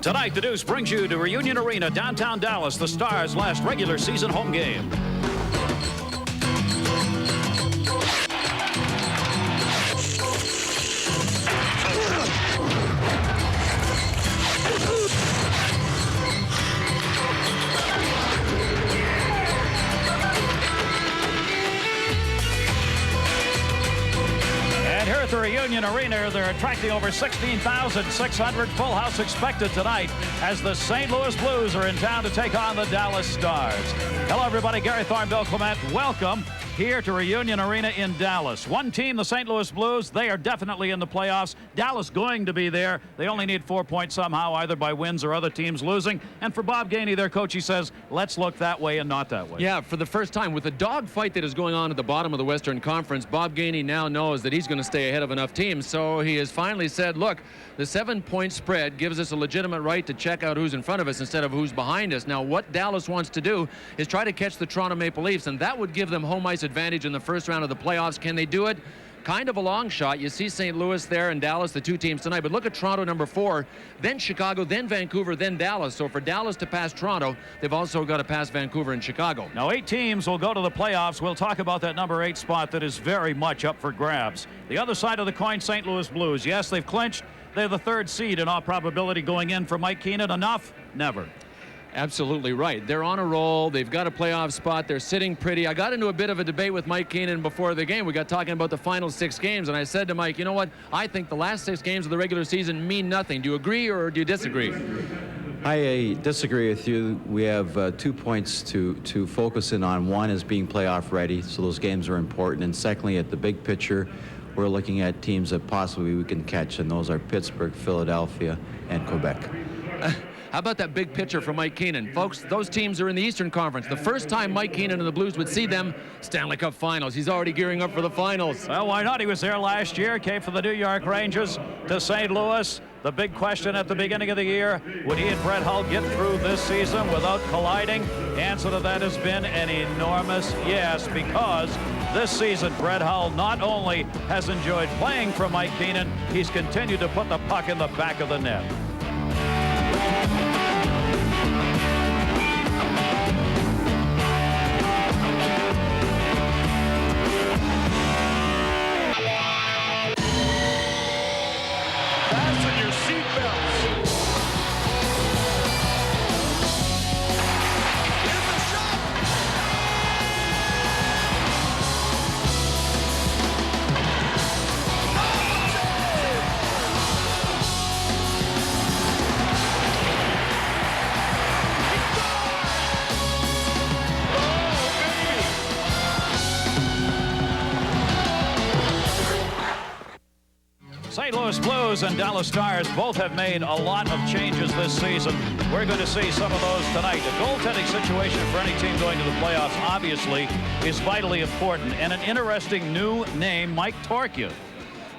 Tonight, the Deuce brings you to Reunion Arena, downtown Dallas, the Stars' last regular season home game. The Reunion Arena, they're attracting over 16,600. Full house expected tonight as the St. Louis Blues are in town to take on the Dallas Stars. Hello, everybody. Gary Thorne, Bill Clement. Welcome here to Reunion Arena in Dallas. One team, the St. Louis Blues, they are definitely in the playoffs. Dallas going to be there. They only need 4 points somehow, either by wins or other teams losing. And for Bob Gainey, their coach, he says, let's look that way and not that way. Yeah, for the first time, with the dogfight that is going on at the bottom of the Western Conference, Bob Gainey now knows that he's going to stay ahead of enough teams. So he has finally said, look, the 7-point spread gives us a legitimate right to check out who's in front of us instead of who's behind us. Now, what Dallas wants to do is try to catch the Toronto Maple Leafs, and that would give them home ice advantage in the first round of the playoffs. Can they do it? Kind of a long shot. You see St. Louis there and Dallas, the two teams tonight. But look at Toronto, number 4, then Chicago, then Vancouver, then Dallas. So for Dallas to pass Toronto, they've also got to pass Vancouver and Chicago. Now, 8 teams will go to the playoffs. We'll talk about that number 8 spot that is very much up for grabs. The other side of the coin, St. Louis Blues. Yes, they've clinched. They're the 3rd seed in all probability going in for Mike Keenan. Enough? Never. Absolutely right. They're on a roll. They've got a playoff spot. They're sitting pretty. I got into a bit of a debate with Mike Keenan before the game. We got talking about the final 6 games, and I said to Mike, you know what? I think the last 6 games of the regular season mean nothing. Do you agree or do you disagree? I disagree with you. We have 2 points to focus in on. One is being playoff ready, so those games are important. And secondly, at the big picture, we're looking at teams that possibly we can catch, and those are Pittsburgh, Philadelphia, and Quebec. How about that big picture from Mike Keenan? Folks, those teams are in the Eastern Conference. The first time Mike Keenan and the Blues would see them, Stanley Cup Finals. He's already gearing up for the finals. Well, why not? He was there last year, came from the New York Rangers to St. Louis. The big question at the beginning of the year, would he and Brett Hull get through this season without colliding? Answer to that has been an enormous yes, because this season, Brett Hull not only has enjoyed playing for Mike Keenan, he's continued to put the puck in the back of the net. St. Louis Blues and Dallas Stars both have made a lot of changes this season. We're going to see some of those tonight. The goaltending situation for any team going to the playoffs obviously is vitally important, and an interesting new name, Mike Torchia.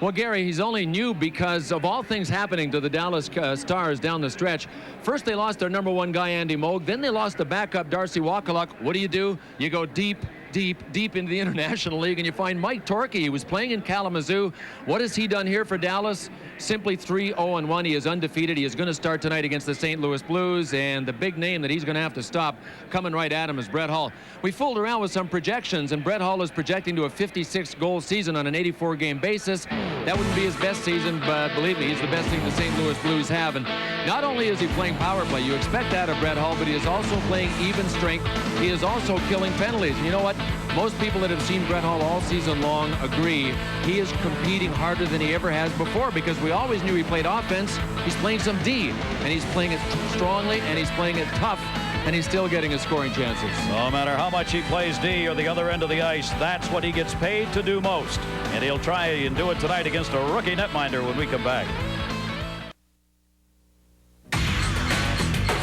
Well, Gary, he's only new because of all things happening to the Dallas Stars down the stretch. First, they lost their number 1 guy, Andy Moog. Then they lost the backup, Darcy Wakaluk. What do? You go deep into the International League, and you find Mike Torchia. He was playing in Kalamazoo. What has he done here for Dallas? Simply 3-0-1. He is undefeated. He is going to start tonight against the St. Louis Blues, and the big name that he's going to have to stop coming right at him is Brett Hull. We fooled around with some projections, and Brett Hull is projecting to a 56-goal season on an 84-game basis. That wouldn't be his best season, but believe me, he's the best thing the St. Louis Blues have. And not only is he playing power play, you expect that of Brett Hull, but he is also playing even strength. He is also killing penalties. And you know what? Most people that have seen Brett Hull all season long agree he is competing harder than he ever has before, because we always knew he played offense. He's playing some D, and he's playing it strongly, and he's playing it tough, and he's still getting his scoring chances. No matter how much he plays D or the other end of the ice, that's what he gets paid to do most. And he'll try and do it tonight against a rookie netminder when we come back.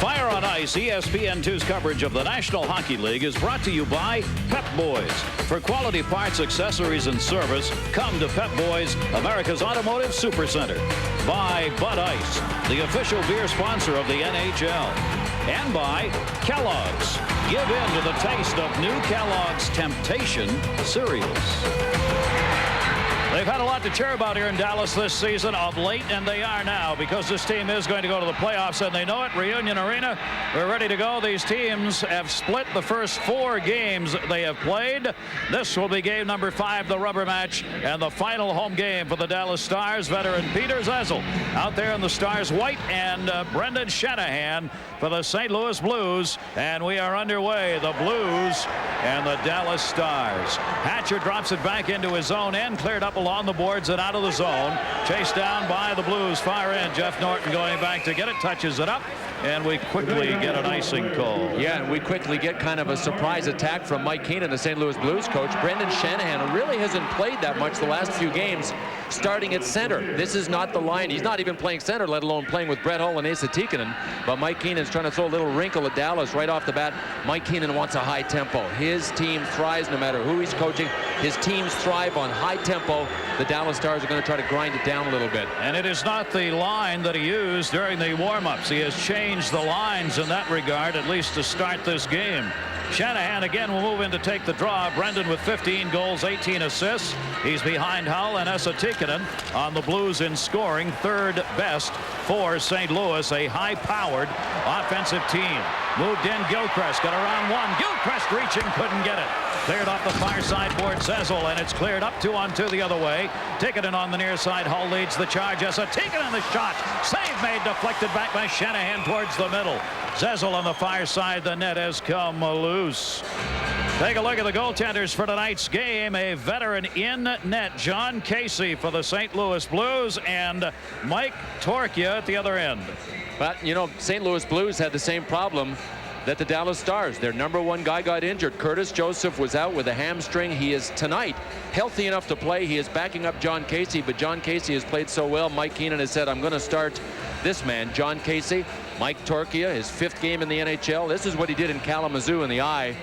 Fire on Ice, ESPN2's coverage of the National Hockey League is brought to you by Pep Boys. For quality parts, accessories, and service, come to Pep Boys, America's Automotive Supercenter. By Bud Ice, the official beer sponsor of the NHL. And by Kellogg's. Give in to the taste of new Kellogg's Temptation cereals. They've had a lot to cheer about here in Dallas this season of late, and they are now, because this team is going to go to the playoffs, and they know it. Reunion Arena, we're ready to go. These teams have split the first 4 games they have played. This will be game number 5, the rubber match, and the final home game for the Dallas Stars. Veteran Peter Zezel out there in the Stars white, and Brendan Shanahan for the St. Louis Blues, and we are underway. The Blues and the Dallas Stars. Hatcher drops it back into his own end, cleared up along the boards and out of the zone. Chased down by the Blues far end. Jeff Norton going back to get it, touches it up, and we quickly get an icing call. Yeah, and we quickly get kind of a surprise attack from Mike Keenan, the St. Louis Blues coach. Brendan Shanahan really hasn't played that much the last few games, starting at center. This is not the line. He's not even playing center, let alone playing with Brett Hull and Asa Tikkanen. But Mike Keenan's trying to throw a little wrinkle at Dallas right off the bat. Mike Keenan wants a high tempo. His team thrives no matter who he's coaching. His teams thrive on high tempo. The Dallas Stars are going to try to grind it down a little bit. And it is not the line that he used during the warm-ups. He has changed the lines in that regard, at least to start this game. Shanahan again will move in to take the draw. Brendan with 15 goals, 18 assists. He's behind Hull and Esa Tikkanen on the Blues in scoring, 3rd best for St. Louis, a high-powered offensive team. Moved in, Gilchrist got around 1. Gilchrist reaching, couldn't get it. Cleared off the far side board, Zezel, and it's cleared up 2-on-2 the other way. Tikkanen on the near side. Hull leads the charge. Esa Tikkanen the shot. Save made, deflected back by Shanahan towards the middle. Zezel on the far side. The net has come loose. Take a look at the goaltenders for tonight's game. A veteran in net, Jon Casey for the St. Louis Blues, and Mike Torchia at the other end. But, you know, St. Louis Blues had the same problem that the Dallas Stars. Their #1 guy got injured. Curtis Joseph was out with a hamstring. He is tonight healthy enough to play. He is backing up Jon Casey, but Jon Casey has played so well. Mike Keenan has said, I'm going to start this man, Jon Casey. Mike Torchia, his 5th game in the NHL. This is what he did in Kalamazoo in the eye.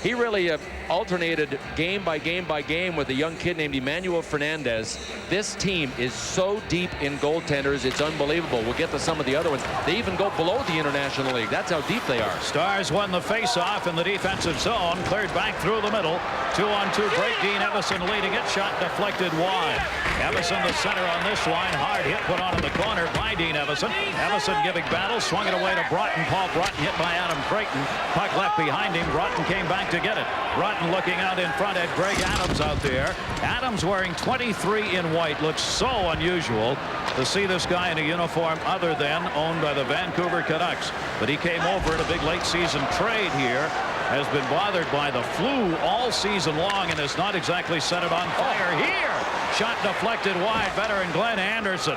He really alternated game by game by game with a young kid named Emmanuel Fernandez. This team is so deep in goaltenders, it's unbelievable. We'll get to some of the other ones. They even go below the International League. That's how deep they are. Stars won the face-off in the defensive zone. Cleared back through the middle. 2-on-2 break. Dean Evison leading it. Shot deflected wide. Evison the center on this line. Hard hit put on in the corner by Dean Evison. Evison giving battle. Swung it away to Broughton. Paul Broughton hit by Adam Creighton. Puck left behind him. Broughton came back to get it. Broughton looking out in front at Greg Adams out there. Adams wearing 23 in white. Looks so unusual to see this guy in a uniform other than owned by the Vancouver Canucks. But he came over in a big late season trade here. Has been bothered by the flu all season long and has not exactly set it on fire here. Shot deflected wide. Veteran Glenn Anderson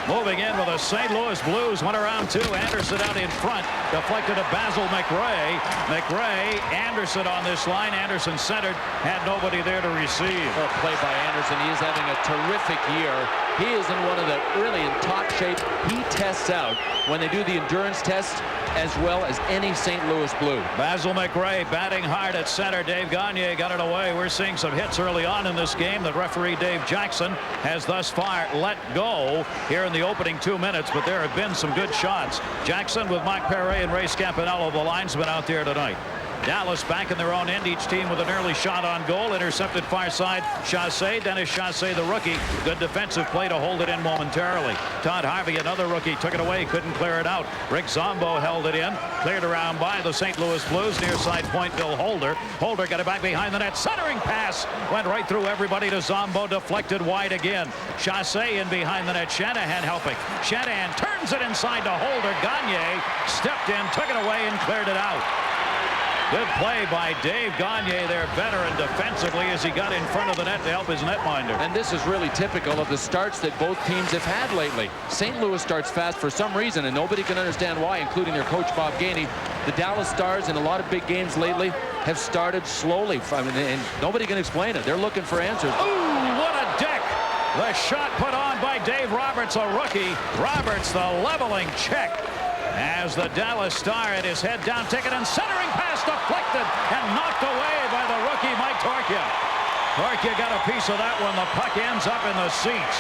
moving in with the St. Louis Blues. Went around 2. Anderson out in front. Deflected to Basil McRae. McRae, Anderson on this line. Anderson centered. Had nobody there to receive. Oh, play by Anderson. He is having a terrific year. He is in one of the really in top shape. He tests out when they do the endurance test as well as any St. Louis Blue. Basil McRae batting hard at center. Dave Gagne got it away. We're seeing some hits early on in this game that referee Dave Jackson has thus far let go here in the opening 2 minutes, but there have been some good shots. Jackson with Mike Perret and Ray Scampanello, the linesmen out there tonight. Dallas back in their own end, each team with an early shot on goal. Intercepted far side, Chassé. Dennis Chassé, the rookie. Good defensive play to hold it in momentarily. Todd Harvey, another rookie, took it away, couldn't clear it out. Rick Zombo held it in. Cleared around by the St. Louis Blues. Near side point, Bill Holder. Holder got it back behind the net. Centering pass. Went right through everybody to Zombo. Deflected wide again. Chassé in behind the net. Shanahan helping. Shanahan turns it inside to Holder. Gagne stepped in, took it away, and cleared it out. Good play by Dave Gagne, their veteran defensively, as he got in front of the net to help his netminder. And this is really typical of the starts that both teams have had lately. St. Louis starts fast for some reason, and nobody can understand why, including their coach, Bob Gainey. The Dallas Stars, in a lot of big games lately, have started slowly. And nobody can explain it. They're looking for answers. Ooh, what a deck! The shot put on by Dave Roberts, a rookie. Roberts, the leveling check. As the Dallas Star had his head down, ticket and centering pass deflected and knocked away by the rookie Mike Torchia. Torchia got a piece of that one. The puck ends up in the seats.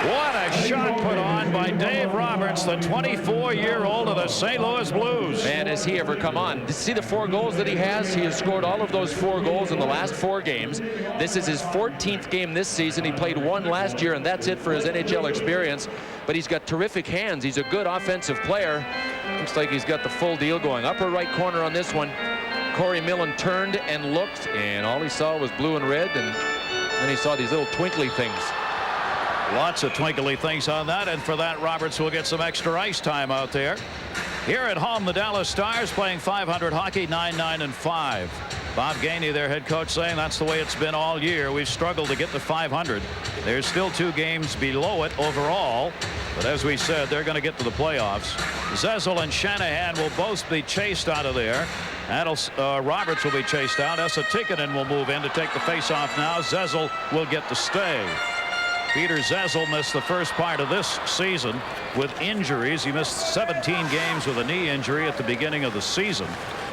What a shot put on by Dave Roberts, the 24-year-old of the St. Louis Blues. Man, has he ever come on. See the 4 goals that he has? He has scored all of those 4 goals in the last 4 games. This is his 14th game this season. He played 1 last year, and that's it for his NHL experience. But he's got terrific hands. He's a good offensive player. Looks like he's got the full deal going. Upper right corner on this one. Corey Millen turned and looked, and all he saw was blue and red, and then he saw these little twinkly things. Lots of twinkly things on that, and for that, Roberts will get some extra ice time out there. Here at home, the Dallas Stars playing .500 hockey, 9-9-5. Bob Gainey, their head coach, saying that's the way it's been all year. We've struggled to get to .500. There's still 2 games below it overall, but as we said, they're going to get to the playoffs. Zezel and Shanahan will both be chased out of there. Roberts will be chased out. Esa Tikkanen will move in to take the face-off now. Zezel will get to stay. Peter Zezel missed the first part of this season with injuries. He missed 17 games with a knee injury at the beginning of the season.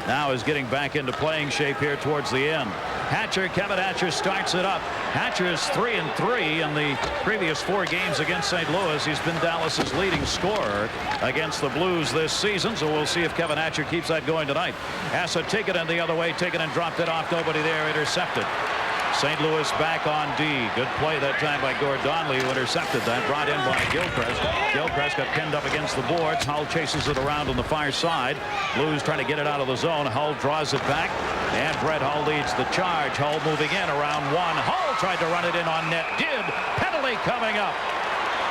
Now is getting back into playing shape here towards the end. Kevin Hatcher starts it up. Hatcher is 3-3 in the previous 4 games against St. Louis. He's been Dallas's leading scorer against the Blues this season, so we'll see if Kevin Hatcher keeps that going tonight. Esa Tikkanen the other way. Tikkanen dropped it off. Nobody there. Intercepted. St. Louis back on D. Good play that time by Gord Donnelly, who intercepted that. Brought in by Gilchrist. Gilchrist got pinned up against the boards. Hull chases it around on the far side. Blues trying to get it out of the zone. Hull draws it back, and Brett Hull leads the charge. Hull moving in around 1. Hull tried to run it in on net. Did. Penalty coming up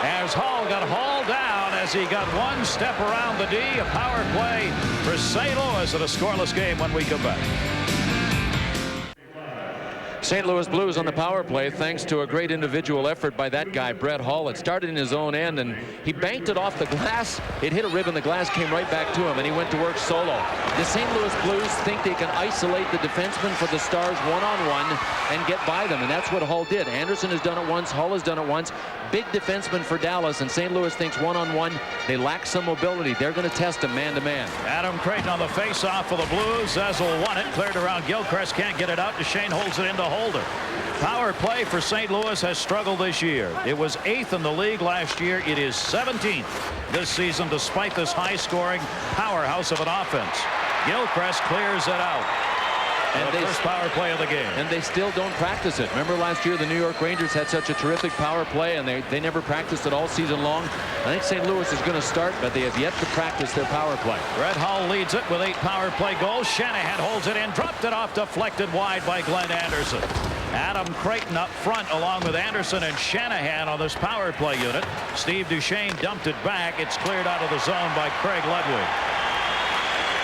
as Hull got hauled down as he got 1 step around the D. A power play for St. Louis at a scoreless game when we come back. St. Louis Blues on the power play thanks to a great individual effort by that guy, Brett Hull. It started in his own end, and he banked it off the glass. It hit a rib, and the glass came right back to him, and he went to work solo. The St. Louis Blues think they can isolate the defenseman for the Stars one-on-one and get by them, and that's what Hull did. Anderson has done it once. Hull has done it once. Big defenseman for Dallas, and St. Louis thinks one-on-one. They lack some mobility. They're going to test him man-to-man. Adam Creighton on the face-off for the Blues. Zezel won it. Cleared around Gilchrist. Can't get it out. Duchesne holds it into Holder. Power play for St. Louis has struggled this year. It was 8th in the league last year. It is 17th this season, despite this high-scoring powerhouse of an offense. Gilchrist clears it out. And the first power play of the game. And they still don't practice it. Remember last year the New York Rangers had such a terrific power play, and they never practiced it all season long. I think St. Louis is going to start, but they have yet to practice their power play. Brett Hull leads it with 8 power play goals. Shanahan holds it in, dropped it off, deflected wide by Glenn Anderson. Adam Creighton up front along with Anderson and Shanahan on this power play unit. Steve Duchesne dumped it back. It's cleared out of the zone by Craig Ludwig.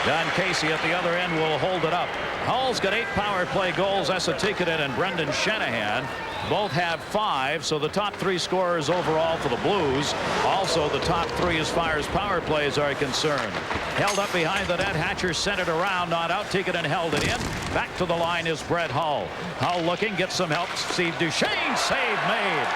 Jon Casey at the other end will hold it up. Hull's got 8 power play goals. Esa Tikkanen and Brendan Shanahan both have 5, so the top 3 scorers overall for the Blues. Also the top 3 as far as power plays are concerned. Held up behind the net. Hatcher sent it around, not out. Tikkanen held it in. Back to the line is Brett Hull. Hull looking, gets some help. Steve Duchesne, save made.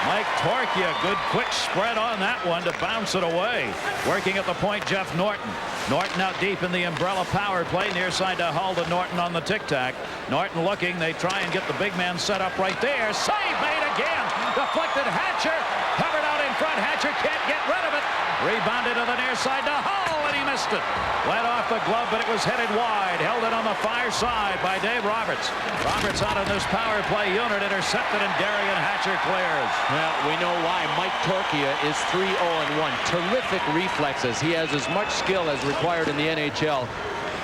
Mike Torchia, good quick spread on that one to bounce it away. Working at the point, Jeff Norton. Norton out deep in the umbrella power play. Near side to Hull to Norton on the tic-tac. Norton looking. They try and get the big man set up right there. Save made again. Deflected Hatcher. Covered out in front. Hatcher can't get rid of it. Rebounded to the near side to Hull, and he missed it. Went off the glove, but it was headed wide. Held it on the far side by Dave Roberts. Roberts out of this power play unit. Intercepted, and Darian Hatcher clears. Well, we know why. Mike Torchia is 3-0-1. Terrific reflexes. He has as much skill as required in the NHL.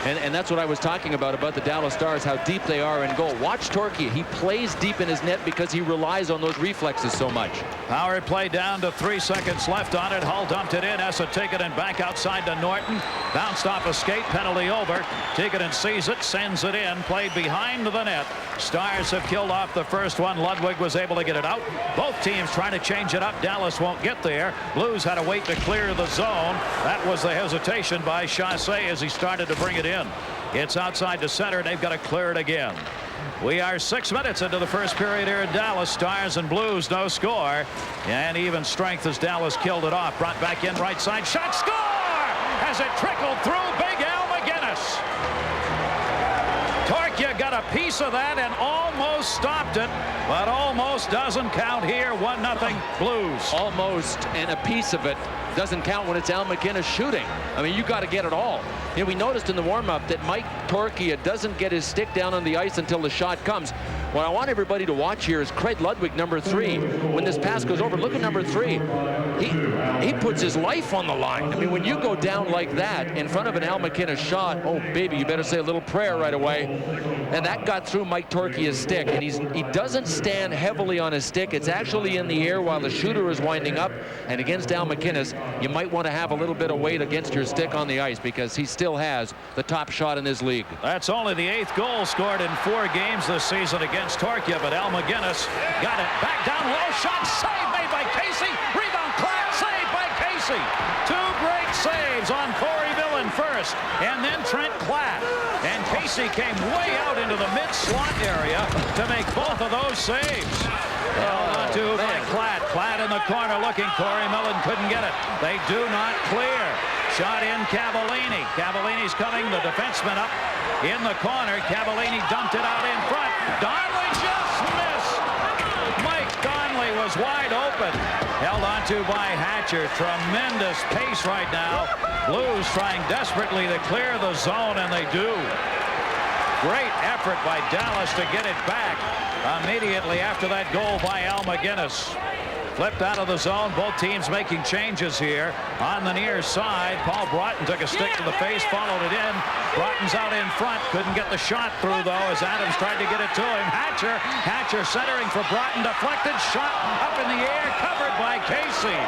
And that's what I was talking about the Dallas Stars, how deep they are in goal. Watch Torchia. He plays deep in his net because he relies on those reflexes so much. Power play down to 3 seconds left on it. Hull dumped it in. Esa Tikkanen back outside to Norton. Bounced off a skate. Penalty over. Tikkanen sees it, sends it in. Played behind the net. Stars have killed off the first one. Ludwig was able to get it out. Both teams trying to change it up. Dallas won't get there. Blues had to wait to clear the zone. That was the hesitation by Chassé as he started to bring it in. It's outside to center. They've got to clear it again. We are 6 minutes into the first period here in Dallas. Stars and Blues, no score. And even strength as Dallas killed it off. Brought back in right side. Shot, score! As it trickled through Big Al MacInnis. Torchia got a piece of that and almost stopped it, but almost doesn't count here. 1-0 Blues. Almost, and a piece of it doesn't count when it's Al MacInnis shooting. I mean, you got to get it all. You know, we noticed in the warm-up that Mike Torchia doesn't get his stick down on the ice until the shot comes. What I want everybody to watch here is Craig Ludwig, number 3. When this pass goes over, look at number 3. He puts his life on the line. I mean, when you go down like that in front of an Al MacInnis shot, oh, baby, you better say a little prayer right away. And that got through Mike Torchia's stick. And he doesn't stand heavily on his stick. It's actually in the air while the shooter is winding up. And against Al MacInnis, you might want to have a little bit of weight against your stick on the ice because he still has the top shot in this league. That's only the 8th goal scored in 4 games this season against Torchia, but Al MacInnis got it back down low. Shot save made by Casey. Rebound Klatt, saved by Casey. 2 great saves on Corey Millen first, and then Trent Klatt. And Casey came way out into the mid-slot area to make both of those saves. On to by Klatt. Klatt in the corner looking. Corey Millen couldn't get it. They do not clear. Shot in Cavallini. Cavallini's coming. The defenseman up in the corner. Cavallini dumped it out in front. Donnelly just missed. Mike Donnelly was wide open. Held onto by Hatcher. Tremendous pace right now. Blues trying desperately to clear the zone, and they do. Great effort by Dallas to get it back immediately after that goal by Al MacInnis. Flipped out of the zone. Both teams making changes here. On the near side, Paul Broughton took a stick to the face, followed it in. Broughton's out in front. Couldn't get the shot through, though, as Adams tried to get it to him. Hatcher centering for Broughton. Deflected. Shot up in the air. Covered by Casey.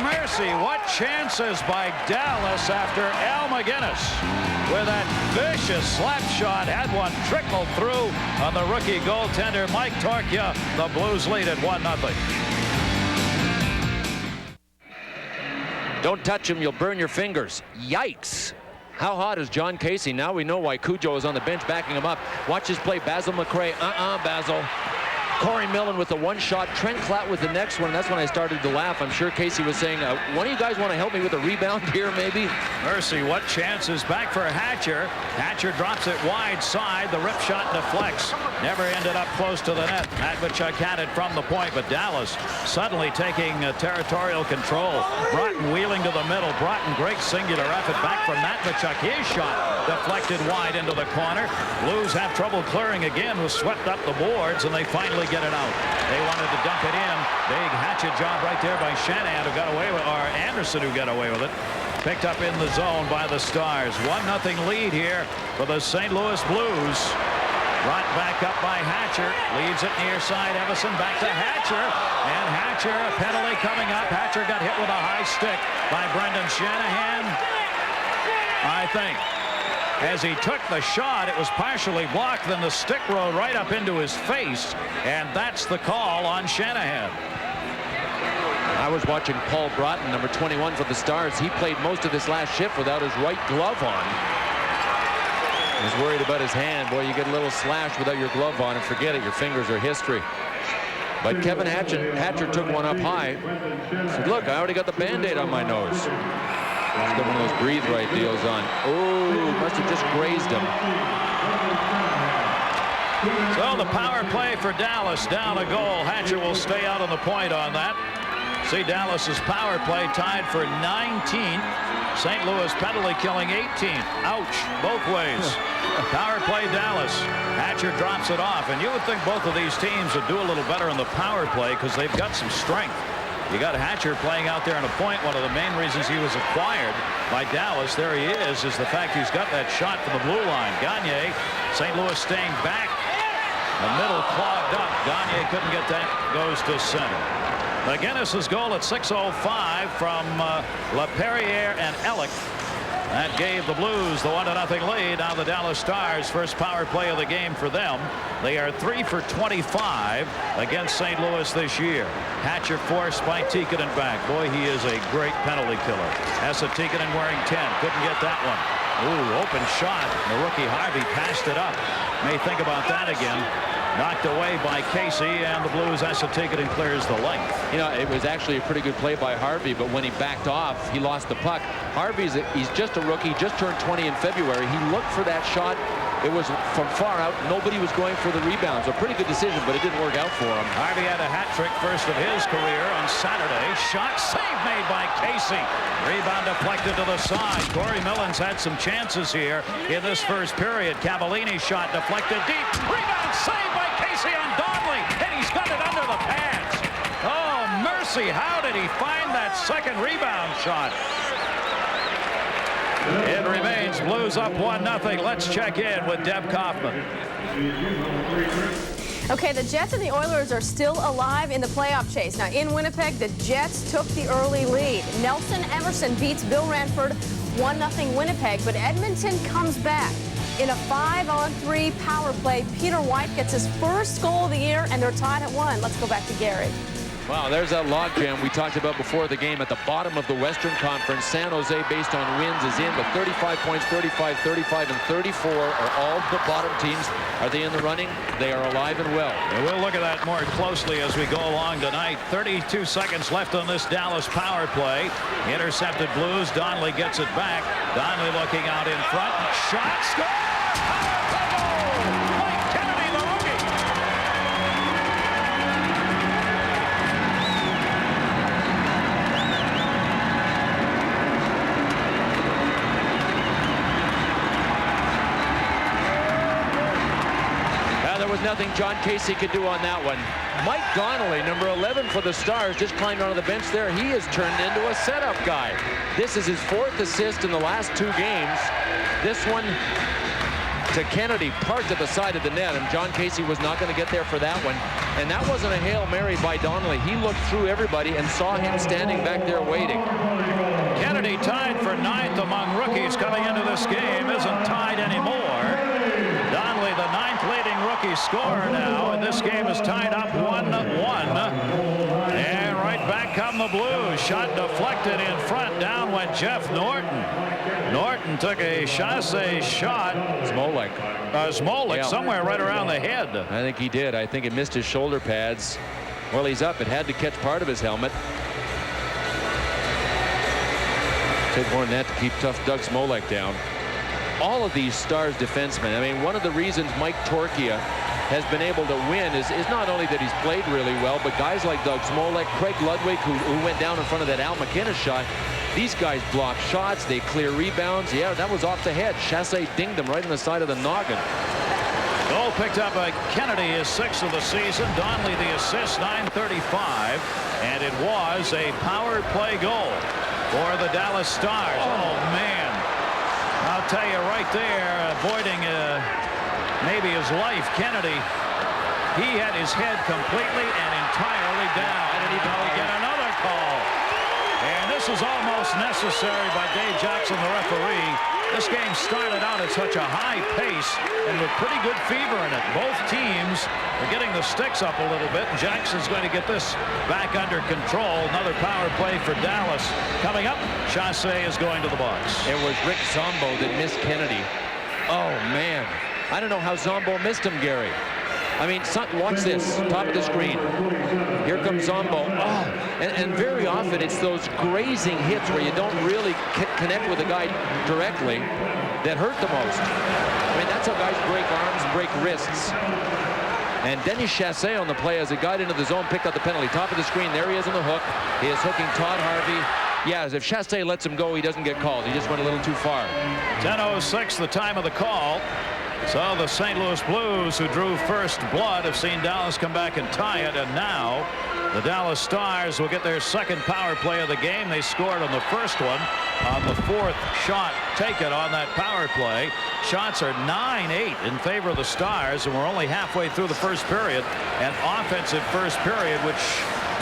Mercy, what chances by Dallas after Al MacInnis with that vicious slap shot. Had one trickle through on the rookie goaltender Mike Torchia. The Blues lead at 1-0. Don't touch him, you'll burn your fingers. Yikes. How hot is Jon Casey? Now we know why Cujo is on the bench backing him up. Watch his play. Basil McRae. Basil. Corey Millen with the 1 shot. Trent Klatt with the next one. That's when I started to laugh. I'm sure Casey was saying, one of you guys want to help me with a rebound here, maybe? Mercy, what chances back for Hatcher. Hatcher drops it wide side. The rip shot deflects. Never ended up close to the net. Matvichuk had it from the point, but Dallas suddenly taking territorial control. Broughton wheeling to the middle. Broughton, great singular effort back from Matvichuk. His shot deflected wide into the corner. Blues have trouble clearing again. Was swept up the boards, and they finally get it out. They wanted to dump it in. Big hatchet job right there by Shanahan, who got away with, or Anderson, who got away with it. Picked up in the zone by the Stars. 1-0 lead here for the St. Louis Blues. Brought back up by Hatcher. Leads it near side. Everson back to Hatcher. And Hatcher, a penalty coming up. Hatcher got hit with a high stick by Brendan Shanahan, I think. As he took the shot, it was partially blocked. Then the stick rode right up into his face. And that's the call on Shanahan. I was watching Paul Broughton, number 21 for the Stars. He played most of this last shift without his right glove on. He was worried about his hand. Boy, you get a little slash without your glove on, and forget it, your fingers are history. But Kevin Hatcher took one up high. Said, look, I already got the Band-Aid on my nose. He's got one of those breathe right deals on. Oh, must have just grazed him. So the power play for Dallas, down a goal. Hatcher will stay out on the point on that. See Dallas's power play tied for 19th. St. Louis penalty killing 18th. Ouch, both ways. Power play Dallas. Hatcher drops it off, and you would think both of these teams would do a little better in the power play because they've got some strength. You got Hatcher playing out there on a point. One of the main reasons he was acquired by Dallas, there he is the fact he's got that shot from the blue line. Gagne, St. Louis staying back. The middle clogged up. Gagne couldn't get that. Goes to center. MacInnis' goal at 6:05 from Laperriere and Ellick. That gave the Blues the 1-0 lead. Now the Dallas Stars, first power play of the game for them. They are 3 for 25 against St. Louis this year. Hatcher forced by Tikkanen back. Boy, he is a great penalty killer. Esa Tikkanen wearing 10. Couldn't get that one. Ooh, open shot. The rookie Harvey passed it up. May think about that again. Knocked away by Casey, and the Blues Esa Tikkanen clears the length. You know, it was actually a pretty good play by Harvey, but when he backed off, he lost the puck. He's just a rookie, just turned 20 in February. He looked for that shot it was from far out. Nobody was going for the rebounds. A pretty good decision, but it didn't work out for him. Harvey had a hat trick, first of his career on Saturday. Shot save made by Casey. Rebound deflected to the side. Corey Millens had some chances here in this first period. Cavallini's shot deflected deep. Rebound saved by Casey on Donnelly, and he's got it under the pads. Oh, mercy. How did he find that second rebound shot? It remains Blues up 1-0. Let's check in with Deb Kaufman. Okay, the Jets and the Oilers are still alive in the playoff chase. Now, in Winnipeg, the Jets took the early lead. Nelson Emerson beats Bill Ranford 1-0 Winnipeg, but Edmonton comes back. In a 5-on-3 power play, Peter White gets his first goal of the year, and they're tied at 1. Let's go back to Gary. Wow, there's that logjam we talked about before the game. At the bottom of the Western Conference, San Jose, based on wins, is in with 35 points, 35, 35, and 34 are all the bottom teams. Are they in the running? They are alive and well. And we'll look at that more closely as we go along tonight. 32 seconds left on this Dallas power play. Intercepted Blues. Donnelly gets it back. Donnelly looking out in front. Shot, score! Power play goal! Mike Kennedy, the rookie. There was nothing Jon Casey could do on that one. Mike Donnelly, number 11 for the Stars, just climbed onto the bench there. He has turned into a setup guy. This is his 4th assist in the last 2 games. This one to Kennedy, parked at the side of the net, and Jon Casey was not going to get there for that one. And that wasn't a Hail Mary by Donnelly. He looked through everybody and saw him standing back there waiting. Kennedy, tied for 9th among rookies coming into this game, isn't tied anymore. Donnelly, the 9th leading rookie scorer now, and this game is tied up 1-1. And right back come the Blues. Shot deflected in front. Down went Jeff Norton. Norton took a chassé shot. Smolek. Smolek, yeah. Somewhere right around the head. I think he did. I think it missed his shoulder pads. Well, he's up. It had to catch part of his helmet. Take more than that to keep tough Doug Smolek down. All of these Stars defensemen, I mean, one of the reasons Mike Torchia has been able to win is not only that he's played really well, but guys like Doug Smolek, Craig Ludwig, who went down in front of that Al MacInnis shot, these guys block shots, they clear rebounds. Yeah, that was off the head. Chassé dinged him right on the side of the noggin. Goal picked up by Kennedy, his 6th of the season. Donnelly the assist, 9:35, and it was a power play goal for the Dallas Stars. Oh man. I'll tell you right there, avoiding maybe his life, Kennedy, he had his head completely and entirely down. I didn't even get another call. And this is almost necessary by Dave Jackson, the referee. This game started out at such a high pace and with pretty good fever in it. Both teams are getting the sticks up a little bit. Jackson's going to get this back under control. Another power play for Dallas. Coming up, Chassé is going to the box. It was Rick Zombo that missed Kennedy. Oh, man. I don't know how Zombo missed him, Gary. I mean, watch this, top of the screen. Here comes Zombo. Oh, and very often it's those grazing hits where you don't really connect with the guy directly that hurt the most. I mean, that's how guys break arms, break wrists. And Denis Chassé on the play as it got into the zone, picked up the penalty. Top of the screen, there he is on the hook. He is hooking Todd Harvey. Yeah, as if Chassé lets him go, he doesn't get called. He just went a little too far. 10:06, the time of the call. So the St. Louis Blues, who drew first blood, have seen Dallas come back and tie it. And now the Dallas Stars will get their second power play of the game. They scored on the first one on the 4th shot taken on that power play. Shots are 9-8 in favor of the Stars, and we're only halfway through the first period. An offensive first period, which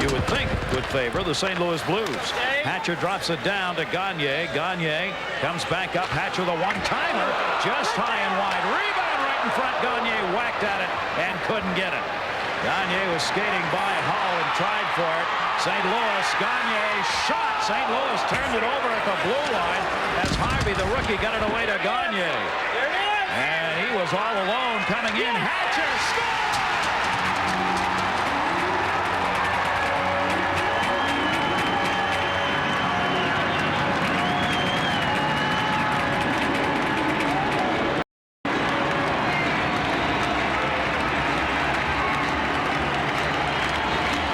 you would think would favor the St. Louis Blues. Hatcher drops it down to Gagne. Gagne comes back up. Hatcher, the one-timer, just high and wide. Rebound right in front. Gagne whacked at it and couldn't get it. Gagne was skating by Hull and tried for it. St. Louis, Gagne shot. St. Louis turned it over at the blue line as Harvey, the rookie, got it away to Gagne. And he was all alone coming in. Hatcher scores!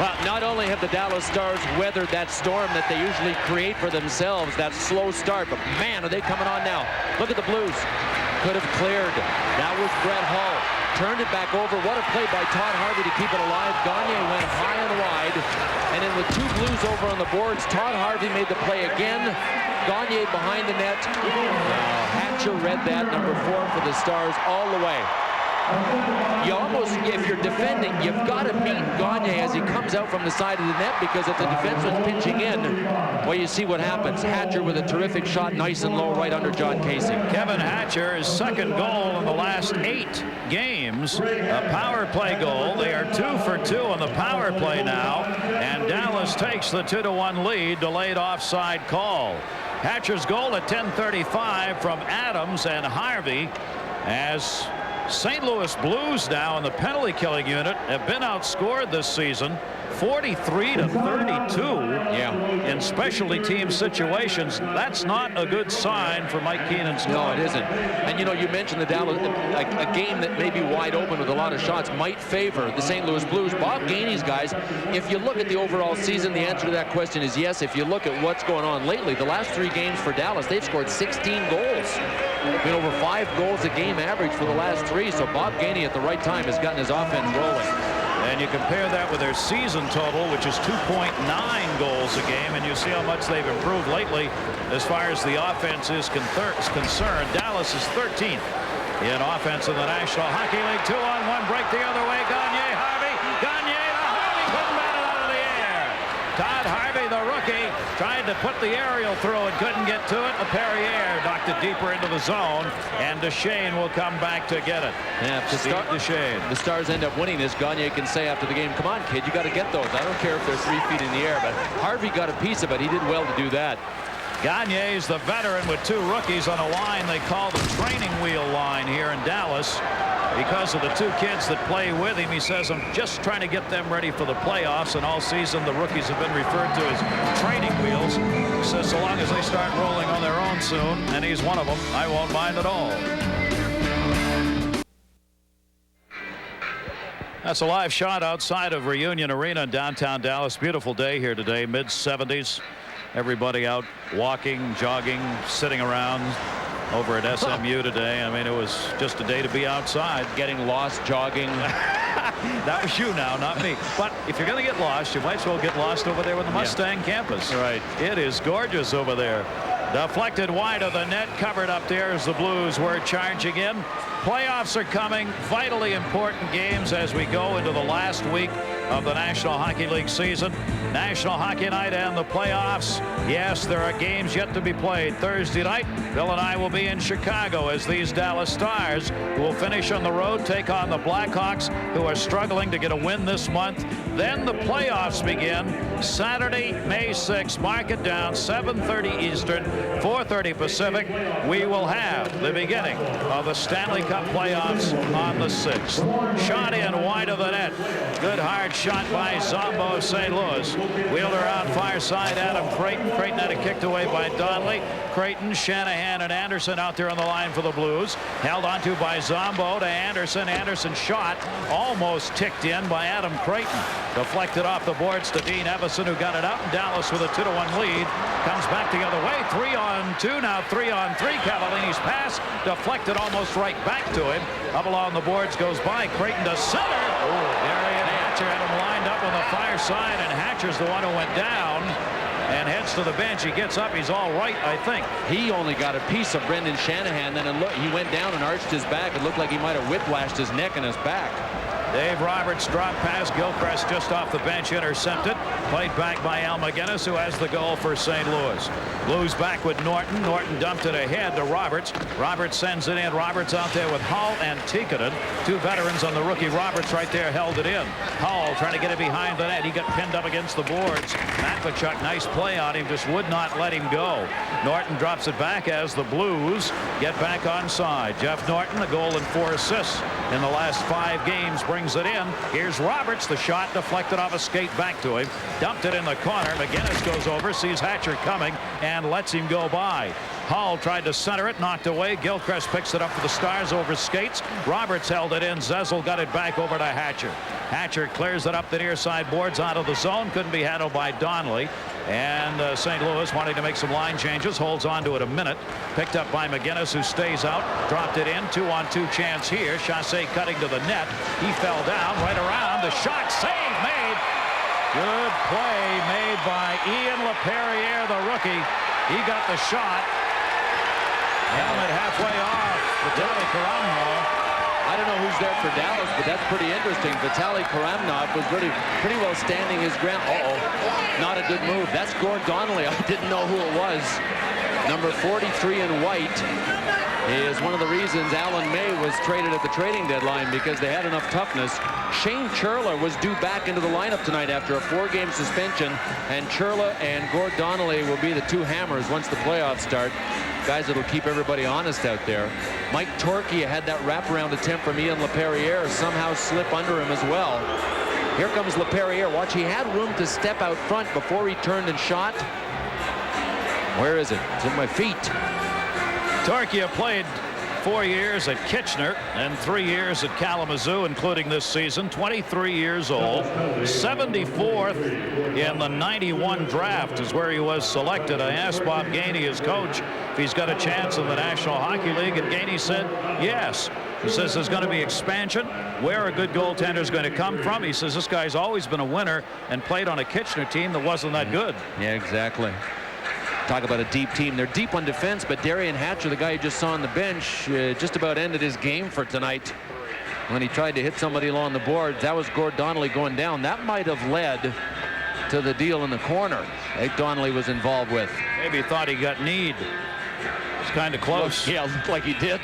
Well, not only have the Dallas Stars weathered that storm that they usually create for themselves, that slow start, but man, are they coming on now. Look at the Blues. Could have cleared. That was Brett Hull. Turned it back over. What a play by Todd Harvey to keep it alive. Gagne went high and wide. And then with 2 Blues over on the boards, Todd Harvey made the play again. Gagne behind the net. Hatcher read that, number 4 for the Stars all the way. You almost, if you're defending, you've got to meet Gagne as he comes out from the side of the net, because if the defenseman's pinching in, well, you see what happens. Hatcher with a terrific shot, nice and low, right under Jon Casey. Kevin Hatcher, his 2nd goal in the last 8 games, a power play goal. They are 2 for 2 on the power play now, and Dallas takes the 2-1 lead. Delayed offside call. Hatcher's goal at 10:35 from Adams and Harvey, as St. Louis Blues now in the penalty killing unit have been outscored this season 43-32 in specialty team situations. That's not a good sign for Mike Keenan's team. No, it isn't. And you know, you mentioned the Dallas, a game that may be wide open with a lot of shots might favor the St. Louis Blues. Bob Gaine's guys, if you look at the overall season, the answer to that question is yes. If you look at what's going on lately, the last 3 games for Dallas, they've scored 16 goals. Been over 5 goals a game average for the last 3. So Bob Gagne at the right time has gotten his offense rolling. And you compare that with their season total, which is 2.9 goals a game, and you see how much they've improved lately as far as the offense is concerned. Dallas is 13th in offense in the National Hockey League. 2-on-1 break the other way. Gagne, Harvey. Gagne, Harvey couldn't bat it out of the air. Todd Harvey, the rookie, tried to put the aerial through and couldn't get to it. Laperriere knocked it deeper into the zone, and Duchesne will come back to get it. Yeah, if the Stars end up winning this, Gagne can say after the game, come on, kid, you got to get those. I don't care if they're 3 feet in the air, but Harvey got a piece of it. He did well to do that. Gagne's the veteran with 2 rookies on a line they call the training wheel line here in Dallas. Because of the 2 kids that play with him, he says, I'm just trying to get them ready for the playoffs, and all season the rookies have been referred to as training wheels. He says so long as they start rolling on their own soon, and he's one of them, I won't mind at all. That's a live shot outside of Reunion Arena in downtown Dallas. Beautiful day here today, mid-70s. Everybody out walking, jogging, sitting around over at SMU today. I mean, it was just a day to be outside. Getting lost, jogging. That was you now, not me. But if you're going to get lost, you might as well get lost over there with the Mustang campus. Right. It is gorgeous over there. Deflected wide of the net, covered up there as the Blues were charging in. Playoffs are coming. Vitally important games as we go into the last week of the National Hockey League season. National Hockey Night and the playoffs. Yes, there are games yet to be played. Thursday night, Bill and I will be in Chicago as these Dallas Stars, who will finish on the road, take on the Blackhawks, who are struggling to get a win this month. Then the playoffs begin Saturday, May 6th. Mark it down, 7:30 Eastern, 4:30 Pacific. We will have the beginning of the Stanley Cup playoffs on the 6th. Shot in wide of the net. Good hard shot by Zombo of St. Louis. Wheeled around far side, Adam Creighton. Creighton had it kicked away by Donnelly. Creighton, Shanahan, and Anderson out there on the line for the Blues. Held onto by Zombo to Anderson. Anderson shot almost ticked in by Adam Creighton. Deflected off the boards to Dean Evison, who got it out. And Dallas with a 2-1 lead. Comes back the other way. 3-on-2, now 3-on-3. Cavallini's pass deflected almost right back to him. Up along the boards goes by. Creighton to center. Darian Hatcher had him lined up on the far side, and Hatcher's the one who went down and heads to the bench. He gets up. He's all right, I think. He only got a piece of Brendan Shanahan. Then he went down and arched his back. It looked like he might have whiplashed his neck and his back. Dave Roberts dropped past Gilchrist just off the bench, intercepted. Played back by Al MacInnis, who has the goal for St. Louis. Blues back with Norton. Norton dumped it ahead to Roberts. Roberts sends it in. Roberts out there with Hull and Tikkanen. 2 veterans on the rookie. Roberts right there held it in. Hull trying to get it behind the net. He got pinned up against the boards. Matvichuk, nice play on him, just would not let him go. Norton drops it back as the Blues get back onside. Jeff Norton, a goal and 4 assists in the last 5 games, brings it in. Here's Roberts. The shot deflected off a skate back to him. Dumped it in the corner. MacInnis goes over, sees Hatcher coming, and lets him go by. Hall tried to center it, knocked away. Gilchrist picks it up for the Stars over skates. Roberts held it in. Zezel got it back over to Hatcher. Hatcher clears it up the near side boards out of the zone. Couldn't be handled by Donnelly. And St. Louis, wanting to make some line changes, holds on to it a minute. Picked up by MacInnis, who stays out. Dropped it in. 2-on-2 chance here. Chassé cutting to the net. He fell down right around. The shot save made. Good play made by Ian Laperriere, the rookie. He got the shot. Helmet halfway off. Vitali Karamnov. I don't know who's there for Dallas, but that's pretty interesting. Vitali Karamnov was pretty well standing his ground. Not a good move. That's Gord Donnelly. I didn't know who it was. Number 43 in white is one of the reasons Alan May was traded at the trading deadline, because they had enough toughness. Shane Churla was due back into the lineup tonight after a 4-game suspension, and Churla and Gord Donnelly will be the two hammers once the playoffs start. Guys that'll keep everybody honest out there. Mike Torchia had that wraparound attempt from Ian Laperriere somehow slip under him as well. Here comes Laperriere. Watch, he had room to step out front before he turned and shot. Where is it? It's at my feet. Torchia played 4 years at Kitchener and 3 years at Kalamazoo, including this season. 23 years old. 74th in the 91 draft is where he was selected. I asked Bob Gainey, his coach, if he's got a chance in the National Hockey League, and Gainey said yes. He says there's going to be expansion. Where a good goaltender is going to come from. He says this guy's always been a winner and played on a Kitchener team that wasn't that good. Yeah, exactly. Talk about a deep team. They're deep on defense, but Darian Hatcher, the guy you just saw on the bench, just about ended his game for tonight when he tried to hit somebody along the boards. That was Gord Donnelly going down. That might have led to the deal in the corner that Donnelly was involved with. Maybe he thought he got kneed. It's kind of close. Yeah, looked like he did.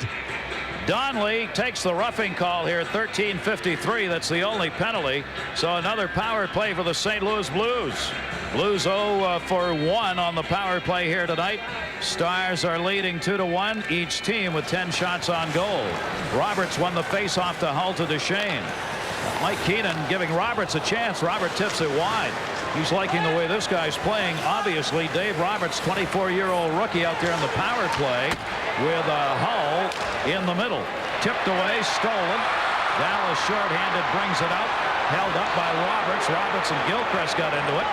Donnelly takes the roughing call here at 13:53. That's the only penalty. So another power play for the St. Louis Blues. Blues 0 for 1 on the power play here tonight. Stars are leading 2-1, each team with 10 shots on goal. Roberts won the face-off to Hull to Duchesne. Mike Keenan giving Roberts a chance. Robert tips it wide. He's liking the way this guy's playing. Obviously, Dave Roberts, 24-year-old rookie out there in the power play with Hull in the middle. Tipped away, stolen. Dallas shorthanded, brings it out. Held up by Roberts. Roberts and Gilchrist got into it.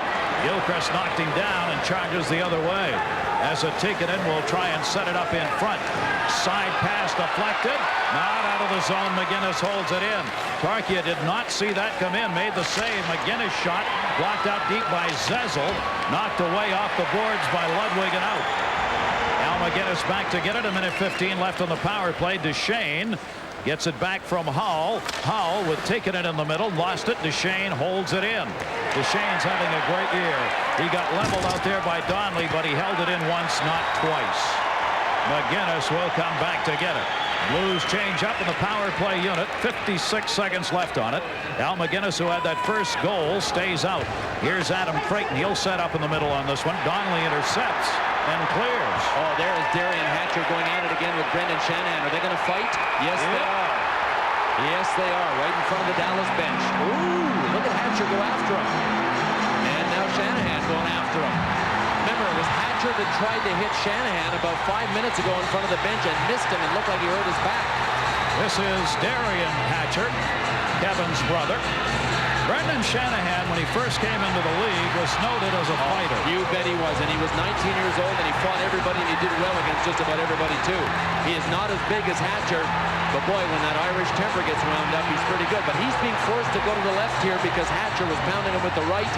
Gilchrist knocked him down and charges the other way. As a Tikkanen will try and set it up in front. Side pass deflected. Not out of the zone. MacInnis holds it in. Torchia did not see that come in. Made the save. MacInnis shot blocked out deep by Zezel. Knocked away off the boards by Ludwig and out. Al MacInnis back to get it. 1:15 left on the power play. Duchesne gets it back from Hull. Hull with Tikkanen in the middle. Lost it. Duchesne holds it in. Duchesne's having a great year. He got leveled out there by Donnelly, but he held it in once, not twice. MacInnis will come back to get it. Blues change up in the power play unit. 56 seconds left on it. Al MacInnis, who had that first goal, stays out. Here's Adam Creighton. He'll set up in the middle on this one. Donnelly intercepts and clears. Oh, there is Darian Hatcher going at it again with Brendan Shanahan. Are they going to fight? Yes, they are. Yes, they are. Right in front of the Dallas bench. Ooh, look at Hatcher go after him. And now Shanahan going after him. Remember, it was Hatcher that tried to hit Shanahan about 5 minutes ago in front of the bench and missed him and looked like he hurt his back. This is Darian Hatcher, Kevin's brother. Brendan Shanahan, when he first came into the league, was noted as a fighter. You bet he was, and he was 19 years old, and he fought everybody, and he did well against just about everybody, too. He is not as big as Hatcher, but boy, when that Irish temper gets wound up, he's pretty good. But he's being forced to go to the left here because Hatcher was pounding him with the right.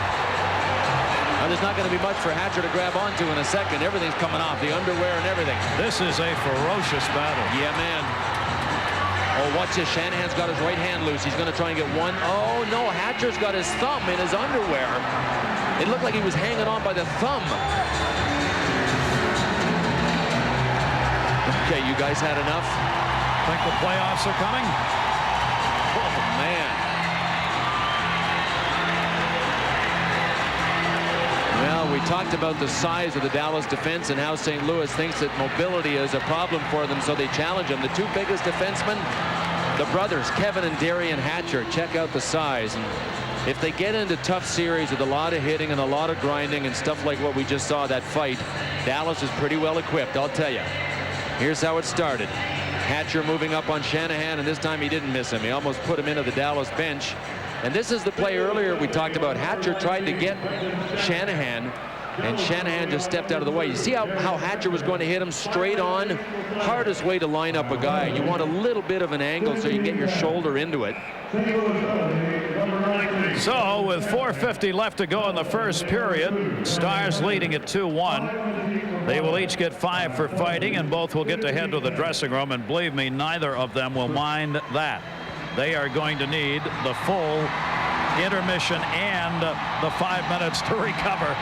Now, there's not going to be much for Hatcher to grab onto in a second. Everything's coming off, the underwear and everything. This is a ferocious battle. Yeah, man. Oh, watch this. Shanahan's got his right hand loose. He's going to try and get one. Oh, no. Hatcher's got his thumb in his underwear. It looked like he was hanging on by the thumb. Okay, you guys had enough? Think the playoffs are coming? Oh, man. Well, we talked about the size of the Dallas defense and how St. Louis thinks that mobility is a problem for them, so they challenge them. The two biggest defensemen, the brothers, Kevin and Darian Hatcher. Check out the size. And if they get into tough series with a lot of hitting and a lot of grinding and stuff like what we just saw, that fight, Dallas is pretty well equipped, I'll tell you. Here's how it started. Hatcher moving up on Shanahan, and this time he didn't miss him. He almost put him into the Dallas bench. And this is the play earlier we talked about. Hatcher tried to get Shanahan, and Shanahan just stepped out of the way. You see how Hatcher was going to hit him straight on? Hardest way to line up a guy. You want a little bit of an angle so you can get your shoulder into it. So with 4:50 left to go in the first period, Stars leading at 2-1. They will each get 5 for fighting, and both will get to head to the dressing room. And believe me, neither of them will mind that. They are going to need the full intermission and the 5 minutes to recover.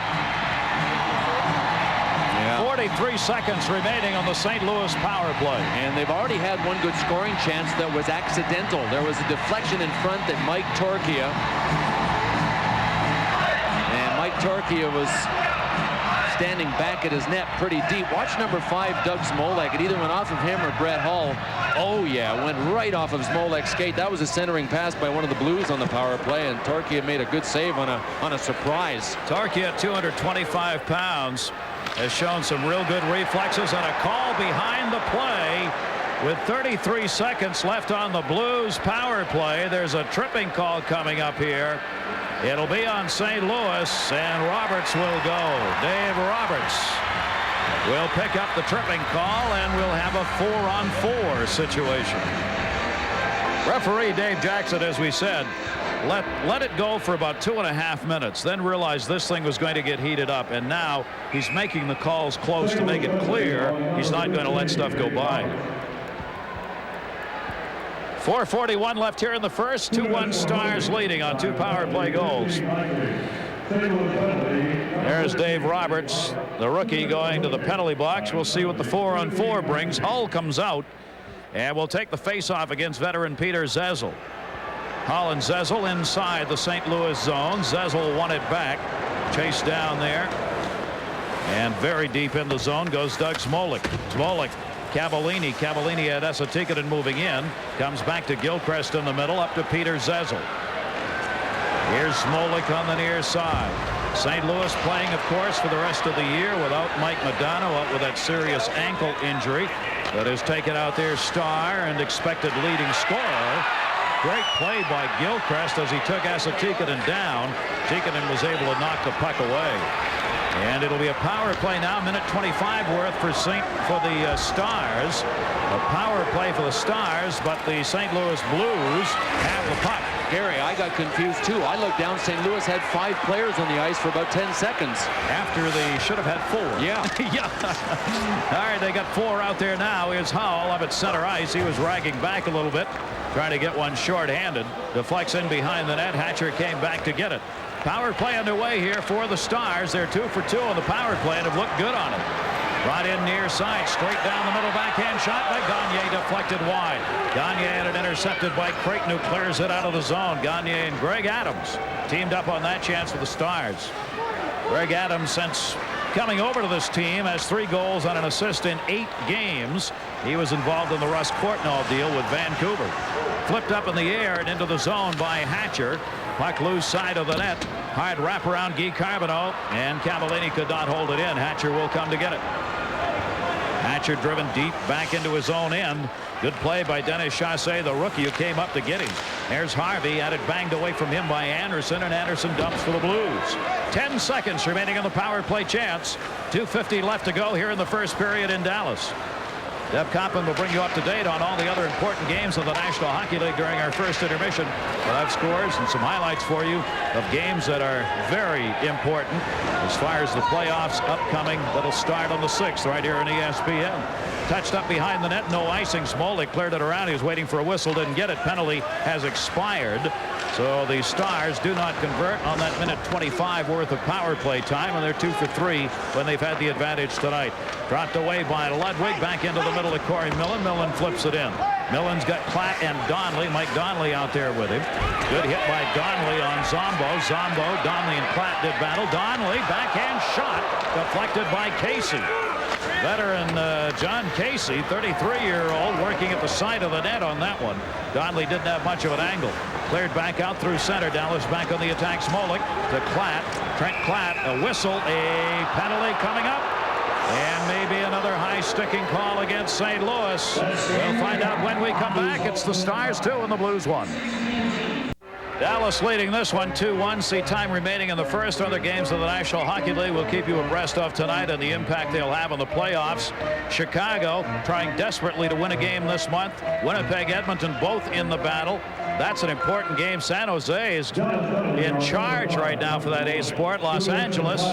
43 seconds remaining on the St. Louis power play. And they've already had one good scoring chance that was accidental. There was a deflection in front that Mike Torchia. And Mike Torchia was standing back at his net pretty deep. Watch number 5, Doug Smolek. It either went off of him or Brett Hull. Oh, yeah, went right off of Smolek's skate. That was a centering pass by one of the Blues on the power play, and Torchia made a good save on a surprise. Torchia, 225 pounds, has shown some real good reflexes, and a call behind the play with 33 seconds left on the Blues power play. There's a tripping call coming up here. It'll be on St. Louis, and Roberts will go. Dave Roberts will pick up the tripping call, and we'll have a 4-on-4 situation. Referee Dave Jackson, as we said, let it go for about 2.5 minutes, then realized this thing was going to get heated up, and now he's making the calls close to make it clear he's not going to let stuff go by. 4:41 left here in the first. 2-1 Stars leading on 2 power play goals. There's Dave Roberts, the rookie, going to the penalty box. We'll see what the 4-on-4 brings. Hull comes out and will take the face-off against veteran Peter Zezel. Hull and Zezel inside the St. Louis zone. Zezel won it back. Chased down there. And very deep in the zone goes Doug Smolek. Smolek. Cavallini. Cavallini at Esatikanen moving in. Comes back to Gilchrist in the middle. Up to Peter Zezel. Here's Smolek on the near side. St. Louis playing, of course, for the rest of the year without Mike Modano, out with that serious ankle injury that has taken out their star and expected leading scorer. Great play by Gilchrist as he took Esatikanen down. Tikkanen was able to knock the puck away. And it'll be a power play now, minute 25 worth for the Stars. A power play for the Stars, but the St. Louis Blues have the puck. Gary, I got confused too. I looked down. St. Louis had 5 players on the ice for about 10 seconds. After they should have had 4. Yeah. Yeah. All right, they got 4 out there now. Here's Hull up at center ice. He was ragging back a little bit, trying to get one short-handed. Deflects in behind the net. Hatcher came back to get it. Power play underway here for the Stars. They're 2 for 2 on the power play and have looked good on it. Right in near side, straight down the middle, backhand shot by Gagne, deflected wide. Gagne had it intercepted by Creighton, who clears it out of the zone. Gagne and Greg Adams teamed up on that chance for the Stars. Greg Adams, since coming over to this team, has 3 goals and an assist in 8 games. He was involved in the Russ Courtnall deal with Vancouver. Flipped up in the air and into the zone by Hatcher. Puck loose side of the net. Hard wraparound Guy Carbonneau, and Cavallini could not hold it in. Hatcher will come to get it. Hatcher driven deep back into his own end. Good play by Dennis Chassé, the rookie, who came up to get him. There's Harvey, had it banged away from him by Anderson, and Anderson dumps for the Blues. 10 seconds remaining on the power play chance. 2:50 left to go here in the first period in Dallas. Deb Coppin will bring you up to date on all the other important games of the National Hockey League during our first intermission. We'll have scores and some highlights for you of games that are very important as far as the playoffs upcoming that'll start on the 6th right here on ESPN. Touched up behind the net, no icing. Smolek cleared it around. He was waiting for a whistle, didn't get it. Penalty has expired. So the Stars do not convert on that minute 25 worth of power play time, and they're 2 for 3 when they've had the advantage tonight. Dropped away by Ludwig, back into the middle of Corey Millen. Millen flips it in. Millen's got Klatt and Donnelly. Mike Donnelly out there with him. Good hit by Donnelly on Zombo. Zombo, Donnelly and Klatt did battle. Donnelly, backhand shot, deflected by Casey. Veteran Jon Casey, 33-year-old, working at the side of the net on that one. Donnelly didn't have much of an angle. Cleared back out through center. Dallas back on the attack. Smolek to Klatt. Trent Klatt, a whistle, a penalty coming up. And maybe another high sticking call against St. Louis. We'll find out when we come back. It's the Stars 2 and the Blues 1. Dallas leading this one 2-1. See time remaining in the first. Other games of the National Hockey League will keep you abreast of tonight and the impact they'll have on the playoffs. Chicago trying desperately to win a game this month. Winnipeg, Edmonton both in the battle. That's an important game. San Jose is in charge right now for that A sport. Los Angeles,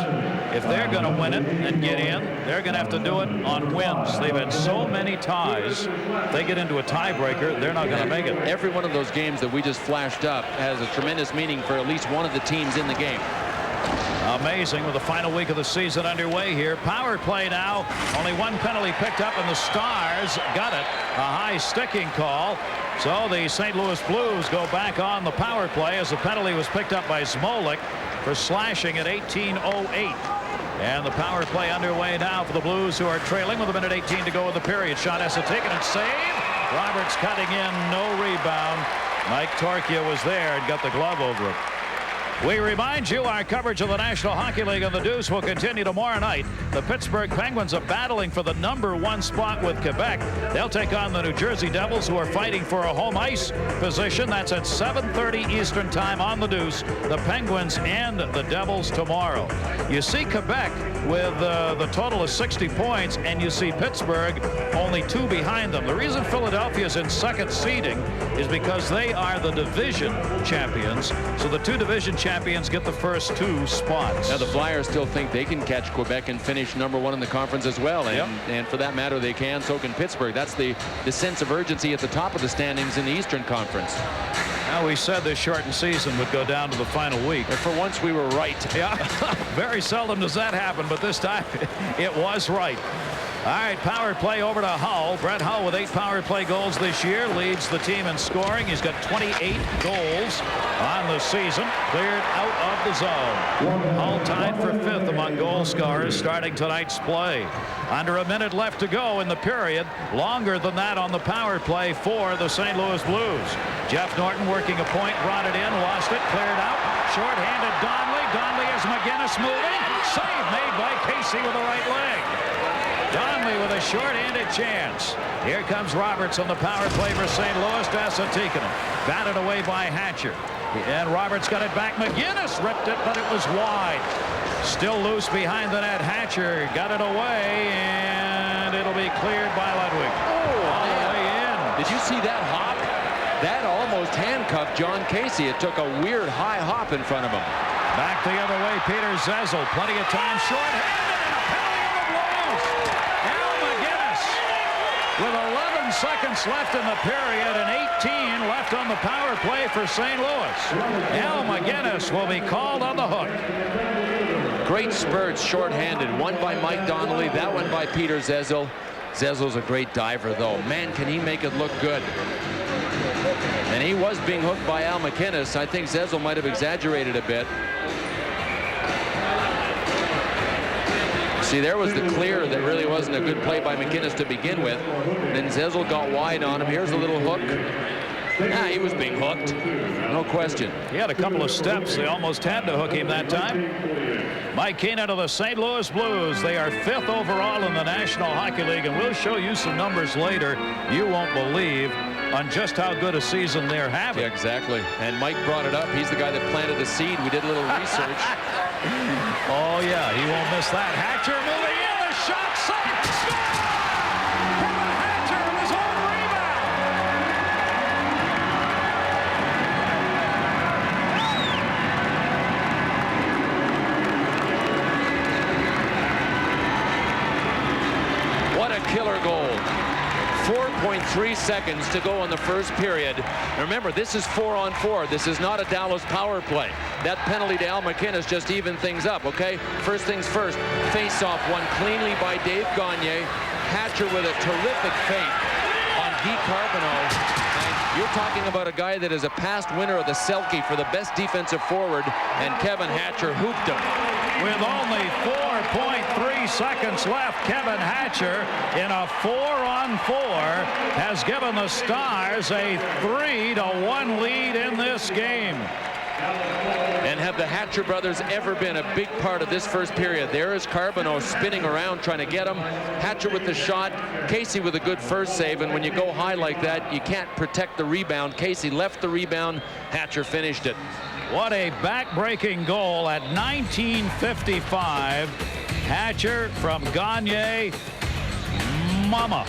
if they're going to win it and get in, they're going to have to do it on wins. They've had so many ties. If they get into a tiebreaker, they're not going to make it. Every one of those games that we just flashed up has a tremendous meaning for at least one of the teams in the game. Amazing with the final week of the season underway here. Power play now. Only one penalty picked up, and the Stars got it. A high sticking call. So the St. Louis Blues go back on the power play as the penalty was picked up by Smolik for slashing at 18:08. And the power play underway now for the Blues, who are trailing with 1:18 to go in the period. Shot has to take it and save. Roberts cutting in, no rebound. Mike Torchia was there and got the glove over it. We remind you our coverage of the National Hockey League and the Deuce will continue tomorrow night. The Pittsburgh Penguins are battling for the #1 spot with Quebec. They'll take on the New Jersey Devils, who are fighting for a home ice position. That's at 7:30 Eastern time on the Deuce. The Penguins and the Devils tomorrow. You see Quebec with the total of 60 points, and you see Pittsburgh only 2 behind them. The reason Philadelphia is in second seeding is because they are the division champions. So the 2 division champions get the first 2 spots. Now the Flyers still think they can catch Quebec and finish #1 in the conference as well. And for that matter, they can. So can Pittsburgh. That's the sense of urgency at the top of the standings in the Eastern Conference. Now, we said this shortened season would go down to the final week. And for once we were right. Yeah. Very seldom does that happen, but this time it was right. All right, power play over to Hull. Brett Hull with 8 power play goals this year leads the team in scoring. He's got 28 goals on the season, cleared out of the zone. Hull tied for 5th among goal scorers starting tonight's play. Under a minute left to go in the period. Longer than that on the power play for the St. Louis Blues. Jeff Norton working a point, brought it in, lost it, cleared out. Short-handed Donnelly. Donnelly has MacInnis moving. Save made by Casey with the right leg. Donnelly with a short-handed chance. Here comes Roberts on the power play for St. Louis. Dallas-Other batted away by Hatcher. And Roberts got it back. MacInnis ripped it, but it was wide. Still loose behind the net. Hatcher got it away, and it'll be cleared by Ludwig. Oh, all the way in. Did you see that hop? That almost handcuffed Jon Casey. It took a weird high hop in front of him. Back the other way, Peter Zezel. Plenty of time. Short-handed. With 11 seconds left in the period and 18 left on the power play for St. Louis. Al MacInnis will be called on the hook. Great spurts short-handed. One by Mike Donnelly, that one by Peter Zezel. Zezel's a great diver, though. Man, can he make it look good. And he was being hooked by Al MacInnis. I think Zezel might have exaggerated a bit. See, there was the clear that really wasn't a good play by MacInnis to begin with. Then Zezel got wide on him. Here's a little hook. He was being hooked. No question. He had a couple of steps. They almost had to hook him that time. Mike Keenan of the St. Louis Blues. They are 5th overall in the National Hockey League, and we'll show you some numbers later you won't believe on just how good a season they're having. Yeah, exactly. And Mike brought it up. He's the guy that planted the seed. We did a little research. Oh, yeah, he won't miss that. Hatcher moving in, the shot, saved, score! Kevin Hatcher with his own rebound. What a killer goal. 4.3 seconds to go in the first period. Remember, this is 4-on-4. This is not a Dallas power play. That penalty to Al MacInnis just evened things up, okay? First things first, face-off won cleanly by Dave Gagne. Hatcher with a terrific feint on Guy Carbonneau. And you're talking about a guy that is a past winner of the Selke for the best defensive forward, and Kevin Hatcher hooped him. With only 4.3 seconds left, Kevin Hatcher in a 4-on-4 has given the Stars a 3-1 lead in this game. And have the Hatcher brothers ever been a big part of this first period? There is Karamnov spinning around trying to get him. Hatcher with the shot. Casey with a good first save. And when you go high like that, you can't protect the rebound. Casey left the rebound. Hatcher finished it. What a back-breaking goal at 19:55. Hatcher from Gagne. Mama.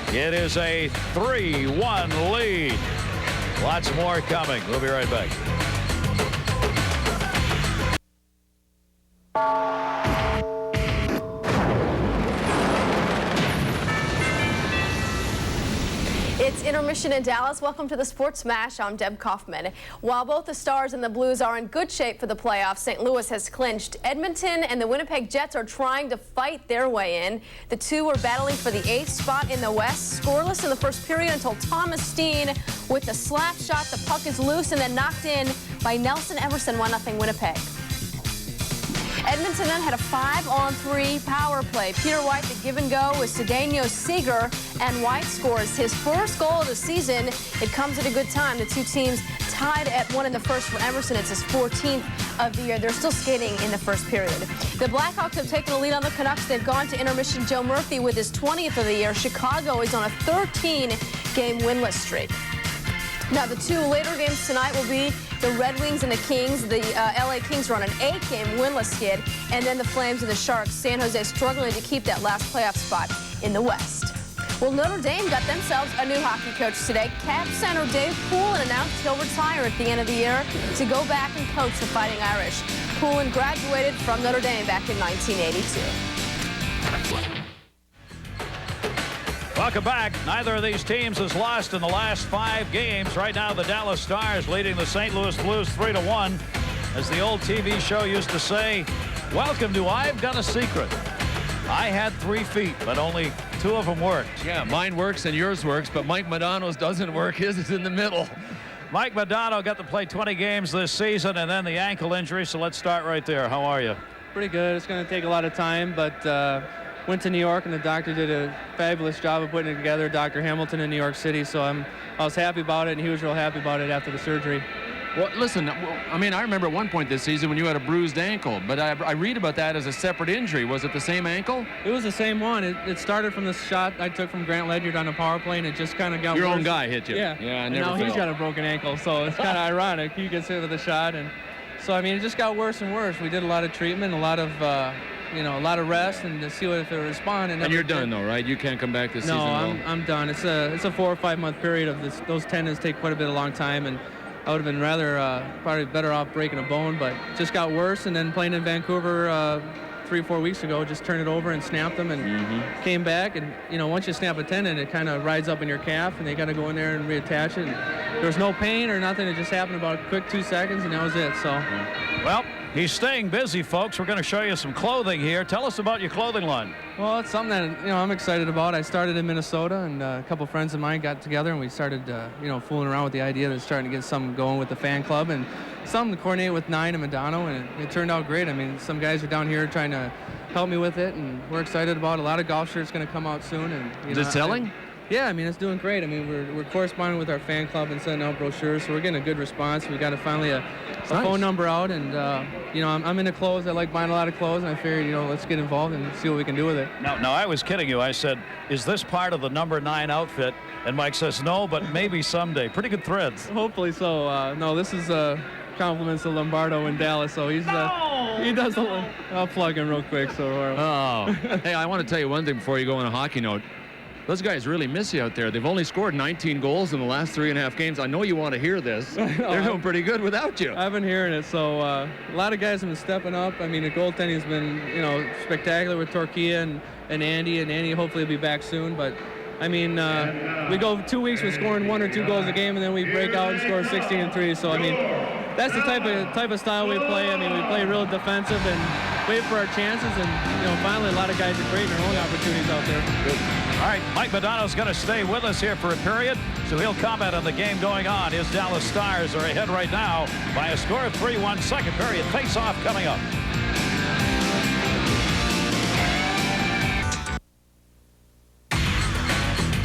It is a 3-1 lead. Lots more coming. We'll be right back. It's intermission in Dallas. Welcome to the Sports Smash. I'm Deb Kaufman. While both the Stars and the Blues are in good shape for the playoffs, St. Louis has clinched. Edmonton and the Winnipeg Jets are trying to fight their way in. The two were battling for the 8th spot in the West. Scoreless in the first period until Thomas Steen with the slap shot. The puck is loose and then knocked in by Nelson Emerson. 1-0 Winnipeg. Edmonton then had a 5-on-3 power play. Peter White, the give and go with Cedeno Seeger, and White scores his first goal of the season. It comes at a good time. The two teams tied at 1 in the first for Emerson. It's his 14th of the year. They're still skating in the first period. The Blackhawks have taken a lead on the Canucks. They've gone to intermission. Joe Murphy with his 20th of the year. Chicago is on a 13-game winless streak. Now, the two later games tonight will be the Red Wings and the Kings. The LA Kings are on an 8-game winless skid. And then the Flames and the Sharks. San Jose struggling to keep that last playoff spot in the West. Well, Notre Dame got themselves a new hockey coach today. Cap center Dave Poulin announced he'll retire at the end of the year to go back and coach the Fighting Irish. Poulin graduated from Notre Dame back in 1982. Welcome back. Neither of these teams has lost in the last 5 games. Right now, the Dallas Stars leading the St. Louis Blues 3-1. As the old TV show used to say, welcome to I've Got a Secret. I had 3 feet, but only 2 of them worked. Yeah, mine works and yours works, but Mike Modano's doesn't work. His is in the middle. Mike Modano got to play 20 games this season and then the ankle injury, so let's start right there. How are you? Pretty good. It's going to take a lot of time, but went to New York, and the doctor did a fabulous job of putting it together, Dr. Hamilton in New York City, so I was happy about it, and he was real happy about it after the surgery. Well, listen, I mean, I remember at one point this season when you had a bruised ankle, but I read about that as a separate injury. Was it the same ankle? It was the same one. It started from the shot I took from Grant Ledyard on the power play, and it just kind of got Your worse. own guy hit you. Yeah. Yeah, and now he's got a broken ankle, so it's kind of ironic. He gets hit with a shot, and so, I mean, it just got worse and worse. We did a lot of treatment, a lot of rest, and to see if it would respond. And you're done, though, right? You can't come back this season. No, I'm done. It's a 4 or 5 month period of this. Those tendons take quite a bit of long time, and I would have been probably better off breaking a bone, but it just got worse. And then playing in Vancouver 3 or 4 weeks ago, just turned it over and snapped them, and came back. And once you snap a tendon, it kind of rides up in your calf, and they got to go in there and reattach it. And there was no pain or nothing. It just happened about a quick 2 seconds, and that was it. So. Well, he's staying busy, folks. We're going to show you some clothing here. Tell us about your clothing line. Well, it's something that I'm excited about. I started in Minnesota, and a couple friends of mine got together, and we started fooling around with the idea of starting to get something going with the fan club, and something to coordinate with Nine and Modano, and it turned out great. I mean, some guys are down here trying to help me with it, and we're excited about it. A lot of golf shirts going to come out soon. And Is it selling? Yeah, I mean, it's doing great. I mean, we're corresponding with our fan club and sending out brochures, so we're getting a good response. We got finally a phone number out, and I'm into clothes. I like buying a lot of clothes, and I figured, let's get involved and see what we can do with it. No, I was kidding you. I said, is this part of the number 9 outfit? And Mike says, no, but maybe someday. Pretty good threads. Hopefully so. No, this is compliments to Lombardo in Dallas, so he does a little. I'll plug him real quick. Hey, I want to tell you one thing before you go on a hockey note. Those guys really miss you out there. They've only scored 19 goals in the last 3.5 games. I know you want to hear this. They're doing pretty good without you. I've been hearing it. So a lot of guys have been stepping up. I mean, the goaltending's been, spectacular with Torchia and Andy. And Andy hopefully will be back soon. But, I mean, we go 2 weeks with scoring 1 or 2 goals a game, and then we break out and score 16 and 3. So, I mean, that's the type of style we play. I mean, we play real defensive and wait for our chances. And, finally, a lot are creating their own opportunities out there. Good. All right, Mike Modano's going to stay with us here for a period, so he'll comment on the game going on. His Dallas Stars are ahead right now by a score of 3-1. Second period face-off coming up.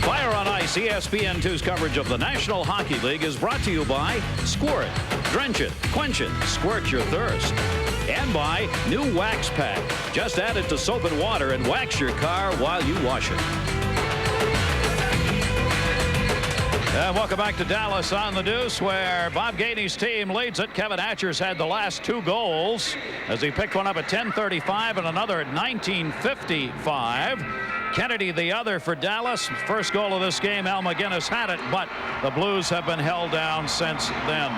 Fire on ice This ESPN2's coverage of the National Hockey League is brought to you by Squirt. Drench it, quench it, squirt your thirst. And by new Wax Pack. Just add it to soap and water and wax your car while you wash it. And welcome back to Dallas on the Deuce, where Bob Gainey's team leads it. Kevin Hatcher's had the last 2 goals as he picked one up at 10:35 and another at 19:55. Kennedy the other for Dallas. First goal of this game, Al MacInnis had it, but the Blues have been held down since then.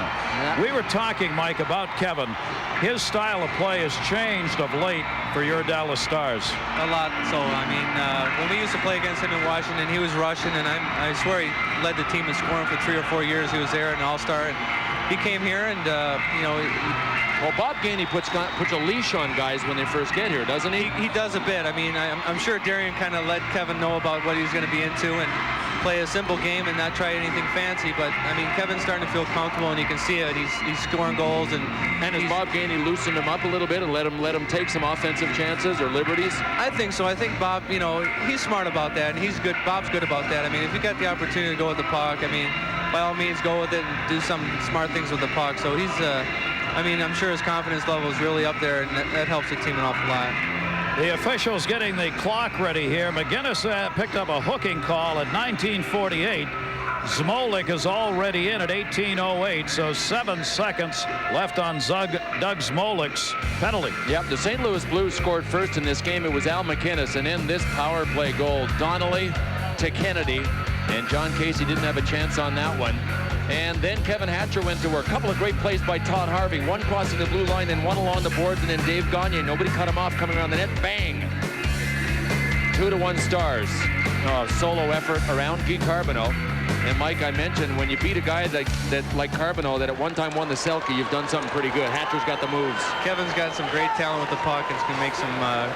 We were talking, Mike, about Kevin. His style of play has changed of late for your Dallas Stars. A lot. So, I mean, when we used to play against him in Washington, he was Russian, and I swear he led the team in scoring for 3 or 4 years. He was there, an all-star, and he came here, and, you know, well, Bob Gainey puts a leash on guys when they first get here, doesn't he? He does a bit. I mean, I'm sure Darian kind of let Kevin know about what he was going to be into and play a simple game and not try anything fancy. But, I mean, Kevin's starting to feel comfortable, and you can see it. He's scoring goals. And has Bob Gainey loosened him up a little bit and let him take some offensive chances or liberties? I think so. I think Bob, you know, he's smart about that, and he's good. Bob's good about that. I mean, if you got the opportunity to go with the puck, I mean, by all means, go with it and do some smart things with the puck. So he's I mean, I'm sure his confidence level is really up there, and that helps the team an awful lot. The officials getting the clock ready here. MacInnis picked up a hooking call at 19:48. Zmolik is already in at 18:08, so 7 seconds left on Doug Zmolik's penalty. Yep, the St. Louis Blues scored first in this game. It was Al MacInnis, and in this power play goal, Donnelly to Kennedy, and Jon Casey didn't have a chance on that one. And then Kevin Hatcher went to work. A couple of great plays by Todd Harvey. One crossing the blue line and one along the boards. And then Dave Gagne. Nobody cut him off coming around the net. Bang! 2-1 Stars. Solo effort around Guy Carbonneau. And Mike, I mentioned when you beat a guy like Carbonneau that at one time won the Selke, you've done something pretty good. Hatcher's got the moves. Kevin's got some great talent with the puck, and it's going to make some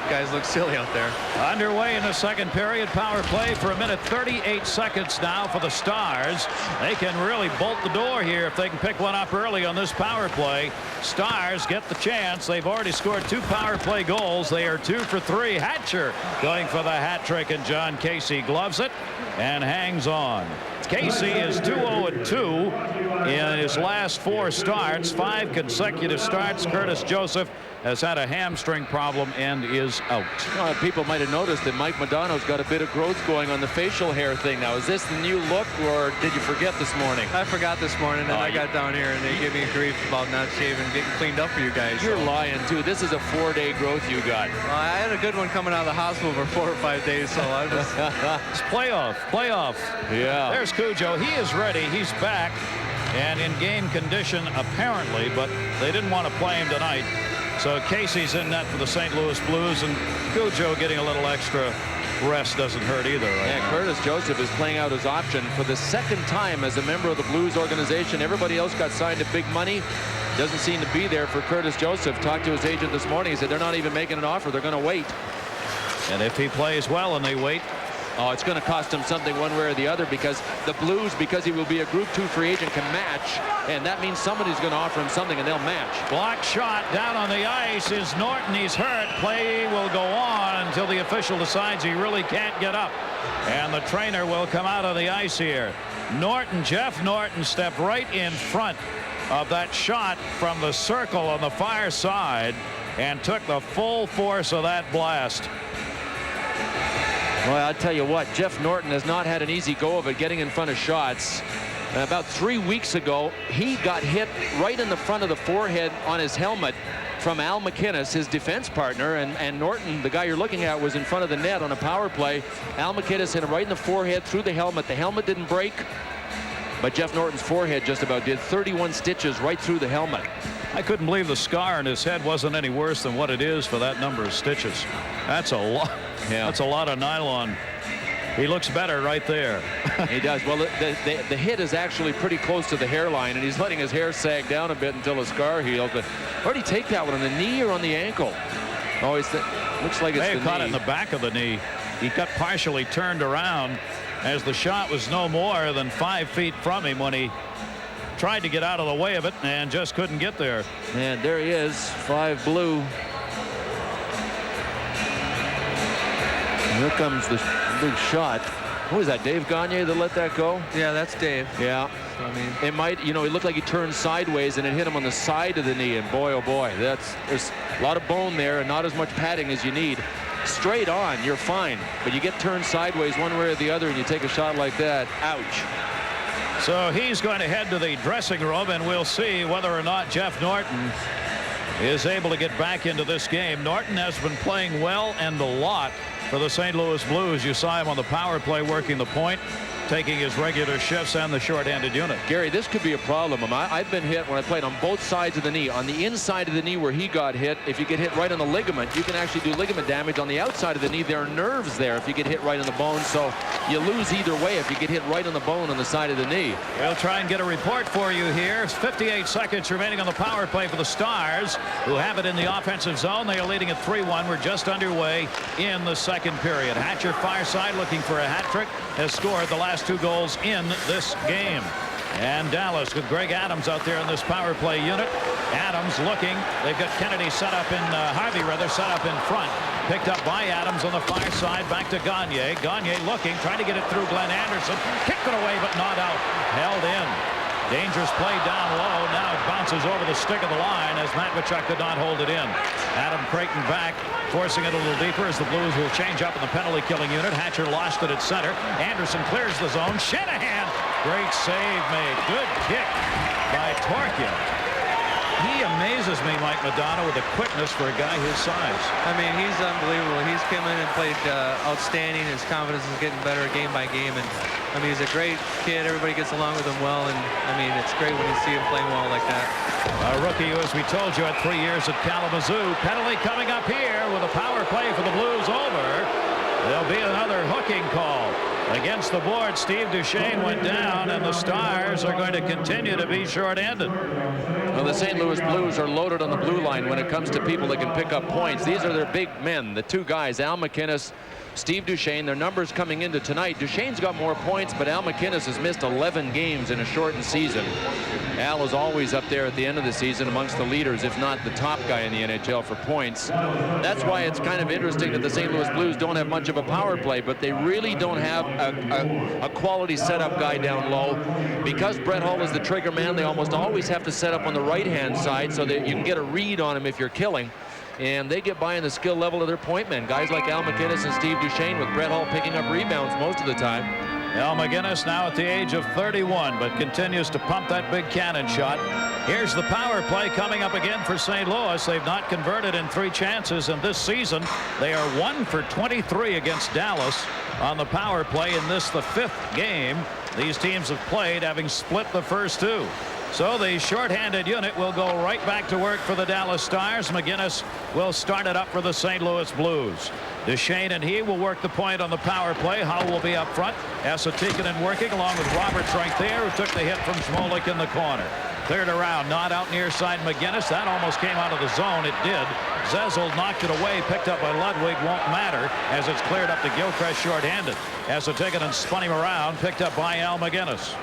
guys look silly out there. Underway in the second period. Power play for 1:38 seconds now for the Stars. They can really bolt the door here if they can pick one up early on this power play. Stars get the chance. They've already scored 2 power play goals. They are 2 for 3. Hatcher going for the hat trick, and Jon Casey gloves it and hangs on. Casey is 2-0-2 in his last 4 starts, 5 consecutive starts. Curtis Joseph has had a hamstring problem and is out. Well, people might have noticed that Mike Modano's got a bit of growth going on the facial hair thing now. Is this the new look, or did you forget this morning? I forgot this morning, and I got down here, and they gave me grief about not shaving, getting cleaned up for you guys. You're lying, too. This is a 4-day growth you got. Well, I had a good one coming out of the hospital for 4 or 5 days, so I was... It's playoff. Yeah. There's Cujo. He is ready. He's back and in game condition, apparently, but they didn't want to play him tonight. So Casey's in net for the St. Louis Blues, and Cujo getting a little extra rest doesn't hurt either. Right? Curtis Joseph is playing out his option for the 2nd time as a member of the Blues organization. Everybody else got signed to big money. Doesn't seem to be there for Curtis Joseph. Talked to his agent this morning. He said they're not even making an offer. They're going to wait. And if he plays well and they wait, oh, it's going to cost him something one way or the other, because the Blues, because he will be a Group 2 free agent, can match, and that means somebody's going to offer him something, and they'll match. Block shot down on the ice is Norton. He's hurt. Play will go on until the official decides he really can't get up, and the trainer will come out of the ice here. Jeff Norton stepped right in front of that shot from the circle on the far side and took the full force of that blast. Well, I'll tell you what, Jeff Norton has not had an easy go of it getting in front of shots. About 3 weeks ago, he got hit right in the front of the forehead on his helmet from Al MacInnis, his defense partner, and Norton, the guy you're looking at, was in front of the net on a power play. Al MacInnis hit him right in the forehead through the helmet. The helmet didn't break, but Jeff Norton's forehead just about did. 31 stitches right through the helmet. I couldn't believe the scar in his head wasn't any worse than what it is for that number of stitches. That's a lot. Yeah. That's a lot of nylon. He looks better right there. He does. Well, the hit is actually pretty close to the hairline, and he's letting his hair sag down a bit until the scar heals. But where did he take that one, on the knee or on the ankle? Oh, looks like it's the knee. May have caught it in the back of the knee. He got partially turned around as the shot was no more than 5 feet from him when he tried to get out of the way of it and just couldn't get there. And there he is, 5 blue. Here comes the big shot. Who was that, Dave Gagne that let that go? Yeah, that's Dave. Yeah. So, I mean, it might, you know, it looked like he turned sideways and it hit him on the side of the knee, and boy, oh boy, there's a lot of bone there and not as much padding as you need. Straight on, you're fine, but you get turned sideways one way or the other and you take a shot like that, ouch. So he's going to head to the dressing room, and we'll see whether or not Jeff Norton is able to get back into this game. Norton has been playing well and a lot for the St. Louis Blues. You saw him on the power play working the point, taking his regular shifts and the short-handed unit. Gary, this could be a problem. I've been hit when I played on both sides of the knee. On the inside of the knee where he got hit, if you get hit right on the ligament, you can actually do ligament damage. On the outside of the knee, there are nerves there if you get hit right on the bone, so you lose either way if you get hit right on the bone on the side of the knee. We'll try and get a report for you here. 58 seconds remaining on the power play for the Stars, who have it in the offensive zone. They are leading at 3-1. We're just underway in the second period. Hatcher, far side, looking for a hat trick, has scored the last 2 goals in this game. And Dallas with Greg Adams out there in this power play unit. Adams looking. They've got Kennedy set up in Harvey set up in front. Picked up by Adams on the far side. Back to Gagne. Gagne looking, trying to get it through Glenn Anderson. Kicked it away, but not out. Held in. Dangerous play down low. Now it bounces over the stick of the line as Matvichuk could not hold it in. Adam Creighton back, forcing it a little deeper as the Blues will change up in the penalty killing unit. Hatcher lost it at center. Anderson clears the zone. Shanahan, great save made. Good kick by Torchia. He amazes me, Mike Modano, with the quickness for a guy his size. I mean, he's unbelievable. He's come in and played outstanding. His confidence is getting better game by game. And I mean, he's a great kid. Everybody gets along with him well. And I mean, it's great when you see him playing well like that. A rookie who, as we told you, had 3 years at Kalamazoo. Penalty coming up here with a power play for the Blues over. There'll be another hooking call. Against the board, Steve Duchesne went down, and the Stars are going to continue to be short-handed. Well, the St. Louis Blues are loaded on the blue line when it comes to people that can pick up points. These are their big men, the 2 guys, Al MacInnis, Steve Duchesne. Their numbers coming into tonight. Duchesne's got more points, but Al MacInnis has missed 11 games in a shortened season. Al is always up there at the end of the season amongst the leaders, if not the top guy in the NHL for points. That's why it's kind of interesting that the St. Louis Blues don't have much of a power play, but they really don't have a quality setup guy down low. Because Brett Hull is the trigger man, they almost always have to set up on the right-hand side so that you can get a read on him if you're killing. And they get by in the skill level of their point men. Guys like Al MacInnis and Steve Duchesne, with Brett Hull picking up rebounds most of the time. Al MacInnis now at the age of 31, but continues to pump that big cannon shot. Here's the power play coming up again for St. Louis. They've not converted in 3 chances, and this season they are 1 for 23 against Dallas on the power play. In this, the 5th game these teams have played, having split the first 2. So the short-handed unit will go right back to work for the Dallas Stars. MacInnis will start it up for the St. Louis Blues. Duchesne and he will work the point on the power play. Howe will be up front. Esatikainen working along with Roberts right there, who took the hit from Smolik in the corner. Cleared around, not out near side MacInnis. That almost came out of the zone. It did. Zezel knocked it away, picked up by Ludwig. Won't matter as it's cleared up to Gilchrist short-handed. Esatikainen spun him around, picked up by Al MacInnis.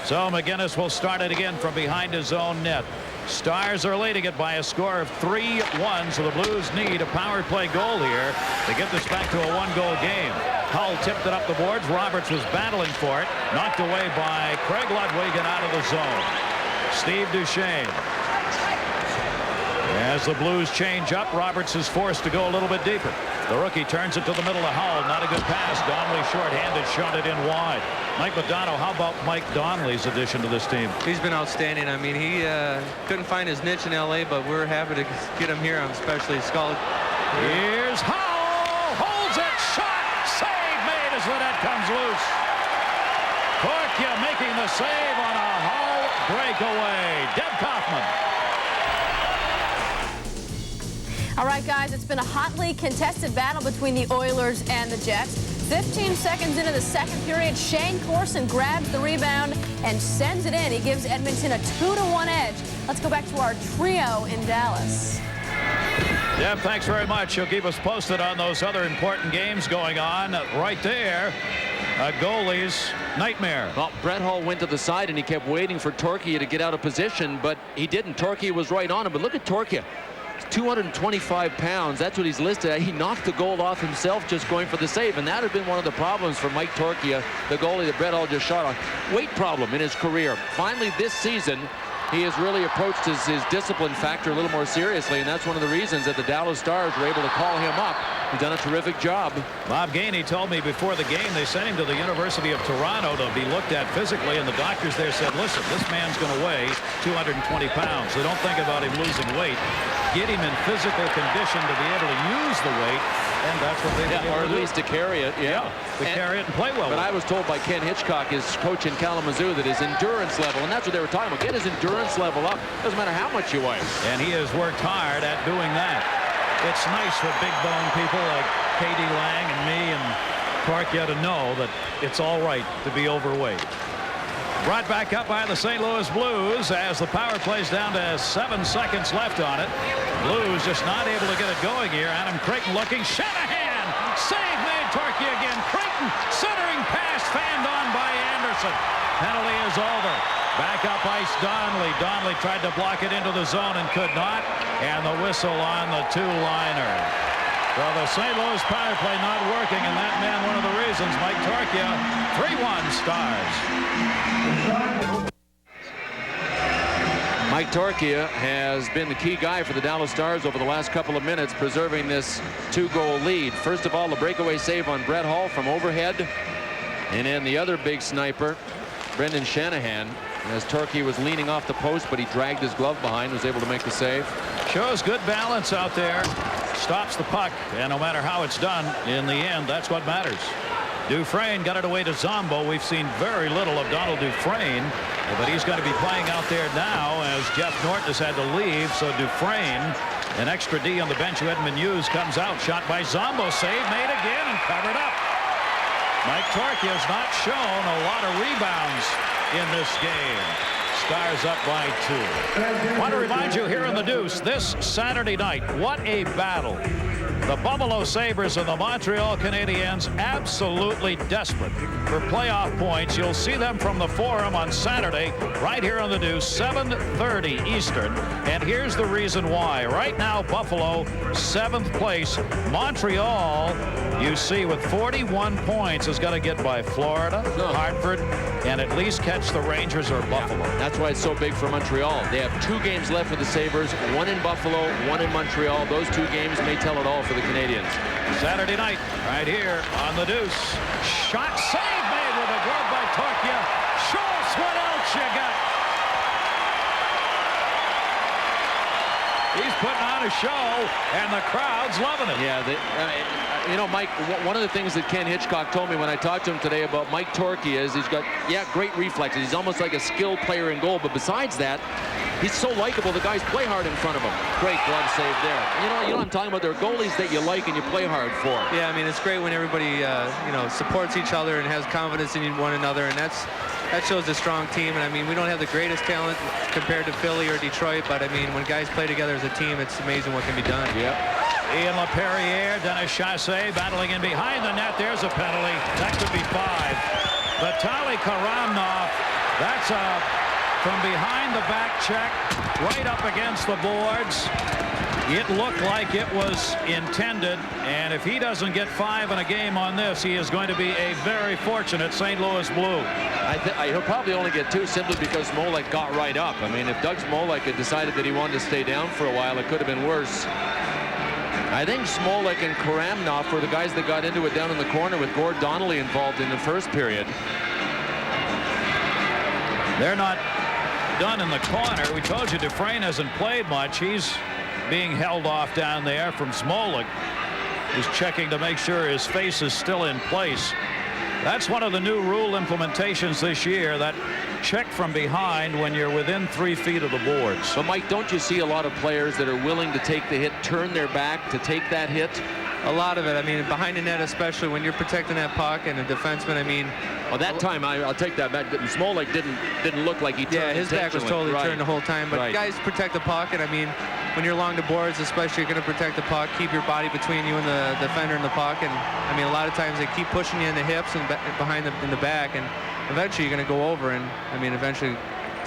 So MacInnis will start it again from behind his own net. Stars are leading it by a score of 3-1, so the Blues need a power play goal here to get this back to a 1-goal game. Hull tipped it up the boards. Roberts was battling for it. Knocked away by Craig Ludwig and out of the zone. Steve Duchesne. As the Blues change up, Roberts is forced to go a little bit deeper. The rookie turns it to the middle of Hull. Not a good pass. Donnelly short-handed, shot it in wide. Mike Modano, how about Mike Donnelly's addition to this team? He's been outstanding. I mean, he couldn't find his niche in L.A., but we're happy to get him here, especially Skull. Here's Hull. Holds it. Shot. Save made as the net comes loose. Torchia making the save on a Hull breakaway. Deb Kaufman. All right, guys, it's been a hotly contested battle between the Oilers and the Jets. 15 seconds into the second period, Shane Corson grabs the rebound and sends it in. He gives Edmonton a 2-1 edge. Let's go back to our trio in Dallas. Deb, thanks very much. You'll keep us posted on those other important games going on. Right there, a goalie's nightmare. Well, Brett Hull went to the side and he kept waiting for Torchia to get out of position, but he didn't. Torchia was right on him, but look at Torchia. 225 pounds. That's what he's listed at. He knocked the goal off himself just going for the save, and that had been one of the problems for Mike Torchia, the goalie that Brett Hull just shot on. Weight problem in his career. Finally, this season, he has really approached his discipline factor a little more seriously, and that's one of the reasons that the Dallas Stars were able to call him up. He's done a terrific job. Bob Gainey told me before the game they sent him to the University of Toronto to be looked at physically, and the doctors there said, listen, this man's going to weigh 220 pounds, so don't think about him losing weight. Get him in physical condition to be able to use the weight, and that's what they've been able or to at least to carry it. Carry it and play well. But I was told by Ken Hitchcock, his coach in Kalamazoo, that his endurance level, and that's what they were talking about, get his endurance level up. Doesn't matter how much you weigh. And he has worked hard at doing that. It's nice for big bone people like Katie Lang and me and Torchia to know that it's all right to be overweight. Brought back up by the St. Louis Blues as the power plays down to 7 seconds left on it. Blues just not able to get it going here. Adam Creighton looking. Shanahan! Save made. Torchia again. Creighton centering pass fanned on by Anderson. Penalty is over. Back up ice Donnelly. Donnelly tried to block it into the zone and could not. And the whistle on the two-liner. So the St. Louis power play not working, and that man one of the reasons. Mike Torchia, 3-1 Stars. Mike Torchia has been the key guy for the Dallas Stars over the last couple of minutes, preserving this 2-goal lead. First of all, the breakaway save on Brett Hull from overhead. And then the other big sniper, Brendan Shanahan, as Torchia was leaning off the post, but he dragged his glove behind, was able to make the save. Shows good balance out there. Stops the puck, and no matter how it's done, in the end, that's what matters. Dufresne got it away to Zombo. We've seen very little of Donald Dufresne, but he's going to be playing out there now as Jeff Norton has had to leave. So Dufresne, an extra D on the bench, who Edmund Hughes comes out. Shot by Zombo. Save made again and covered up. Mike Torchia has not shown a lot of rebounds in this game. Stars up by 2. Want to remind you here in the Deuce this Saturday night, what a battle. The Buffalo Sabres and the Montreal Canadiens absolutely desperate for playoff points. You'll see them from the Forum on Saturday right here on the Deuce, 7:30 Eastern. And here's the reason why. Right now, Buffalo, 7th place. Montreal, you see, with 41 points, has got to get by Florida, Hartford, and at least catch the Rangers or Buffalo. That's why it's so big for Montreal. They have 2 games left for the Sabres, 1 in Buffalo, 1 in Montreal. Those 2 games may tell it all for the Canadiens. Saturday night, right here on the Deuce. Shot save made with a glove by Torchia. Schultz, what else you got? He's putting on a show, and the crowd's loving it. Yeah, you know, Mike, one of the things that Ken Hitchcock told me when I talked to him today about Mike Torchia is he's got, great reflexes. He's almost like a skilled player in goal, but besides that, he's so likable. The guys play hard in front of him. Great glove save there. You know what I'm talking about? They're goalies that you like and you play hard for. Yeah, I mean, it's great when everybody, supports each other and has confidence in one another, and that shows a strong team. And I mean, we don't have the greatest talent compared to Philly or Detroit, but I mean, when guys play together as a team, it's amazing what can be done. Yep. Ian Laperriere, Dennis Chassé battling in behind the net. There's a penalty. That could be 5. Vitali Karamnov, that's from behind the back check, right up against the boards. It looked like it was intended, and if he doesn't get 5 in a game on this, he is going to be a very fortunate St. Louis Blue. He'll probably only get 2 simply because Smolek got right up. I mean, if Doug Smolek had decided that he wanted to stay down for a while, it could have been worse. I think Smolek and Karamnov were the guys that got into it down in the corner with Gord Donnelly involved in the first period. They're not done in the corner. We told you Dufresne hasn't played much. He's being held off down there from Smolek, who's checking to make sure his face is still in place. That's one of the new rule implementations this year, that check from behind when you're within 3 feet of the boards. But Mike, don't you see a lot of players that are willing to take the hit, turn their back to take that hit? A lot of it. I mean, behind the net, especially when you're protecting that puck and a defenseman. I mean, well, that time I'll take that back. Smolek didn't look like he turned. Yeah, his back was totally turned the whole time. But guys protect the puck, and I mean, when you're along the boards, especially, you're going to protect the puck, keep your body between you and the defender and the puck. And I mean, a lot of times they keep pushing you in the hips and behind in the back, and eventually you're going to go over. And I mean, eventually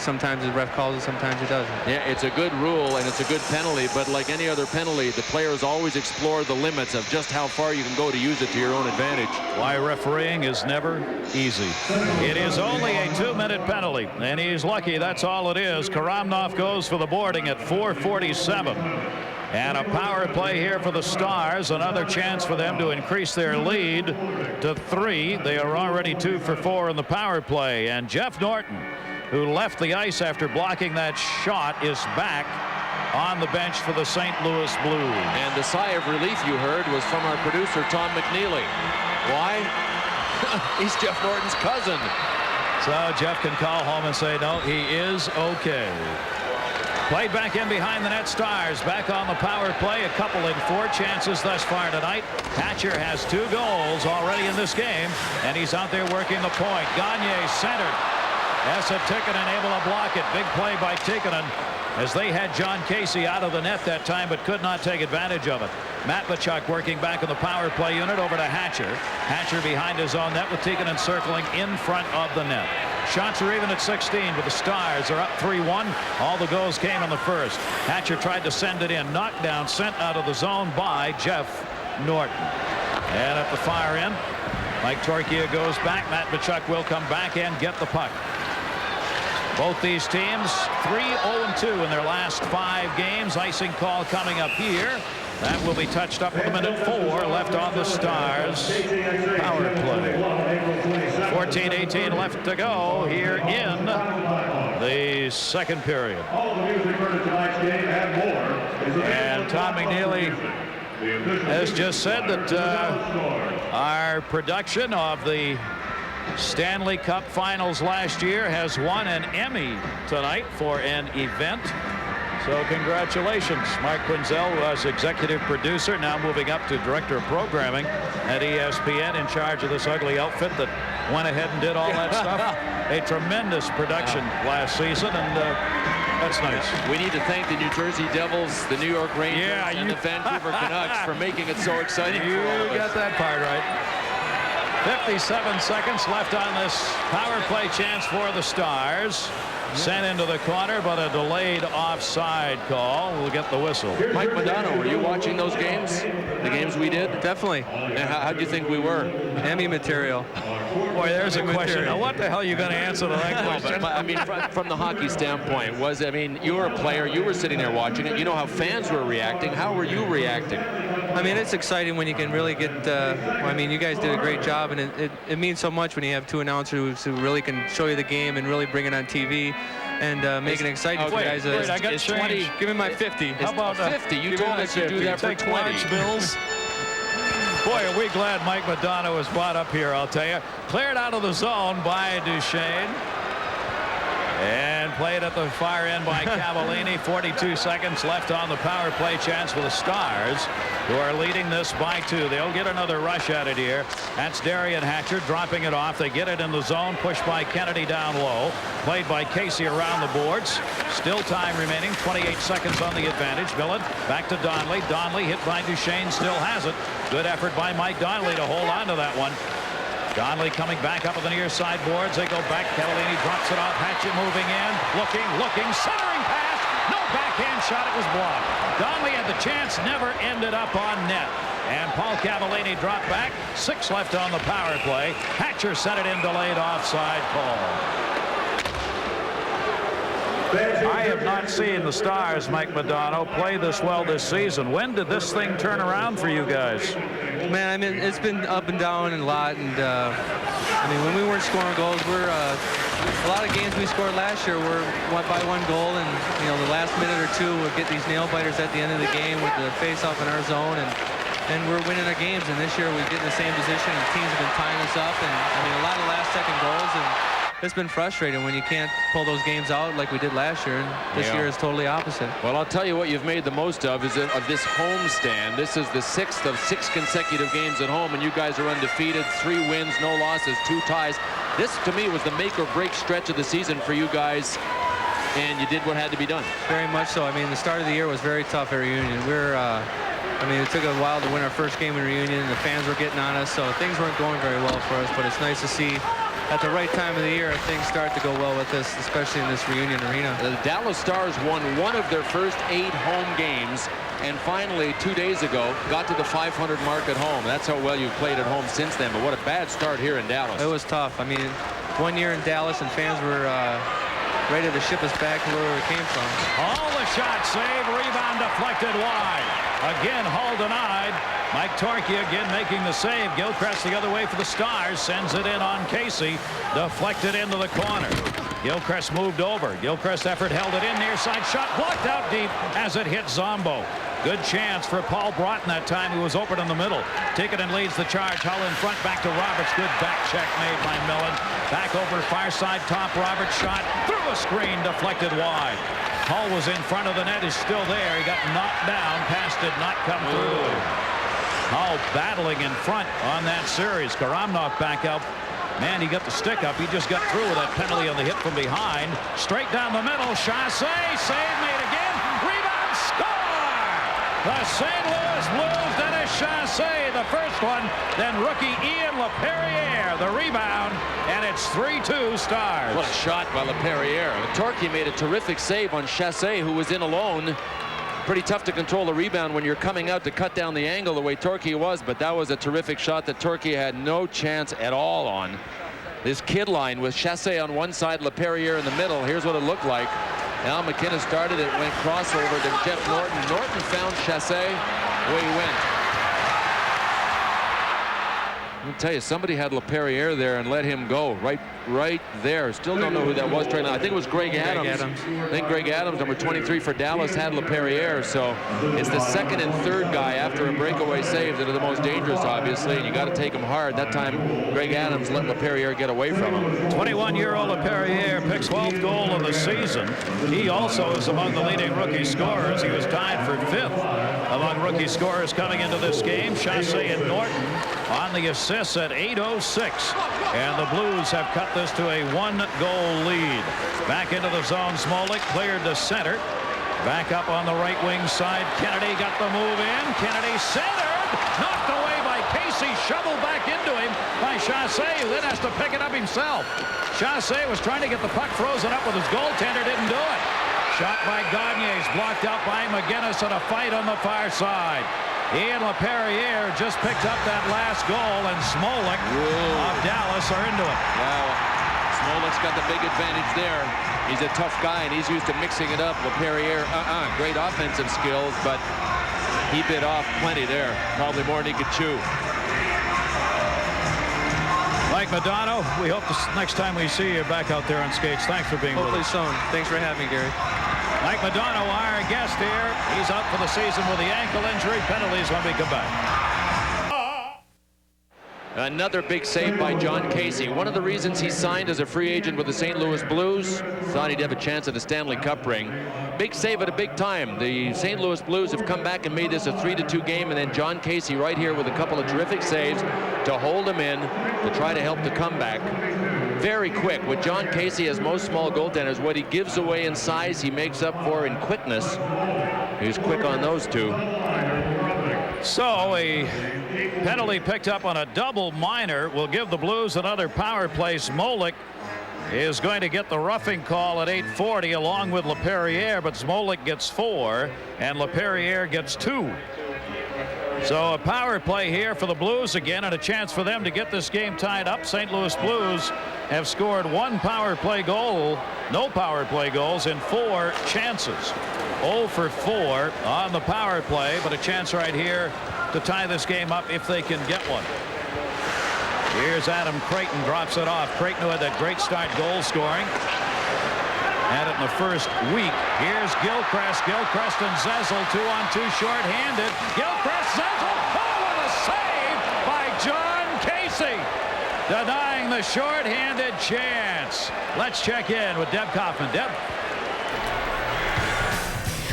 sometimes the ref calls it, sometimes he doesn't. Yeah, it's a good rule and it's a good penalty, but like any other penalty, the players always explore the limits of just how far you can go to use it to your own advantage. Why refereeing is never easy. It is only a 2-minute penalty, and he's lucky that's all it is. Karamnov goes for the boarding at 4:47. And a power play here for the Stars. Another chance for them to increase their lead to 3. They are already 2 for 4 in the power play. And Jeff Norton, who left the ice after blocking that shot, is back on the bench for the St. Louis Blues. And the sigh of relief you heard was from our producer, Tom McNeely. Why? He's Jeff Norton's cousin. So Jeff can call home and say, no, he is okay. Played back in behind the net. Stars back on the power play. A couple in 4 chances thus far tonight. Hatcher has 2 goals already in this game, and he's out there working the point. Gagne centered. Esa Tikkanen able to block it. Big play by Tikkanen as they had Jon Casey out of the net that time, but could not take advantage of it. Matvichuk working back in the power play unit over to Hatcher. Hatcher behind his own net with Tikkanen circling in front of the net. Shots are even at 16, but the Stars are up 3-1. All the goals came in the first. Hatcher tried to send it in. Knocked down, sent out of the zone by Jeff Norton. And at the far end, Mike Torchia goes back. Matvichuk will come back and get the puck. Both these teams 3-0-2 in their last 5 games. Icing call coming up here. That will be touched up with 1:04 left on the Stars power play. 14:18 left to go here in the second period. And Tom McNeely has just said that our production of the Stanley Cup Finals last year has won an Emmy tonight for an event. So congratulations. Mark Quinzel was executive producer, now moving up to director of programming at ESPN, in charge of this ugly outfit that went ahead and did all that stuff. A tremendous production last season, and that's nice. We need to thank the New Jersey Devils, the New York Rangers, and the Vancouver Canucks for making it so exciting. You for all of us. got that part right. 57 seconds left on this power play chance for the Stars. Sent into the corner, but a delayed offside call. We'll get the whistle. Mike Modano, were you watching those games? The games we did? Definitely. And how'd you think we were? Emmy material. Boy, there's a question. Now, what the hell are you going to answer to that question? But, I mean, from the hockey standpoint, I mean, you were a player. You were sitting there watching it. You know how fans were reacting. How were you reacting? I mean, it's exciting when you can really get, I mean, you guys did a great job, and it means so much when you have 2 announcers who really can show you the game and really bring it on TV and make it exciting for you guys. Wait, I got 20. Give me my 50. How about 50? You told us to do that for 20. Large bills. Boy, are we glad Mike Modano was brought up here, I'll tell you. Cleared out of the zone by Duchesne. And played at the far end by Cavallini. 42 seconds left on the power play chance for the Stars, who are leading this by 2. They'll get another rush at it here. That's Darian Hatcher dropping it off. They get it in the zone. Pushed by Kennedy down low. Played by Casey around the boards. Still time remaining. 28 seconds on the advantage. Millen back to Donnelly. Donnelly hit by Duchesne. Still has it. Good effort by Mike Donnelly to hold on to that one. Donnelly coming back up at the near side boards. They go back. Cavallini drops it off. Hatcher moving in. Looking. Centering pass. No backhand shot. It was blocked. Donnelly had the chance. Never ended up on net. And Paul Cavallini dropped back. 6 left on the power play. Hatcher sent it in. Delayed offside call. I have not seen the Stars, Mike Modano, play this well this season. When did this thing turn around for you guys? Man, I mean, it's been up and down a lot, and I mean, when we weren't scoring goals, a lot of games we scored last year were by 1 goal, and you know, the last minute or 2 would get these nail biters at the end of the game with the face-off in our zone, and we're winning our games. And this year we get in the same position, and teams have been tying us up, and I mean, a lot of last-second goals, and it's been frustrating when you can't pull those games out like we did last year, and this year is totally opposite. Well, I'll tell you what you've made the most of is of this homestand. This is the 6th of 6 consecutive games at home, and you guys are undefeated. 3 wins, no losses, 2 ties. This, to me, was the make-or-break stretch of the season for you guys, and you did what had to be done. Very much so. I mean, the start of the year was very tough at Reunion. I mean, it took a while to win our first game in Reunion, and the fans were getting on us, so things weren't going very well for us, but it's nice to see at the right time of the year, things start to go well with us, especially in this reunion arena. The Dallas Stars won one of their first 8 home games, and finally 2 days ago got to the 500 mark at home. That's how well you've played at home since then, but what a bad start here in Dallas. It was tough. I mean, 1 year in Dallas and fans were ready to ship us back to where we came from. All the shot save, rebound deflected wide. Again, Hull denied. Mike Torchia again making the save. Gilchrist the other way for the Stars, sends it in on Casey, deflected into the corner. Gilchrist moved over. Gilchrist effort held it in, near side shot blocked out deep as it hit Zombo. Good chance for Paul Broughton that time, who was open in the middle. Tikkanen leads the charge. Hull in front, back to Roberts. Good back check made by Millen. Back over far side, top. Roberts shot through a screen, deflected wide. Hull was in front of the net, is still there. He got knocked down. Pass did not come through. Hull battling in front on that series. Karamnov back out. Man, he got the stick up. He just got through with that penalty on the hit from behind. Straight down the middle. Chassé, save made again. Rebound, score! The St. Louis Blues, Dennis Chassé, the first one. Then rookie Ian Laperriere, the rebound. And it's 3-2 Stars. What a shot by Laperriere. Torchia made a terrific save on Chassé, who was in alone. Pretty tough to control the rebound when you're coming out to cut down the angle the way Torchia was, but that was a terrific shot that Torchia had no chance at all on. This kid line with Chassé on one side, Laperriere in the middle. Here's what it looked like. Now MacInnis started it, went crossover to Jeff Norton. Norton found Chassé, away he went. I'll tell you, somebody had Laperriere there and let him go right there. Still don't know who that was right now. I think it was Greg Adams. I think Greg Adams, number 23 for Dallas, had Laperriere. So it's the second and third guy after a breakaway save that are the most dangerous, obviously, and you got to take them hard. That time, Greg Adams let Laperriere get away from him. 21-year-old Laperriere picks 12th goal of the season. He also is among the leading rookie scorers. He was tied for 5th among rookie scorers coming into this game. Chassé and Norton on the assists at 8:06, and the Blues have cut this to a 1-goal lead. Back into the zone, Smolik cleared to center. Back up on the right wing side, Kennedy got the move in. Kennedy centered, knocked away by Casey, shoveled back into him by Chassé, who then has to pick it up himself. Chassé was trying to get the puck frozen up with his goaltender, didn't do it. Shot by Gagne's, blocked out by MacInnis, and a fight on the far side. Ian Laperriere just picked up that last goal, and Smolik of Dallas are into it. Wow, Smolik's got the big advantage there. He's a tough guy, and he's used to mixing it up. Laperriere, great offensive skills, but he bit off plenty there. Probably more than he could chew. Mike Modano, we hope next time we see you back out there on skates. Thanks for being with us. Hopefully so. Thanks for having me, Gary. Mike Modano, our guest here. He's out for the season with the ankle injury. Penalties when we come back. Another big save by Jon Casey. One of the reasons he signed as a free agent with the St. Louis Blues, thought he'd have a chance at a Stanley Cup ring. Big save at a big time. The St. Louis Blues have come back and made this a 3-2 game, and then Jon Casey right here with a couple of terrific saves to hold him in, to try to help the comeback. Very quick. With Jon Casey, as most small goaltenders, what he gives away in size, he makes up for in quickness. He's quick on those two. So a penalty picked up on a double minor will give the Blues another power play. Smolik is going to get the roughing call at 8:40 along with Laperriere, but Smolik gets 4 and Laperriere gets 2. So a power play here for the Blues again, and a chance for them to get this game tied up. St. Louis Blues have scored 1 power play goal, no power play goals in 4 chances. 0 for 4 on the power play, but a chance right here to tie this game up if they can get one. Here's Adam Creighton, drops it off. Creighton, who had that great start goal scoring. Had it in the first week. Here's Gilchrist. Gilchrist and Zezel, 2-on-2 short-handed. Gilchrist, Zezel, what a save by Jon Casey, denying the short-handed chance. Let's check in with Deb Kaufman. Deb.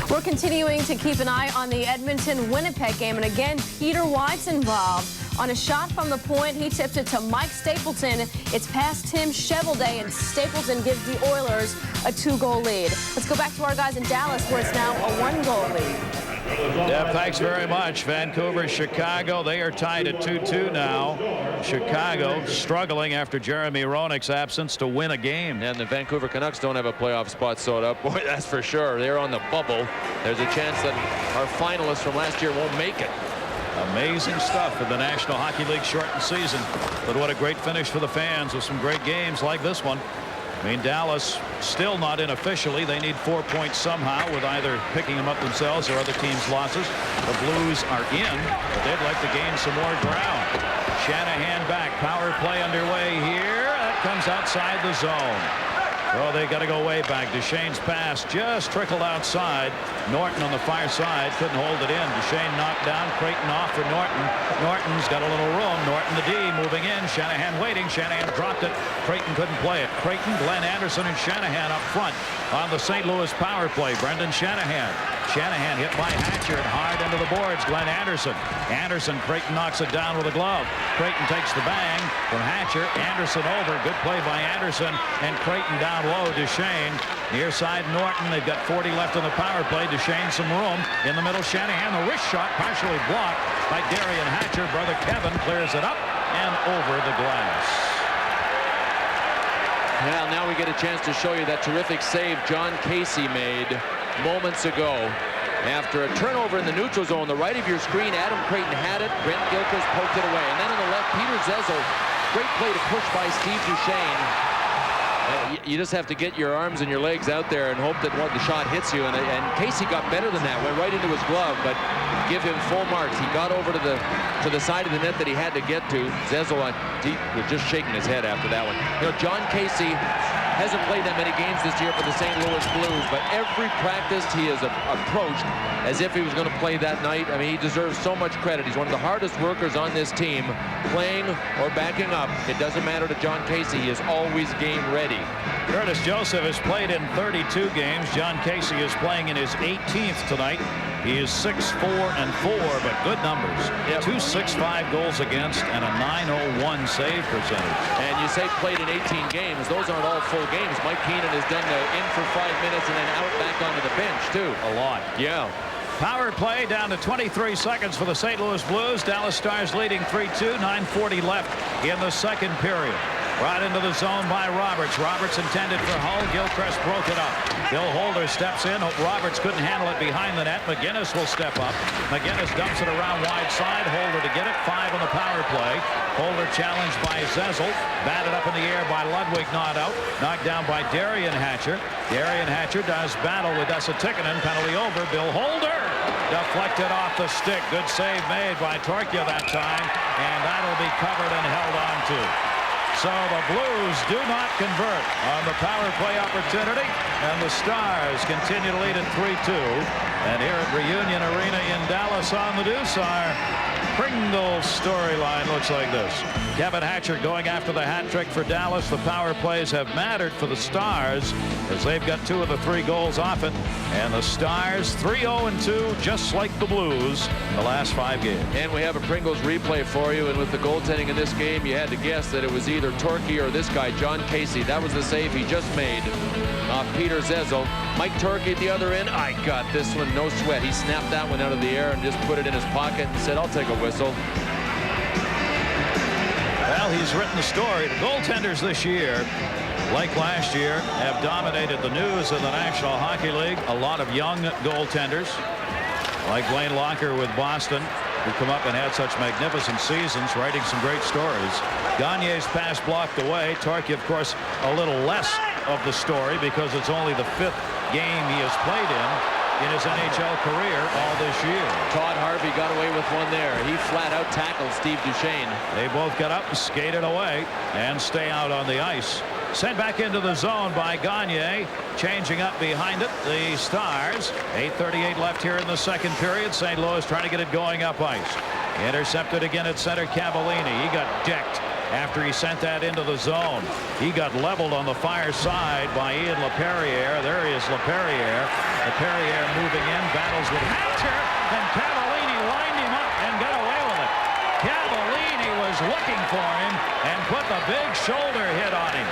We're continuing to keep an eye on the Edmonton-Winnipeg game, and again, Peter White's involved. On a shot from the point, he tipped it to Mike Stapleton. It's past Tim Cheveldae, and Stapleton gives the Oilers a 2-goal lead. Let's go back to our guys in Dallas, where it's now a 1-goal lead. Yeah, thanks very much. Vancouver, Chicago, they are tied at 2-2 now. Chicago struggling after Jeremy Roenick's absence to win a game. And the Vancouver Canucks don't have a playoff spot sewed up. Boy, that's for sure. They're on the bubble. There's a chance that our finalists from last year won't make it. Amazing stuff in the National Hockey League shortened season. But what a great finish for the fans with some great games like this one. I mean, Dallas still not in officially. They need 4 points somehow with either picking them up themselves or other teams' losses. The Blues are in, but they'd like to gain some more ground. Shanahan back. Power play underway here. That comes outside the zone. Oh, they got to go way back. Duchesne's pass just trickled outside. Norton on the far side couldn't hold it in. Duchesne knocked down. Creighton off for Norton. Norton's got a little room. Norton the D moving in. Shanahan waiting. Shanahan dropped it. Creighton couldn't play it. Creighton, Glenn Anderson, and Shanahan up front on the St. Louis power play. Brendan Shanahan. Shanahan hit by Hatcher and hard into the boards. Glenn Anderson. Anderson, Creighton knocks it down with a glove. Creighton takes the bang from Hatcher. Anderson over. Good play by Anderson. And Creighton down low. Duchesne near side Norton. They've got 40 left on the power play. Duchesne some room in the middle. Shanahan, the wrist shot partially blocked by Darian Hatcher. Brother Kevin clears it up and over the glass. Well, now we get a chance to show you that terrific save Jon Casey made moments ago. After a turnover in the neutral zone, the right of your screen, Adam Creighton had it. Brent Gilchrist poked it away. And then on the left, Peter Zezel. Great play to push by Steve Duchesne. You just have to get your arms and your legs out there and hope that the shot hits you. And Casey got better than that. Went right into his glove, but give him full marks. He got over to the side of the net that he had to get to. Zezel was just shaking his head after that one. You know, Jon Casey hasn't played that many games this year for the St. Louis Blues, but every practice he has approached as if he was going to play that night. I mean, he deserves so much credit. He's one of the hardest workers on this team, playing or backing up. It doesn't matter to Jon Casey. He is always game ready. Curtis Joseph has played in 32 games. Jon Casey is playing in his 18th tonight. He is 6-4-4, but good numbers. Yep. 2.65 goals against and a .901 save percentage. And you say played in 18 games. Those aren't all full games. Mike Keenan has done the in for 5 minutes and then out back onto the bench, too. A lot. Yeah. Power play down to 23 seconds for the St. Louis Blues. Dallas Stars leading 3-2. 9:40 left in the second period. Right into the zone by Roberts. Roberts intended for Hull. Gilchrist broke it up. Bill Holder steps in. Roberts couldn't handle it behind the net. MacInnis will step up. MacInnis dumps it around wide side. Holder to get it. 5 on the power play. Holder challenged by Zezel. Batted up in the air by Ludwig. Not out. Knocked down by Darian Hatcher. Darian Hatcher does battle with Esa Tikkanen. Penalty over. Bill Holder deflected off the stick. Good save made by Torchia that time. And that'll be covered and held on to. So the Blues do not convert on the power play opportunity, and the Stars continue to lead at 3-2. And here at Reunion Arena in Dallas on the Deuce, our Pringles storyline looks like this. Kevin Hatcher going after the hat trick for Dallas. The power plays have mattered for the Stars as they've got 2 of the 3 goals off it. And the Stars 3-0-2, just like the Blues in the last 5 games. And we have a Pringles replay for you. And with the goaltending in this game, you had to guess that it was either Torchia or this guy, Jon Casey. That was the save he just made off Peter Zezel. Mike Torchia at the other end. I got this one, no sweat. He snapped that one out of the air and just put it in his pocket and said, I'll take a whistle. Well, he's written the story. The goaltenders this year, like last year, have dominated the news in the National Hockey League. A lot of young goaltenders, like Blaine Locker with Boston, who come up and had such magnificent seasons, writing some great stories. Gagne's pass blocked away. Torchia, of course, a little less of the story because it's only the 5th game he has played in his NHL career all this year. Todd Harvey got away with one there. He flat out tackled Steve Duchesne. They both got up and skated away and stay out on the ice. Sent back into the zone by Gagne. Changing up behind it, the Stars. 8:38 left here in the second period. St. Louis trying to get it going up ice. Intercepted again at center, Cavallini. He got decked after he sent that into the zone. He got leveled on the far side by Ian Laperriere. There he is, Laperriere. Laperriere moving in, battles with Hatcher, and Cavallini lined him up and got away with it. Cavallini was looking for him and put the big shoulder hit on him.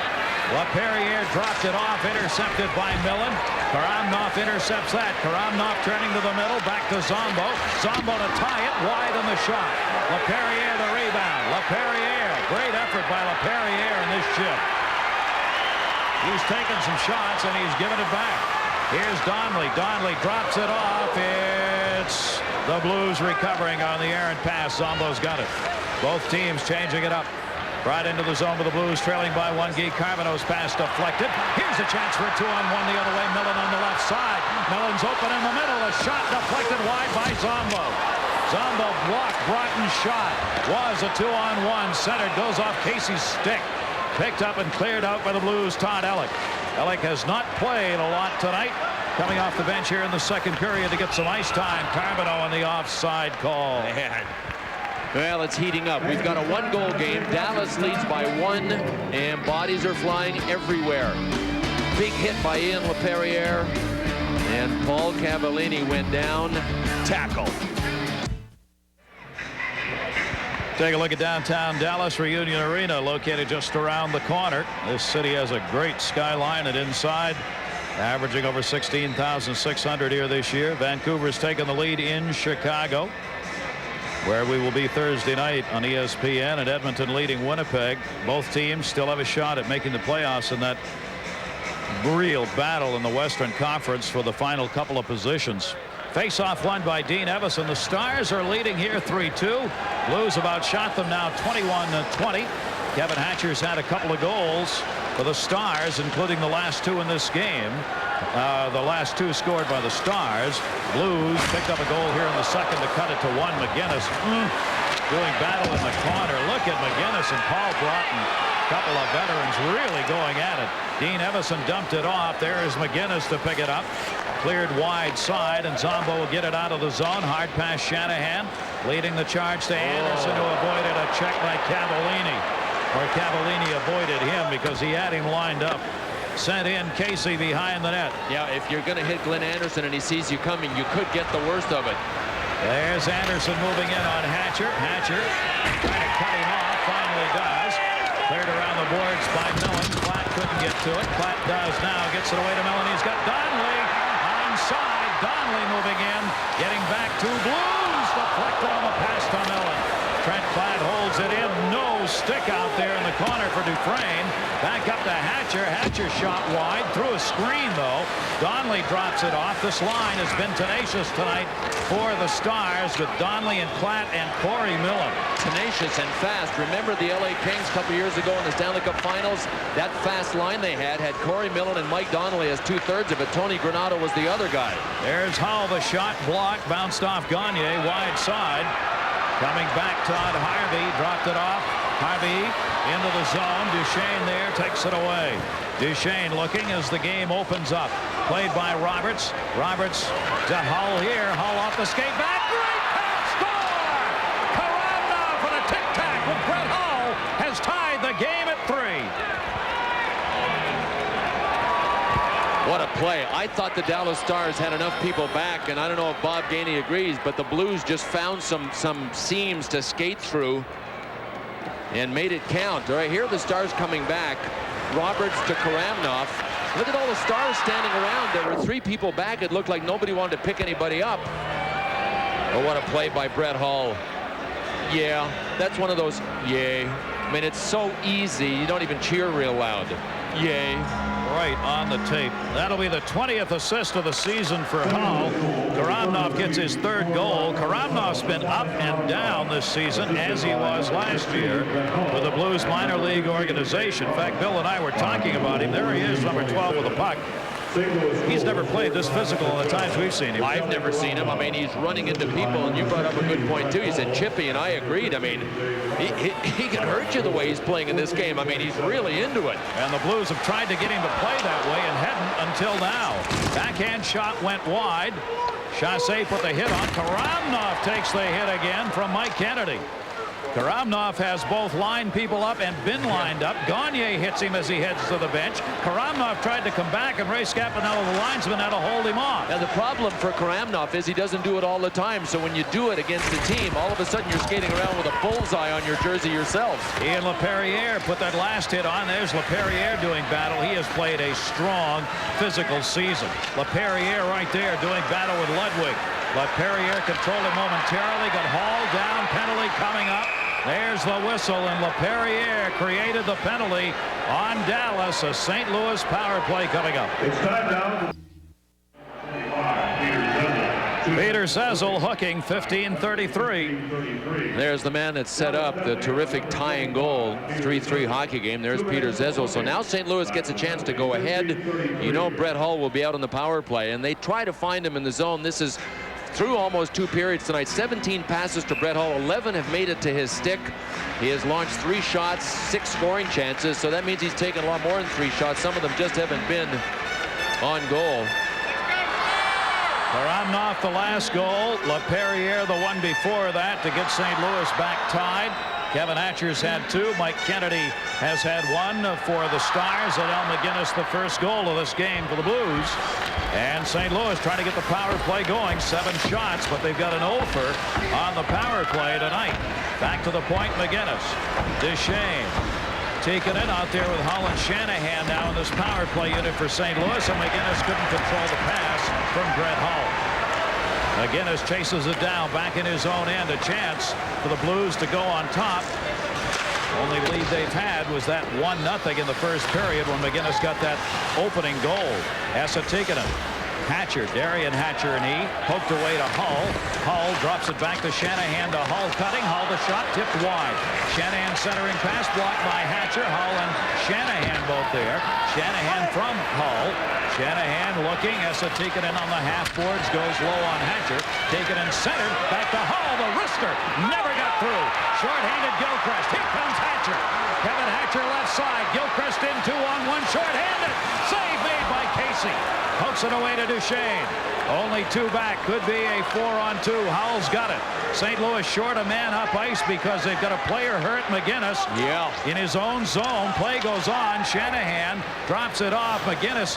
Laperriere dropped it off, intercepted by Millen. Karamnov intercepts that. Karamnov turning to the middle, back to Zombo. Zombo to tie it, wide on the shot. Laperriere the rebound. Laperriere, great effort by Laperriere in this shift. He's taken some shots and he's given it back. Here's Donnelly. Donnelly drops it off. It's the Blues recovering on the errant pass. Zombo's got it. Both teams changing it up. Right into the zone with the Blues, trailing by one. Guy Carboneau's pass deflected. Here's a chance for a 2-on-1 the other way. Millen on the left side. Millen's open in the middle. A shot deflected wide by Zombo. Zombo blocked. Broughton's shot was a 2-on-1. Centered, goes off Casey's stick. Picked up and cleared out by the Blues' Todd Ellick. Ellick has not played a lot tonight. Coming off the bench here in the second period to get some ice time. Carboneau on the offside call. Man. Well, it's heating up. We've got a one-goal game. Dallas leads by 1, and bodies are flying everywhere. Big hit by Ian Laperriere, and Paul Cavallini went down. Tackle. Take a look at downtown Dallas. Reunion Arena located just around the corner. This city has a great skyline, and inside averaging over 16,600 here this year. Vancouver's taken the lead in Chicago, where we will be Thursday night on ESPN, and Edmonton leading Winnipeg. Both teams still have a shot at making the playoffs in that real battle in the Western Conference for the final couple of positions. Face-off won by Dean Evison. The Stars are leading here 3-2. Blues have outshot them now 21-20. Kevin Hatcher's had a couple of goals for the Stars, including the last 2 in this game. The last 2 scored by the Stars. Blues picked up a goal here in the second to cut it to 1. MacInnis doing battle in the corner. Look at MacInnis and Paul Broughton. Couple of veterans really going at it. Dean Evison dumped it off. There is MacInnis to pick it up. Cleared wide side, and Zombo will get it out of the zone. Hard pass Shanahan, leading the charge to Anderson, who avoided a check by Cavallini. Or Cavallini avoided him because he had him lined up. Sent in Casey behind the net. Yeah, if you're going to hit Glenn Anderson and he sees you coming, you could get the worst of it. There's Anderson moving in on Hatcher. Hatcher trying to cut him off. Finally does. Cleared around the boards by Millen. Klatt couldn't get to it. Klatt does now. Gets it away to Millen. He's got Donnelly onside. Donnelly moving in. Getting back to Blues. Deflected on the pass to Millen. Trent Klatt holds it in. No stick out there in the corner for Dufresne. Back up to Hatcher. Hatcher shot wide. Through a screen, though. Donnelly drops it off. This line has been tenacious tonight for the Stars with Donnelly and Klatt and Corey Millen. Tenacious and fast. Remember the LA Kings a couple years ago in the Stanley Cup Finals? That fast line they had Corey Millen and Mike Donnelly as 2/3 of it. Tony Granato was the other guy. There's Hull. The shot blocked. Bounced off Gagne. Wide side. Coming back, Todd Harvey dropped it off. Harvey into the zone. Duchesne there takes it away. Duchesne looking as the game opens up. Played by Roberts. Roberts to Hull here. Hull off the skate back. Great pass. Score! Karamnov for the tic-tac with Brett Hull has tied the game at 3. What a play. I thought the Dallas Stars had enough people back, and I don't know if Bob Gainey agrees, but the Blues just found some seams to skate through and made it count. All right, here are the Stars coming back. Roberts to Karamnov. Look at all the Stars standing around. There were 3 people back. It looked like nobody wanted to pick anybody up. Oh, what a play by Brett Hull. Yeah, that's one of those, yay. I mean, it's so easy. You don't even cheer real loud. Yay. Right on the tape. That'll be the 20th assist of the season for Hull. Karamnov gets his 3rd goal. Karamnov's been up and down this season, as he was last year with the Blues minor league organization. In fact, Bill and I were talking about him. There he is, number 12 with the puck. He's never played this physical in the times we've seen him. I've never seen him. I mean, he's running into people, and you brought up a good point, too. He said chippy, and I agreed. I mean, he can hurt you the way he's playing in this game. I mean, he's really into it. And the Blues have tried to get him to play that way and hadn't until now. Backhand shot went wide. Chassé put the hit on. Karamnov takes the hit again from Mike Kennedy. Karamnov has both lined people up and been lined up. Gagne hits him as he heads to the bench. Karamnov tried to come back, and Ray Scapinello, the linesman, had to hold him off. Now, the problem for Karamnov is he doesn't do it all the time. So when you do it against a team, all of a sudden you're skating around with a bullseye on your jersey yourself. Ian Laperriere put that last hit on. There's Laperriere doing battle. He has played a strong physical season. Laperriere right there doing battle with Ludwig. Laperriere controlled it momentarily, got hauled down, penalty coming up. There's the whistle, and Laperriere created the penalty on Dallas. A St. Louis power play coming up. It's time now. Peter Zezel hooking, 15:33. There's the man that set up the terrific tying goal, 3-3 hockey game. There's Peter Zezel. So now St. Louis gets a chance to go ahead. You know Brett Hull will be out on the power play, and they try to find him in the zone. This is through almost 2 periods tonight. 17 passes to Brett Hull. 11 have made it to his stick. He has launched 3 shots, 6 scoring chances. So that means he's taken a lot more than 3 shots. Some of them just haven't been on goal. Karamnov the last goal. Laperriere the one before that to get St. Louis back tied. Kevin Hatcher's had 2. Mike Kennedy has had 1 for the Stars. And Al MacInnis the first goal of this game for the Blues. And St. Louis trying to get the power play going. 7 shots, but they've got an over on the power play tonight. Back to the point, MacInnis. Duchesne. Taking it out there with Hull and Shanahan now in this power play unit for St. Louis, and MacInnis couldn't control the pass from Brett Hull. MacInnis chases it down back in his own end. A chance for the Blues to go on top. Only lead they've had was that 1-0 in the first period when MacInnis got that opening goal. Esa-Tikkanen. Hatcher, Darian Hatcher, and he poked away to Hull. Hull drops it back to Shanahan, to Hull cutting. Hull the shot tipped wide. Shanahan centering pass blocked by Hatcher. Hull and Shanahan both there. Shanahan from Hull. Shanahan looking. Esa-Tikkanen on the half boards goes low on Hatcher. Taken and centered back to Hull. The wrister never got through. Short-handed Gilchrist. Here comes Hatcher. Kevin Hatcher left side. Gilchrist in 2-on-1. Short-handed. Save made by Casey. Pokes it away to Duchesne. Only 2 back. Could be a 4-on-2. Howell's got it. St. Louis short a man up ice because they've got a player hurt, MacInnis. Yeah. In his own zone. Play goes on. Shanahan drops it off. MacInnis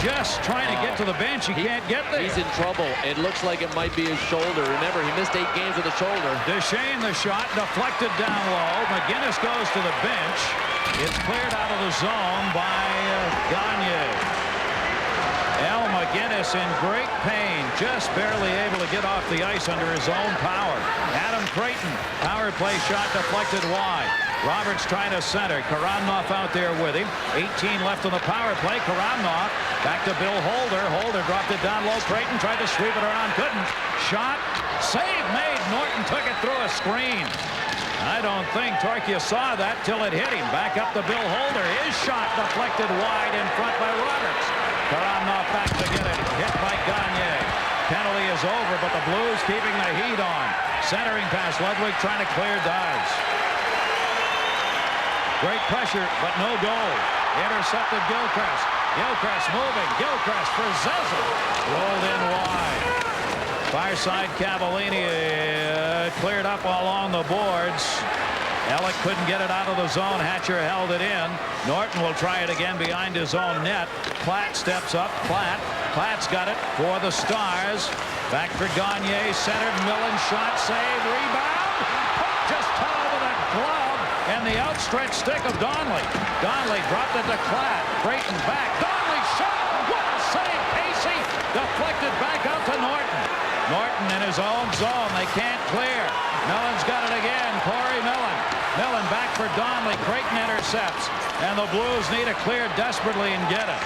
just trying to get to the bench. He can't get there. He's in trouble. It looks like it might be his shoulder. Remember, he missed 8 games with a shoulder. Duchesne the shot deflected down low. MacInnis goes to the bench. It's cleared out of the zone by Gagne. Al MacInnis in great pain, just barely able to get off the ice under his own power. Adam Creighton, power play shot deflected wide. Roberts trying to center. Karamnov out there with him. 18 left on the power play. Karamnov back to Bill Holder. Holder dropped it down low. Creighton tried to sweep it around, couldn't. Shot, save made. Norton took it through a screen. I don't think Torchia saw that till it hit him. Back up to Bill Holder. His shot deflected wide in front by Roberts. Karamnov back to get it. Hit by Gagne. Penalty is over, but the Blues keeping the heat on. Centering pass. Ludwig trying to clear dives. Great pressure, but no goal. Intercepted Gilchrist. Gilchrist moving. Gilchrist for Zezel. Rolled in wide. Far side Cavallini cleared up along the boards. Ellick couldn't get it out of the zone. Hatcher held it in. Norton will try it again behind his own net. Klatt steps up. Klatt's got it for the Stars. Back for Gagne. Centered. Millen shot. Save. Rebound. Just tall with a glove. And the outstretched stick of Donnelly. Donnelly dropped it to Klatt. Creighton back. Donnelly shot. What a save. Casey deflected back out to Norton. Norton in his own zone. They can't clear. Millen's got it again. Corey Millen. Millen back for Donnelly. Creighton intercepts. And the Blues need to clear desperately and get it.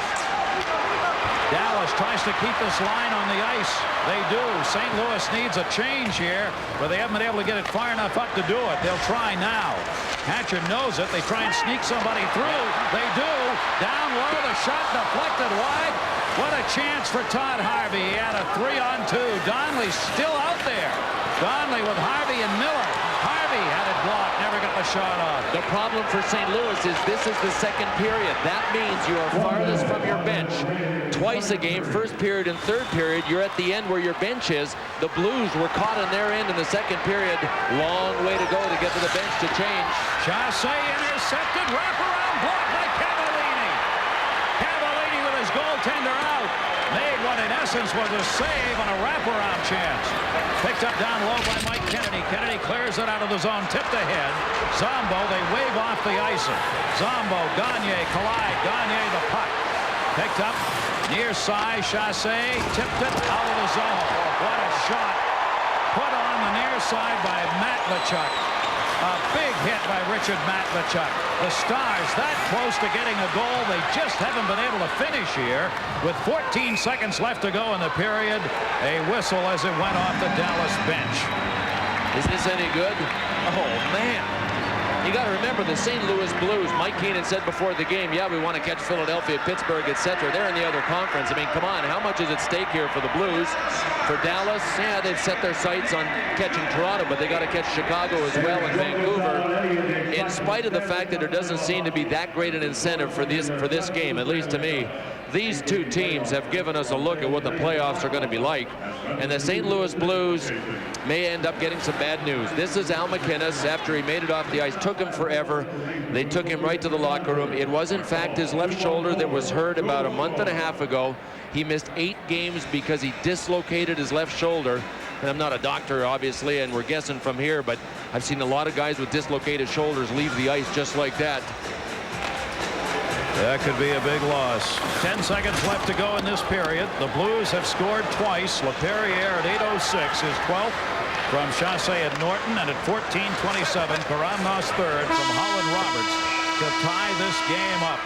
Dallas tries to keep this line on the ice. They do. St. Louis needs a change here, but they haven't been able to get it far enough up to do it. They'll try now. Hatcher knows it. They try and sneak somebody through. They do. Down low. The shot deflected wide. What a chance for Todd Harvey. He had a 3-on-2. Donnelly's still out there. Donnelly with Harvey and Miller. Harvey had it blocked. Never got the shot off. The problem for St. Louis is this is the second period. That means you are farthest from your bench. Twice a game, first period and third period, you're at the end where your bench is. The Blues were caught on their end in the second period. Long way to go to get to the bench to change. Chasse intercepted, wraparound block by Cavallini. Cavallini with his goaltender out. Made what in essence was a save on a wraparound chance. Picked up down low by Mike Kennedy. Kennedy clears it out of the zone, tipped ahead. Zombo, they wave off the icing. Zombo, Gagne, collide. Gagne the puck. Picked up near side. Chasse tipped it out of the zone. What a shot. Put on the near side by Matvechuk. A big hit by Richard Matvechuk. The Stars that close to getting a goal. They just haven't been able to finish here. With 14 seconds left to go in the period, a whistle as it went off the Dallas bench. Is this any good? Oh, man. You got to remember the St. Louis Blues. Mike Keenan said before the game, yeah, we want to catch Philadelphia, Pittsburgh, etc. They're in the other conference. I mean, come on, how much is at stake here for the Blues? For Dallas, yeah, they've set their sights on catching Toronto, but they got to catch Chicago as well and Vancouver. In spite of the fact that there doesn't seem to be that great an incentive for this game, at least to me, these two teams have given us a look at what the playoffs are going to be like. And the St. Louis Blues may end up getting some bad news. This is Al MacInnis after he made it off the ice. Took him forever. They took him right to the locker room. It was, in fact, his left shoulder that was hurt about a month and a half ago. He missed 8 games because he dislocated his left shoulder. And I'm not a doctor, obviously, and we're guessing from here, but I've seen a lot of guys with dislocated shoulders leave the ice just like that. That could be a big loss. 10 seconds left to go in this period. The Blues have scored twice. Laperriere at 8:06 is 12th from Chasse at Norton, and at 14:27 Karamnov's third from Holland Roberts to tie this game up.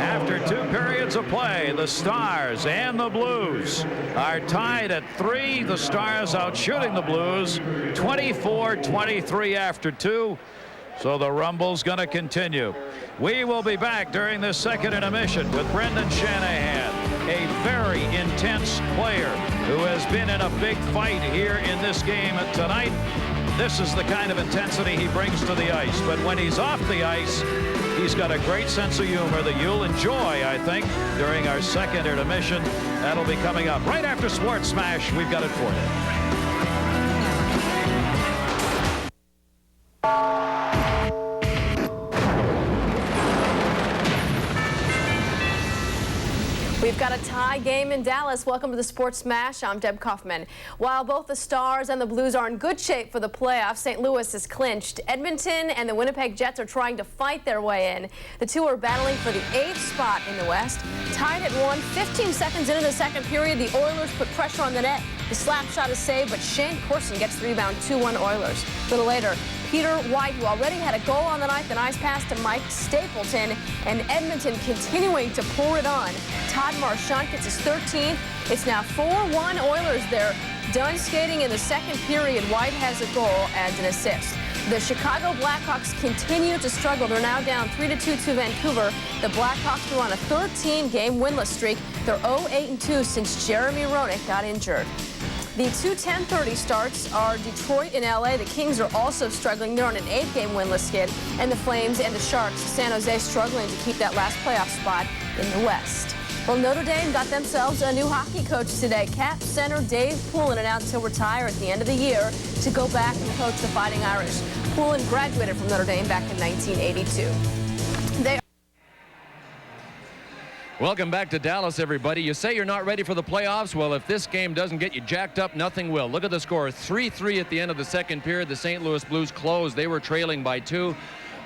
After 2 periods of play, the Stars and the Blues are tied at 3. The Stars out shooting the Blues 24-23 after 2. So the rumble's going to continue. We will be back during this second intermission with Brendan Shanahan, a very intense player who has been in a big fight here in this game tonight. This is the kind of intensity he brings to the ice. But when he's off the ice, he's got a great sense of humor that you'll enjoy, I think, during our second intermission. That'll be coming up right after Sports Smash. We've got it for you. We've got a tie game in Dallas. Welcome to the Sports Smash. I'm Deb Kaufman. While both the Stars and the Blues are in good shape for the playoffs, St. Louis is clinched. Edmonton and the Winnipeg Jets are trying to fight their way in. The two are battling for the 8th spot in the West. Tied at 1, 15 seconds into the second period, the Oilers put pressure on the net. The slap shot is saved, but Shane Corson gets the rebound. 2-1 Oilers. A little later, Peter White, who already had a goal on the night, the nice pass to Mike Stapleton, and Edmonton continuing to pour it on. Todd Marchand gets his 13th. It's now 4-1 Oilers. They're done skating in the second period. White has a goal and an assist. The Chicago Blackhawks continue to struggle. They're now down 3-2 to Vancouver. The Blackhawks are on a 13-game winless streak. They're 0-8-2 since Jeremy Roenick got injured. The 2 10:30 starts are Detroit and LA. The Kings are also struggling. They're on an 8-game winless skid. And the Flames and the Sharks, San Jose, struggling to keep that last playoff spot in the West. Well, Notre Dame got themselves a new hockey coach today. Cap center Dave Poulin announced he'll retire at the end of the year to go back and coach the Fighting Irish. Poulin graduated from Notre Dame back in 1982. Welcome back to Dallas, everybody. You say you're not ready for the playoffs? Well, if this game doesn't get you jacked up, nothing will. Look at the score. 3-3 at the end of the second period. The St. Louis Blues closed. They were trailing by 2.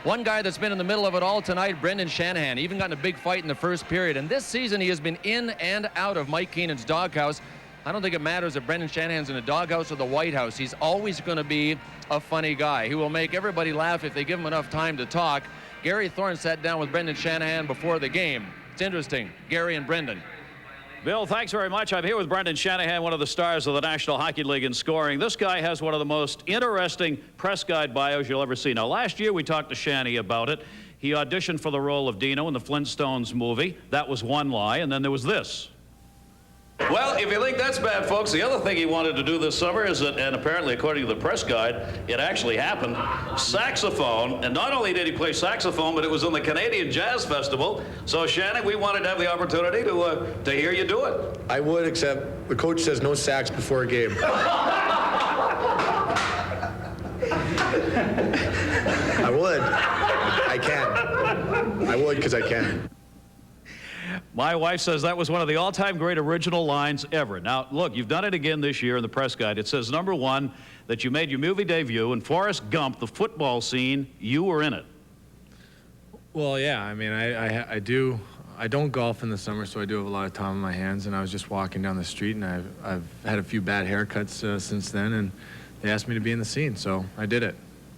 One guy that's been in the middle of it all tonight, Brendan Shanahan, even got in a big fight in the first period. And this season, he has been in and out of Mike Keenan's doghouse. I don't think it matters if Brendan Shanahan's in the doghouse or the White House. He's always going to be a funny guy. He will make everybody laugh if they give him enough time to talk. Gary Thorne sat down with Brendan Shanahan before the game. It's interesting. Gary and Brendan. Bill, thanks very much. I'm here with Brendan Shanahan, one of the stars of the National Hockey League in scoring. This guy has one of the most interesting press guide bios you'll ever see. Now, last year we talked to Shanny about it. He auditioned for the role of Dino in the Flintstones movie. That was one lie, and then there was this. Well, if you think that's bad, folks, the other thing he wanted to do this summer is, and apparently according to the press guide, it actually happened, saxophone. And not only did he play saxophone, but it was in the Canadian Jazz Festival. So, Shannon, we wanted to have the opportunity to hear you do it. I would, except the coach says no sax before a game. I would. I can. I would because I can. My wife says that was one of the all-time great original lines ever. Now, look, you've done it again this year in the press guide. It says, number one, that you made your movie debut in Forrest Gump, the football scene. You were in it. Well, yeah. I mean, I do. I don't golf in the summer, so I do have a lot of time on my hands. And I was just walking down the street, and I've had a few bad haircuts since then, and they asked me to be in the scene, so I did it.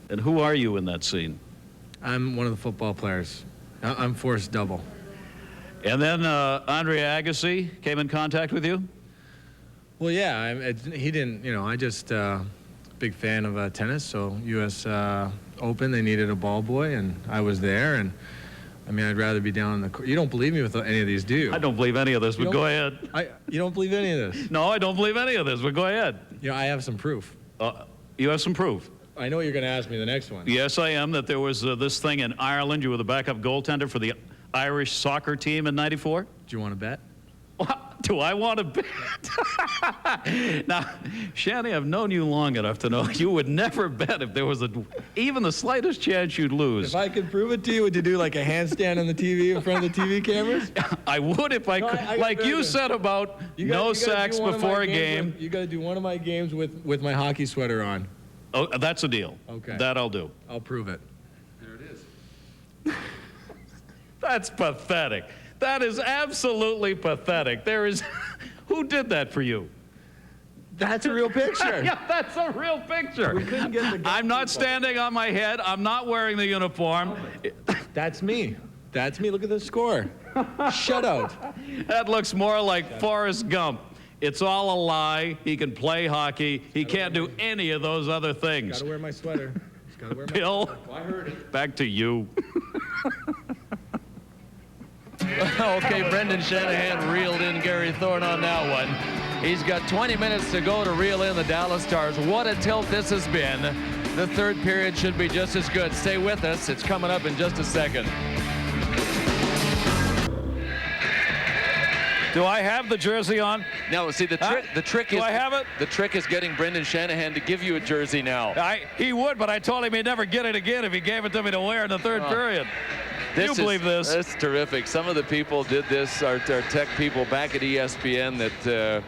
And who are you in that scene? I'm one of the football players. I'm Forrest Double. And then Andre Agassi came in contact with you? Well, yeah, he didn't, you know, I just big fan of tennis, so U.S. Open, they needed a ball boy, and I was there, and I mean, I'd rather be down in the court. You don't believe me with any of these, do you? I don't believe any of this, but go ahead. You don't believe any of this? No, I don't believe any of this, but go ahead. You know, I have some proof. You have some proof? I know you're going to ask me the next one. Yes, I am, that there was this thing in Ireland. You were the backup goaltender for the Irish soccer team in '94? Do you want to bet? Do I want to bet? Now, Shanny, I've known you long enough to know you would never bet if there was even the slightest chance you'd lose. If I could prove it to you, would you do like a handstand on the TV in front of the TV cameras? I would if I could. Like you said about no sacks before a game. You got to do one of my games with my hockey sweater on. Oh, that's a deal. Okay. That I'll do. I'll prove it. There it is. That's pathetic. That is absolutely pathetic. There is... Who did that for you? That's a real picture. Yeah, that's a real picture. We couldn't get the I'm not standing on my head. I'm not wearing the uniform. That's me. That's me. Look at the score. Shutout. That looks more like Forrest Gump. It's all a lie. He can play hockey. He can't do any of those other things. Gotta wear my sweater. Gotta wear my Bill, sweater. Well, I heard it. Back to you. Okay, Brendan Shanahan reeled in Gary Thorne on that one. He's got 20 minutes to go to reel in the Dallas Stars. What a tilt this has been. The third period should be just as good. Stay with us. It's coming up in just a second. Do I have the jersey on? No, see, the trick is... Do I have it? The trick is getting Brendan Shanahan to give you a jersey now. He would, but I told him he'd never get it again if he gave it to me to wear in the third period. Do you believe this? That's terrific. Some of the people did this, our tech people back at ESPN that...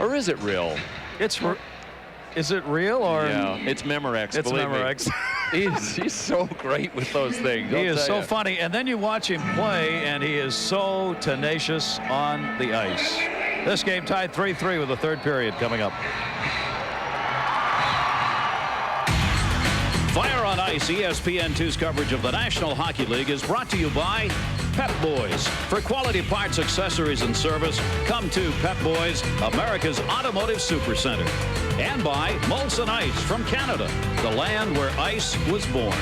or is it real? Is it real or? Yeah, it's Memorex. It's Memorex. He's so great with those things. He is so funny, and then you watch him play, and he is so tenacious on the ice. This game tied 3-3 with the third period coming up. Fire on Ice, ESPN2's coverage of the National Hockey League is brought to you by Pep Boys. For quality parts, accessories, and service, come to Pep Boys, America's Automotive Supercenter. And by Molson Ice from Canada, the land where ice was born.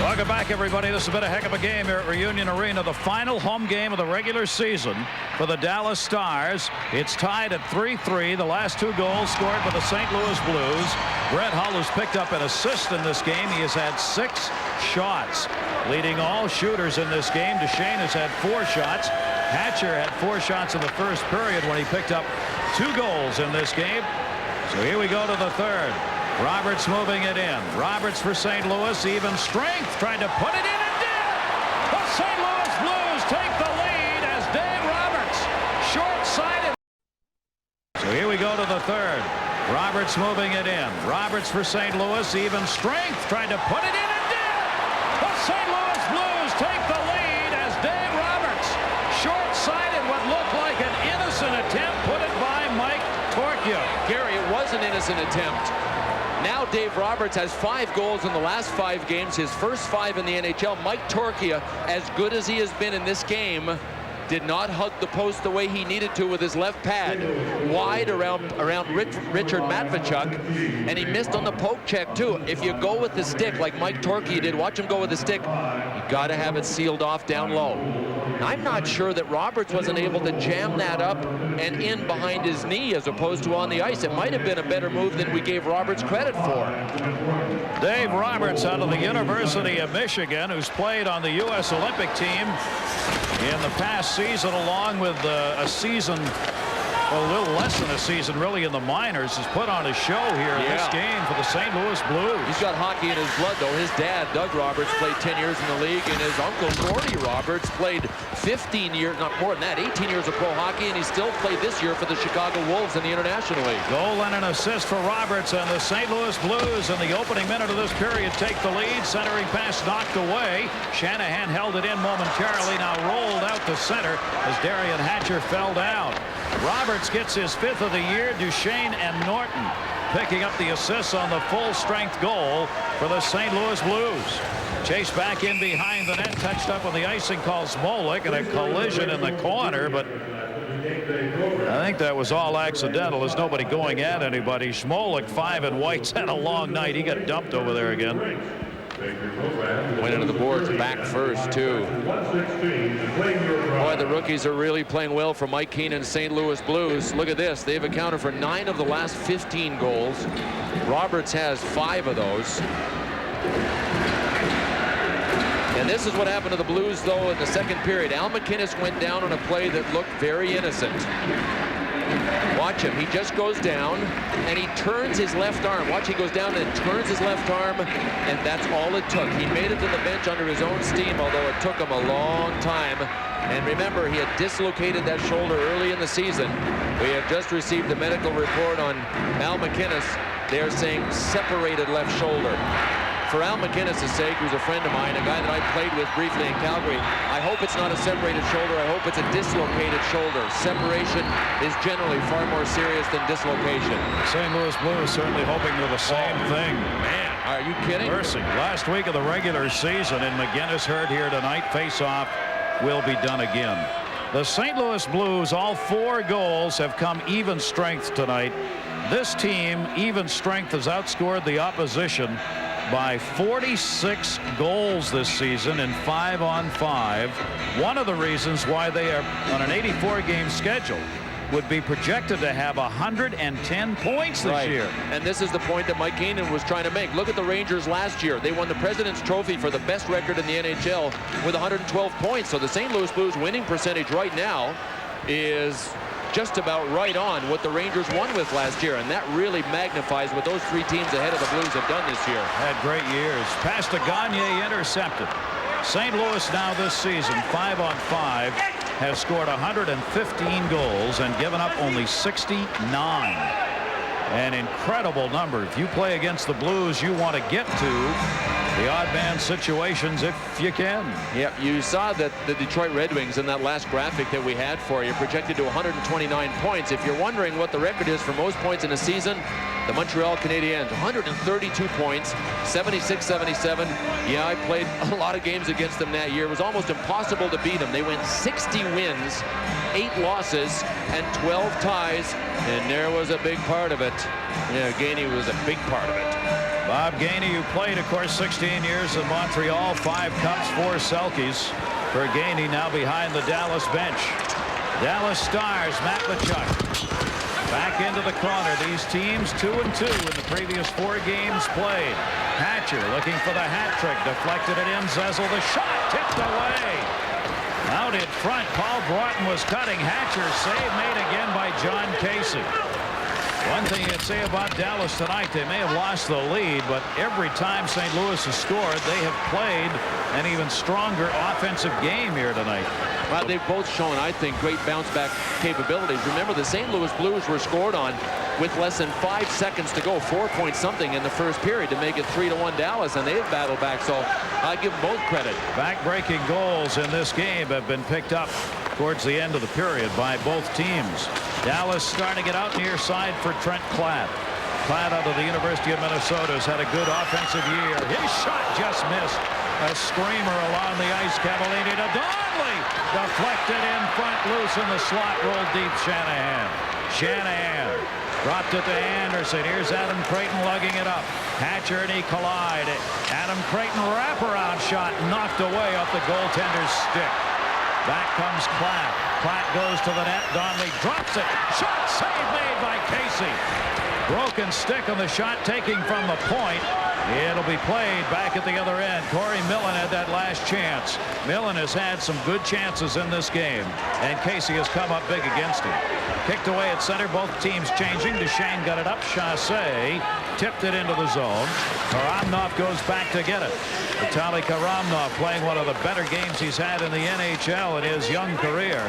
Welcome back, everybody. This has been a heck of a game here at Reunion Arena, the final home game of the regular season for the Dallas Stars. It's tied at 3-3. The last two goals scored by the St. Louis Blues. Brett Hull has picked up an assist in this game. He has had 6 shots, leading all shooters in this game. Duchesne has had 4 shots. Hatcher had 4 shots in the first period when he picked up 2 goals in this game. So here we go to the third. Roberts moving it in. Roberts for St. Louis. Even strength, trying to put it in and did. The St. Louis Blues take the lead as Dave Roberts, short-sighted. So here we go to the third. Roberts moving it in. Roberts for St. Louis. Even strength, trying to put it in and did. The St. Louis Blues take the lead as Dave Roberts, short-sighted what looked like an innocent attempt, put it by Mike Torchia. Gary, it was an innocent attempt. Now Dave Roberts has 5 goals in the last 5 games, his first 5 in the NHL. Mike Torchia, as good as he has been in this game, did not hug the post the way he needed to with his left pad, wide around Richard Matvechuk, and he missed on the poke check too. If you go with the stick like Mike Torchia did, watch him go with the stick, you got to have it sealed off down low. I'm not sure that Roberts wasn't able to jam that up and in behind his knee as opposed to on the ice. It might have been a better move than we gave Roberts credit for. Dave Roberts out of the University of Michigan, who's played on the U.S. Olympic team in the past season, along with a season, a little less than a season really in the minors, has put on a show here in this game for the St. Louis Blues. He's got hockey in his blood, though. His dad, Doug Roberts, played 10 years in the league, and his uncle, Gordie Roberts, played 15 years, not more than that, 18 years of pro hockey, and he still played this year for the Chicago Wolves in the International League. Goal and an assist for Roberts, and the St. Louis Blues in the opening minute of this period take the lead. Centering pass knocked away. Shanahan held it in momentarily, now rolled out to center as Darian Hatcher fell down. Roberts gets his 5th of the year. Duchesne and Norton picking up the assists on the full-strength goal for the St. Louis Blues. Chase back in behind the net, touched up on the icing call Smolik, and a collision in the corner, but I think that was all accidental. There's nobody going at anybody. Smolik, 5 in whites, had a long night. He got dumped over there again. Went into the boards back first, too. Boy, the rookies are really playing well for Mike Keenan's St. Louis Blues. Look at this. They've accounted for 9 of the last 15 goals. Roberts has 5 of those. And this is what happened to the Blues, though, in the second period. Al MacInnis went down on a play that looked very innocent. Watch him. He just goes down, and he turns his left arm. Watch, he goes down and turns his left arm, and that's all it took. He made it to the bench under his own steam, although it took him a long time. And remember, he had dislocated that shoulder early in the season. We have just received the medical report on Al MacInnis. They're saying separated left shoulder. For Al MacInnis' sake, who's a friend of mine, a guy that I played with briefly in Calgary, I hope it's not a separated shoulder. I hope it's a dislocated shoulder. Separation is generally far more serious than dislocation. St. Louis Blues certainly hoping for the same thing. Man, are you kidding? Mercy. Last week of the regular season, and McGinnis hurt here tonight. Face-off will be done again. The St. Louis Blues, all 4 goals have come even strength tonight. This team, even strength, has outscored the opposition by 46 goals this season in 5-on-5. One of the reasons why they are on an 84-game schedule would be projected to have 110 points this year. And this is the point that Mike Keenan was trying to make. Look at the Rangers last year. They won the President's Trophy for the best record in the NHL with 112 points. So the St. Louis Blues winning percentage right now is just about right on what the Rangers won with last year, and that really magnifies what those 3 teams ahead of the Blues have done this year. Had great years. Pass to Gagne, intercepted. St. Louis now this season, 5-on-5, has scored 115 goals and given up only 69. An incredible number. If you play against the Blues, you want to get to the odd man situations if you can. Yeah, you saw that the Detroit Red Wings in that last graphic that we had for you projected to 129 points. If you're wondering what the record is for most points in a season, the Montreal Canadiens, 132 points, 76-77. Yeah, I played a lot of games against them that year. It was almost impossible to beat them. They went 60 wins, 8 losses, and 12 ties, and there was a big part of it. Yeah, Gainey was a big part of it. Bob Gainey, who played, of course, 16 years in Montreal, 5 Cups, 4 Selkies. For Gainey, now behind the Dallas bench. Dallas Stars, Matvechuk. Back into the corner. These teams 2-2 in the previous 4 games played. Hatcher looking for the hat trick. Deflected it in. Zezel, the shot tipped away. Out in front, Paul Broughton was cutting. Hatcher save made again by Jon Casey. One thing you'd say about Dallas tonight, they may have lost the lead, but every time St. Louis has scored, they have played an even stronger offensive game here tonight. Well, they've both shown, I think, great bounce-back capabilities. Remember, the St. Louis Blues were scored on with less than 5 seconds to go, 4-point-something in the first period to make it 3-1 Dallas, and they've battled back, so I give them both credit. Back-breaking goals in this game have been picked up towards the end of the period by both teams. Dallas starting it out near side for Trent Klatt. Klatt out of the University of Minnesota has had a good offensive year. His shot just missed. A screamer along the ice. Cavallini to Donnelly. Deflected in front, loose in the slot. Rolled deep. Shanahan dropped it to Anderson. Here's Adam Creighton lugging it up. Hatcher and he collide. Adam Creighton wraparound shot knocked away off the goaltender's stick. Back comes Klatt. Klatt goes to the net. Donnelly drops it. Shot save made by Casey. Broken stick on the shot taking from the point. It'll be played back at the other end. Corey Millen had that last chance. Millen has had some good chances in this game, and Casey has come up big against him. Kicked away at center. Both teams changing. Duchesne got it up. Chassé tipped it into the zone. Karamnov goes back to get it. Vitali Karamnov playing one of the better games he's had in the NHL in his young career.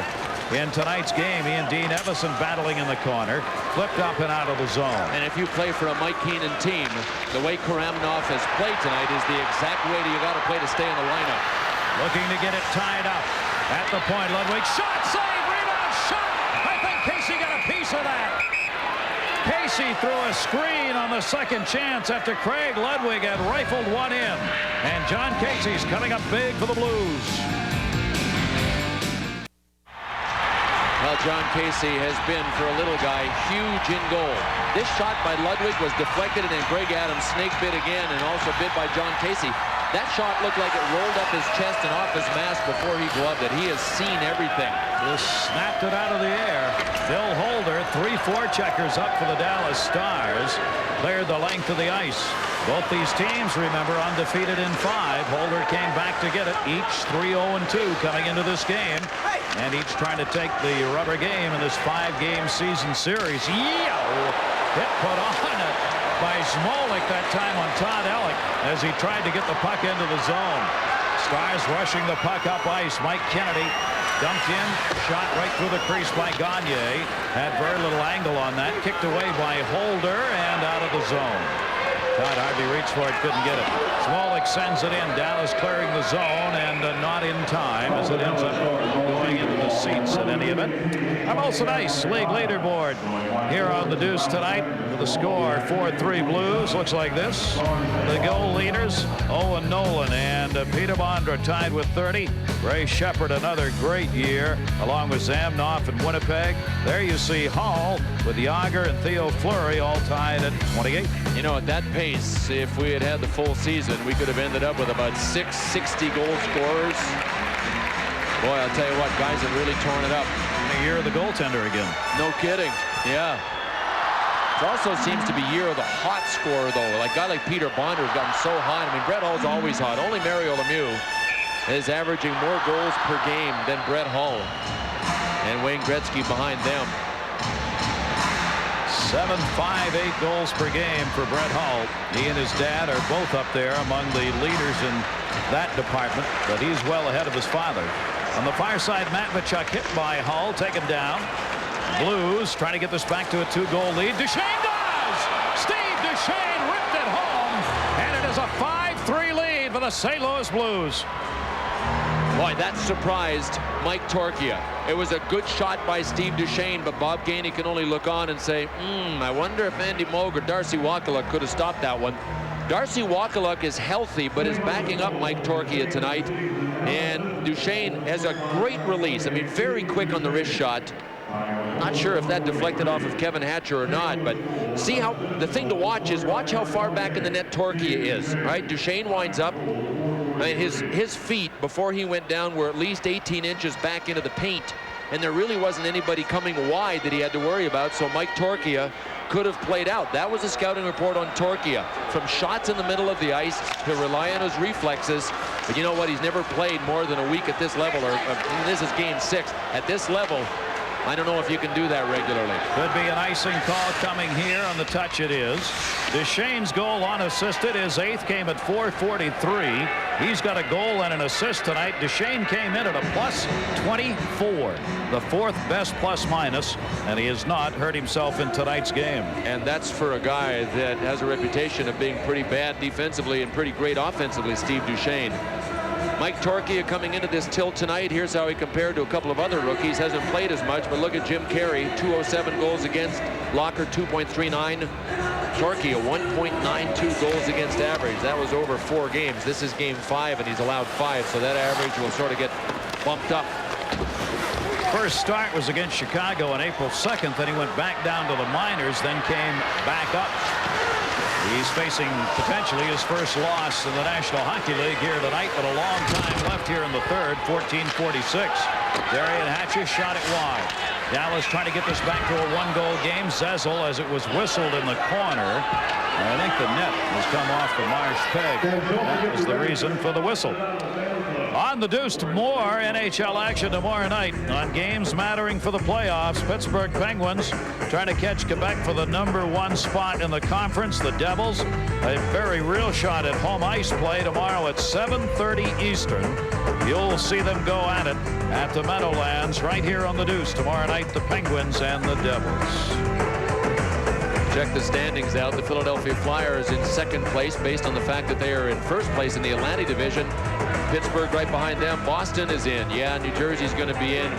In tonight's game, he and Dean Evison battling in the corner. Flipped up and out of the zone. And if you play for a MacInnis team, the way Karamnov has played tonight is the exact way that you got to play to stay in the lineup. Looking to get it tied up. At the point, Ludwig. Shot, save, rebound, shot! I think Casey got a piece of that. Casey threw a screen on the second chance after Craig Ludwig had rifled one in. And Jon Casey's coming up big for the Blues. Well, Jon Casey has been, for a little guy, huge in goal. This shot by Ludwig was deflected, and then Greg Adams snake bit again and also bit by Jon Casey. That shot looked like it rolled up his chest and off his mask before he gloved it. He has seen everything. Just snapped it out of the air. Bill Holder, 3-4 checkers up for the Dallas Stars. Cleared the length of the ice. Both these teams, remember, undefeated in 5. Holder came back to get it. Each 3-0-2 coming into this game. And each trying to take the rubber game in this 5-game season series. Hit put on it by Smolik that time on Todd Ellick as he tried to get the puck into the zone. Stars rushing the puck up ice. Mike Kennedy dumped in, shot right through the crease by Gagne. Had very little angle on that. Kicked away by Holder and out of the zone. Todd hardly reached for it, couldn't get it. Smolik sends it in. Dallas clearing the zone and not in time as it ends up going into the seats in any event. I'm also nice. League leaderboard here on the Deuce tonight with the score 4-3 Blues. Looks like this. The goal leaders, Owen Nolan and Peter Bondra tied with 30. Ray Shepard another great year along with Zamnoff and Winnipeg. There you see Hall with Yager and Theo Fleury all tied at 28. You know, at that pace, if we had had the full season, we could have ended up with about 6 60-goal scorers. Boy, I'll tell you what, guys have really torn it up. The year of the goaltender again. No kidding. Yeah. It also seems to be year of the hot scorer, though. Like a guy like Peter Bondra has gotten so hot. I mean, Brett Hull's always hot. Only Mario Lemieux is averaging more goals per game than Brett Hull. And Wayne Gretzky behind them. 7, 5, 8 goals per game for Brett Hull. He and his dad are both up there among the leaders in that department, but he's well ahead of his father. On the far side, Matvechuk hit by Hull, taken down. Blues trying to get this back to a 2-goal lead. Duchesne does! Steve Duchesne ripped it home, and it is a 5-3 lead for the St. Louis Blues. Boy, that surprised Mike Torchia. It was a good shot by Steve Duchesne, but Bob Gainey can only look on and say, I wonder if Andy Moog or Darcy Wakaluk could have stopped that one. Darcy Wakaluk is healthy, but is backing up Mike Torchia tonight. And Duchesne has a great release. I mean, very quick on the wrist shot. Not sure if that deflected off of Kevin Hatcher or not, but see how the thing to watch is watch how far back in the net Torchia is, right? Duchesne winds up. I mean, his feet before he went down were at least 18 inches back into the paint, and there really wasn't anybody coming wide that he had to worry about, so Mike Torchia could have played out. That was a scouting report on Torchia. From shots in the middle of the ice to rely on his reflexes. But you know what? He's never played more than a week at this level, or this is game 6. At this level, I don't know if you can do that regularly. Could be an icing call coming here on the touch. It is. Duchesne's goal unassisted. His 8th came at 4:43. He's got a goal and an assist tonight. Duchesne came in at a +24, the 4th best plus-minus, and he has not hurt himself in tonight's game. And that's for a guy that has a reputation of being pretty bad defensively and pretty great offensively, Steve Duchesne. Mike Torchia coming into this tilt tonight. Here's how he compared to a couple of other rookies. Hasn't played as much, but look at Jim Carey, 207 goals against. Locker 2.39. Torchia 1.92 goals against average. That was over 4 games. This is game 5, and he's allowed 5, so that average will sort of get bumped up. First start was against Chicago on April 2nd. Then he went back down to the minors, then came back up. He's facing potentially his first loss in the National Hockey League here tonight, but a long time left here in the third. 14:46. Darian Hatcher shot it wide. Dallas trying to get this back to a 1-goal game. Zezel, as it was whistled in the corner. I think the net has come off the Marsh peg. That was the reason for the whistle. On the Deuce, more NHL action tomorrow night on games mattering for the playoffs. Pittsburgh Penguins trying to catch Quebec for the #1 spot in the conference. The Devils, a very real shot at home ice play tomorrow at 7:30 Eastern. You'll see them go at it at the Meadowlands right here on the Deuce tomorrow night. The Penguins and the Devils. Check the standings out. The Philadelphia Flyers in 2nd place based on the fact that they are in 1st place in the Atlantic Division. Pittsburgh right behind them. Boston is in. Yeah, New Jersey's going to be in.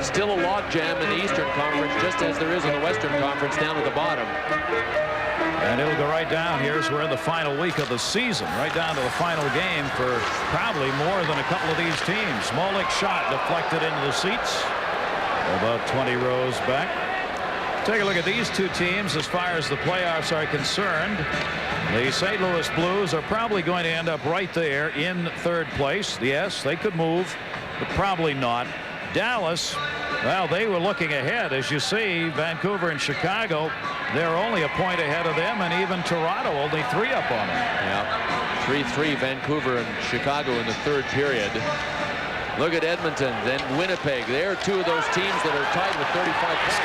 Still a logjam in the Eastern Conference, just as there is in the Western Conference down at the bottom. And it'll go right down. Here's we're in the final week of the season, right down to the final game for probably more than a couple of these teams. Molik's shot deflected into the seats, about 20 rows back. Take a look at these two teams as far as the playoffs are concerned. The St. Louis Blues are probably going to end up right there in 3rd place. Yes, they could move, but probably not. Dallas, well, they were looking ahead. As you see, Vancouver and Chicago, they're only a point ahead of them, and even Toronto only 3 up on them. Yeah, 3-3 Vancouver and Chicago in the 3rd period. Look at Edmonton, then Winnipeg. They're 2 of those teams that are tied with 35 points.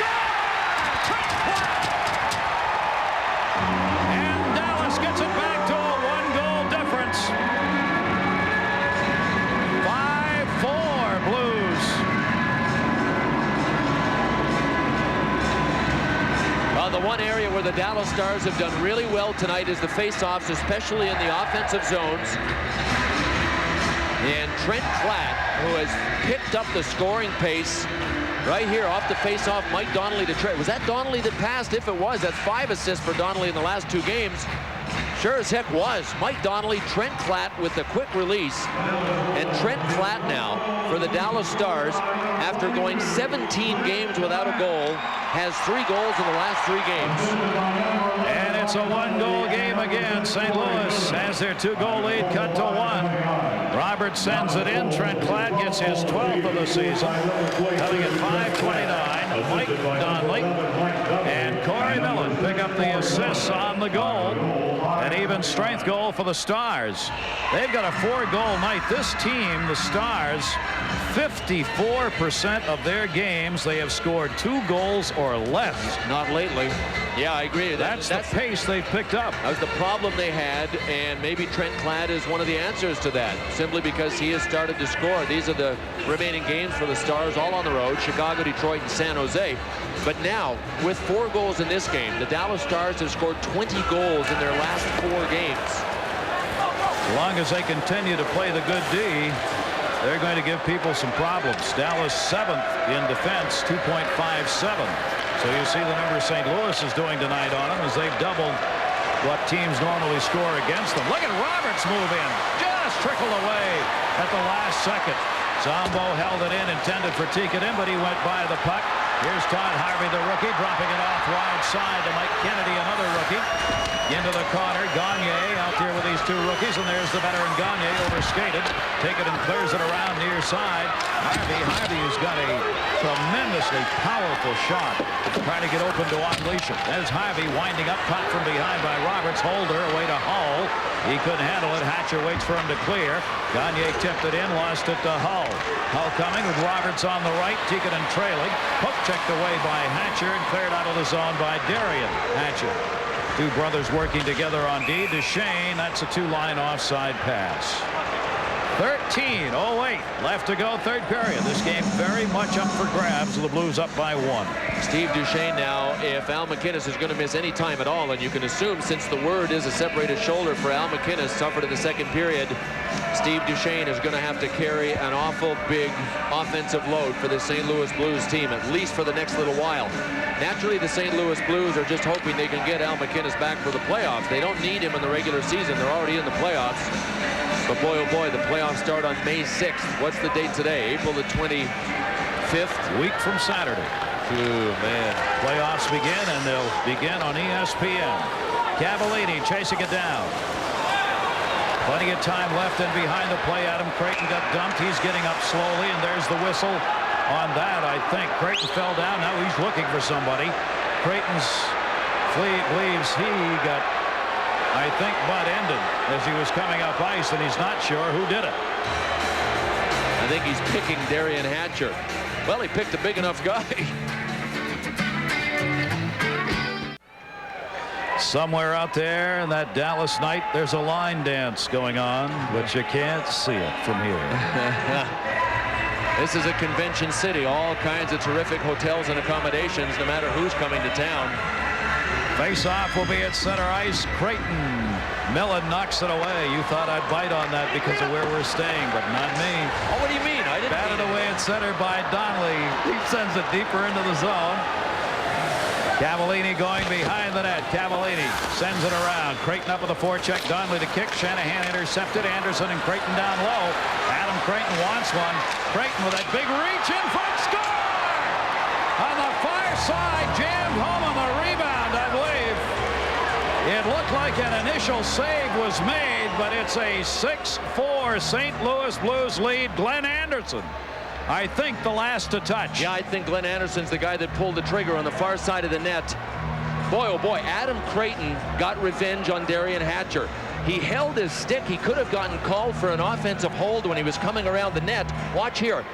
And Dallas gets it back to a 1-goal difference. 5-4 Blues. Well, the one area where the Dallas Stars have done really well tonight is the face-offs, especially in the offensive zones. And Trent Klatt, who has picked up the scoring pace right here off the face-off. Mike Donnelly to Trent. Was that Donnelly that passed? If it was, that's 5 assists for Donnelly in the last 2 games. Sure as heck was. Mike Donnelly, Trent Klatt with the quick release. And Trent Klatt now for the Dallas Stars, after going 17 games without a goal, has 3 goals in the last 3 games. And it's a 1-goal game again. St. Louis has their 2-goal lead cut to 1. Robert sends it in. Trent Klatt gets his 12th of the season. Coming at 5:29, Mike Donnelly and Corey Millen pick up the assists on the goal. An even strength goal for the Stars. They've got a 4-goal night. This team, the Stars, 54% of their games they have scored 2 goals or less. Not lately. Yeah, I agree. That's the pace they've picked up. That was the problem they had, and maybe Trent Klatt is one of the answers to that, simply because he has started to score. These are the remaining games for the Stars, all on the road: Chicago, Detroit, and San Jose. But now, with 4 goals in this game, the Dallas Stars have scored 20 goals in their last 4 games. As long as they continue to play the good D, they're going to give people some problems. Dallas 7th in defense, 2.57. So you see the number St. Louis is doing tonight on them as they've doubled what teams normally score against them. Look at Roberts move in. Just trickled away at the last second. Zombo held it in, intended for Tikkanen, but he went by the puck. Here's Todd Harvey, the rookie, dropping it off wide side to Mike Kennedy, another rookie. Into the corner, Gagne out there with these 2 rookies, and there's the veteran Gagne, overskated. Tikkanen clears it around near side. Harvey has got a tremendously powerful shot, trying to get open to unleash it. There's Harvey winding up, caught from behind by Roberts. Holder away to Hull. He couldn't handle it. Hatcher waits for him to clear. Gagne tipped it in, lost it to Hull. Hull coming with Roberts on the right, Tikkanen trailing. Hook checked away by Hatcher and cleared out of the zone by Darian Hatcher. 2 brothers working together on D. Duchesne, that's a 2-line offside pass. 13:08 left to go, third period. This game very much up for grabs. The Blues up by 1. Steve Duchesne now, if Al MacInnis is going to miss any time at all, and you can assume since the word is a separated shoulder for Al MacInnis, suffered in the second period, Steve Duchesne is going to have to carry an awful big offensive load for the St. Louis Blues team, at least for the next little while. Naturally, the St. Louis Blues are just hoping they can get Al MacInnis back for the playoffs. They don't need him in the regular season. They're already in the playoffs. But boy, oh boy, the playoffs start on May 6th. What's the date today? April the 25th? Week from Saturday. Ooh, man. Playoffs begin, and they'll begin on ESPN. Cavallini chasing it down. Plenty of time left in behind the play. Adam Creighton got dumped. He's getting up slowly, and there's the whistle on that, I think. Creighton fell down. Now he's looking for somebody. Creighton's believes he got, I think, butt-ended as he was coming up ice, and he's not sure who did it. I think he's picking Darian Hatcher. Well, he picked a big enough guy. Somewhere out there in that Dallas night, there's a line dance going on, but you can't see it from here. This is a convention city. All kinds of terrific hotels and accommodations, no matter who's coming to town. Face-off will be at center ice. Creighton. Millen knocks it away. You thought I'd bite on that because of where we're staying, but not me. Oh, what do you mean? I didn't batted away at center by Donnelly. He sends it deeper into the zone. Cavallini going behind the net. Cavallini sends it around. Creighton up with a forecheck. Donnelly to kick. Shanahan intercepted. Anderson and Creighton down low. Adam Creighton wants one. Creighton with that big reach in front. Score! On the far side. Jammed home on the rebound, I believe. It looked like an initial save was made, but it's a 6-4 St. Louis Blues lead. Glenn Anderson, I think, the last to touch. Yeah, I think Glenn Anderson's the guy that pulled the trigger on the far side of the net. Boy, oh boy, Adam Creighton got revenge on Darian Hatcher. He held his stick. He could have gotten called for an offensive hold when he was coming around the net. Watch here.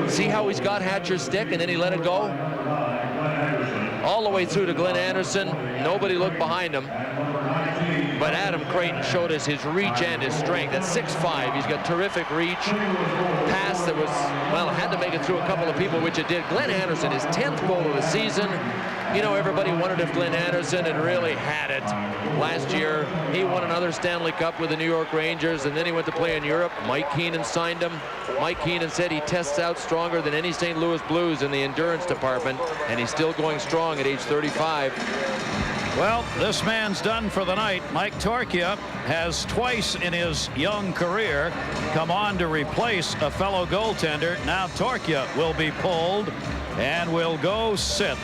See how he's got Hatcher's stick and then he let it go? All the way through to Glenn Anderson. Nobody looked behind him. But Adam Creighton showed us his reach and his strength. At 6'5", he's got terrific reach. Pass that was, well, had to make it through a couple of people, which it did. Glenn Anderson, his 10th goal of the season. You know, everybody wondered if Glenn Anderson had really had it. Last year, he won another Stanley Cup with the New York Rangers, and then he went to play in Europe. Mike Keenan signed him. Mike Keenan said he tests out stronger than any St. Louis Blues in the endurance department, and he's still going strong at age 35. Well, this man's done for the night. Mike Torchia has twice in his young career come on to replace a fellow goaltender. Now Torchia will be pulled and will go sit,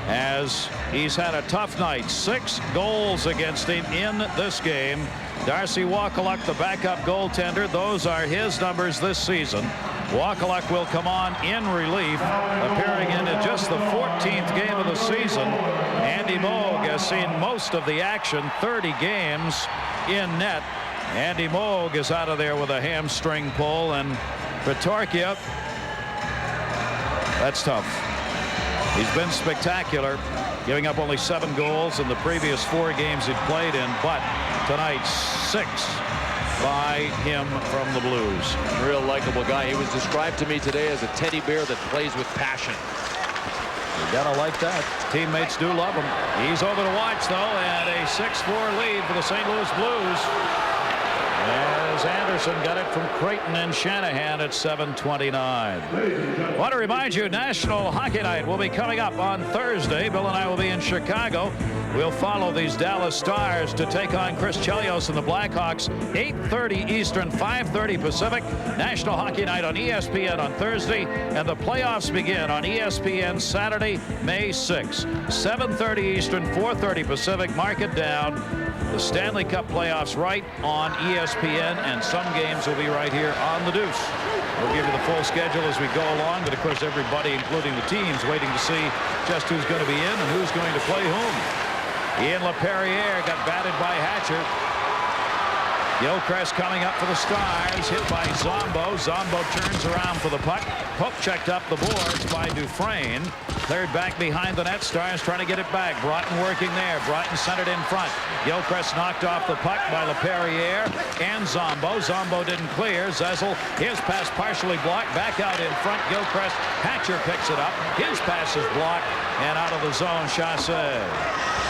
as he's had a tough night. 6 goals against him in this game. Darcy Wakaluk, the backup goaltender, those are his numbers this season. Wakaluk will come on in relief, appearing in just the 14th game of the season. Andy Moog has seen most of the action, 30 games in net. Andy Moog is out of there with a hamstring pull, and for Torchia, that's tough. He's been spectacular, giving up only 7 goals in the previous 4 games he'd played in, but tonight 6 by him from the Blues. Real likable guy. He was described to me today as a teddy bear that plays with passion. You gotta like that. Teammates do love him. He's over to watch, though, and a 6-4 lead for the St. Louis Blues, as Anderson got it from Creighton and Shanahan at 7:29. Want to remind you, National Hockey Night will be coming up on Thursday. Bill and I will be in Chicago. We'll follow these Dallas Stars to take on Chris Chelios and the Blackhawks. 8:30 Eastern, 5:30 Pacific. National Hockey Night on ESPN on Thursday, and the playoffs begin on ESPN Saturday, May 6th. 7:30 Eastern, 4:30 Pacific. Mark it down. The Stanley Cup playoffs right on ESPN, and some games will be right here on the Deuce. We'll give you the full schedule as we go along, but of course everybody, including the teams, waiting to see just who's going to be in and who's going to play whom. Ian Laperriere got batted by Hatcher. Gilchrist coming up for the Stars, hit by Zombo. Zombo turns around for the puck. Pope checked up the boards by Dufresne. Cleared back behind the net. Stars trying to get it back. Broughton working there. Broughton centered in front. Gilchrist knocked off the puck by Laperriere and Zombo. Zombo didn't clear. Zezel, his pass partially blocked. Back out in front. Gilchrist. Hatcher picks it up. His pass is blocked and out of the zone. Chassé.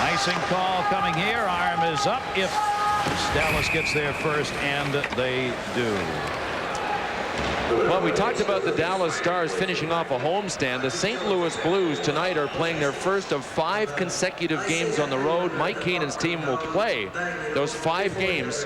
Icing call coming here. Arm is up if Dallas gets there first, and they do. Well, we talked about the Dallas Stars finishing off a homestand. The St. Louis Blues tonight are playing their first of 5 consecutive games on the road. Mike Keenan's team will play those 5 games,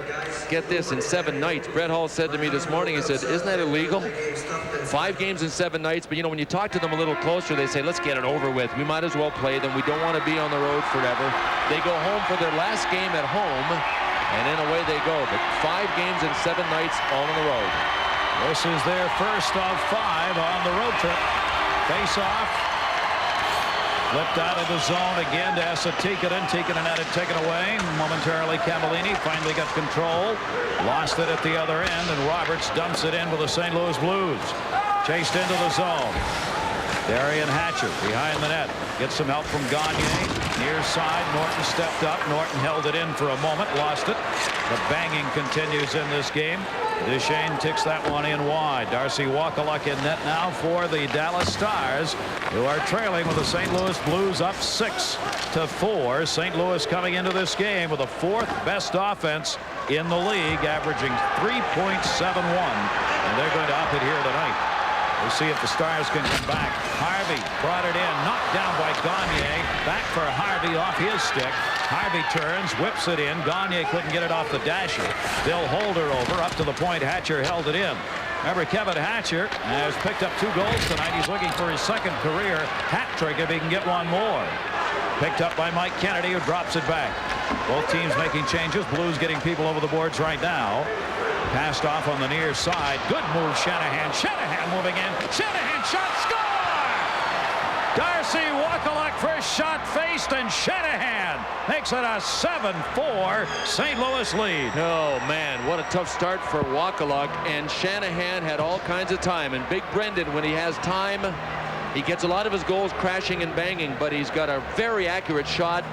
get this, in 7 nights. Brett Hall said to me this morning, he said, isn't that illegal? 5 games in 7 nights, but you know, when you talk to them a little closer, they say, let's get it over with. We might as well play them. We don't want to be on the road forever. They go home for their last game at home, and then away they go. But 5 games in 7 nights, all on the road. This is their first of 5 on the road trip. Face off. Flipped out of the zone again to Esa Tikkanen. Tikkanen had it taken away. Momentarily, Cavallini finally got control. Lost it at the other end, and Roberts dumps it in with the St. Louis Blues. Chased into the zone. Darian Hatcher behind the net. Gets some help from Gagne. Near side, Norton stepped up. Norton held it in for a moment, lost it. The banging continues in this game. Duchesne ticks that one in wide. Darcy Wakaluk in net now for the Dallas Stars, who are trailing with the St. Louis Blues up 6-4. St. Louis coming into this game with the 4th best offense in the league, averaging 3.71. And they're going to up it here tonight. We'll see if the Stars can come back. Harvey brought it in, knocked down by Gagne. Back for Harvey off his stick. Harvey turns, whips it in. Gagne couldn't get it off the dasher. Bill Holder over, up to the point. Hatcher held it in. Remember, Kevin Hatcher has picked up 2 goals tonight. He's looking for his 2nd career hat trick if he can get one more. Picked up by Mike Kennedy, who drops it back. Both teams making changes. Blues getting people over the boards right now. Passed off on the near side. Good move, Shanahan. Shanahan moving in. Shanahan shot, score! Darcy Wakaluk first shot faced, and Shanahan makes it a 7-4 St. Louis lead. Oh, man, what a tough start for Wakaluk, and Shanahan had all kinds of time. And Big Brendan, when he has time, he gets a lot of his goals crashing and banging, but he's got a very accurate shot,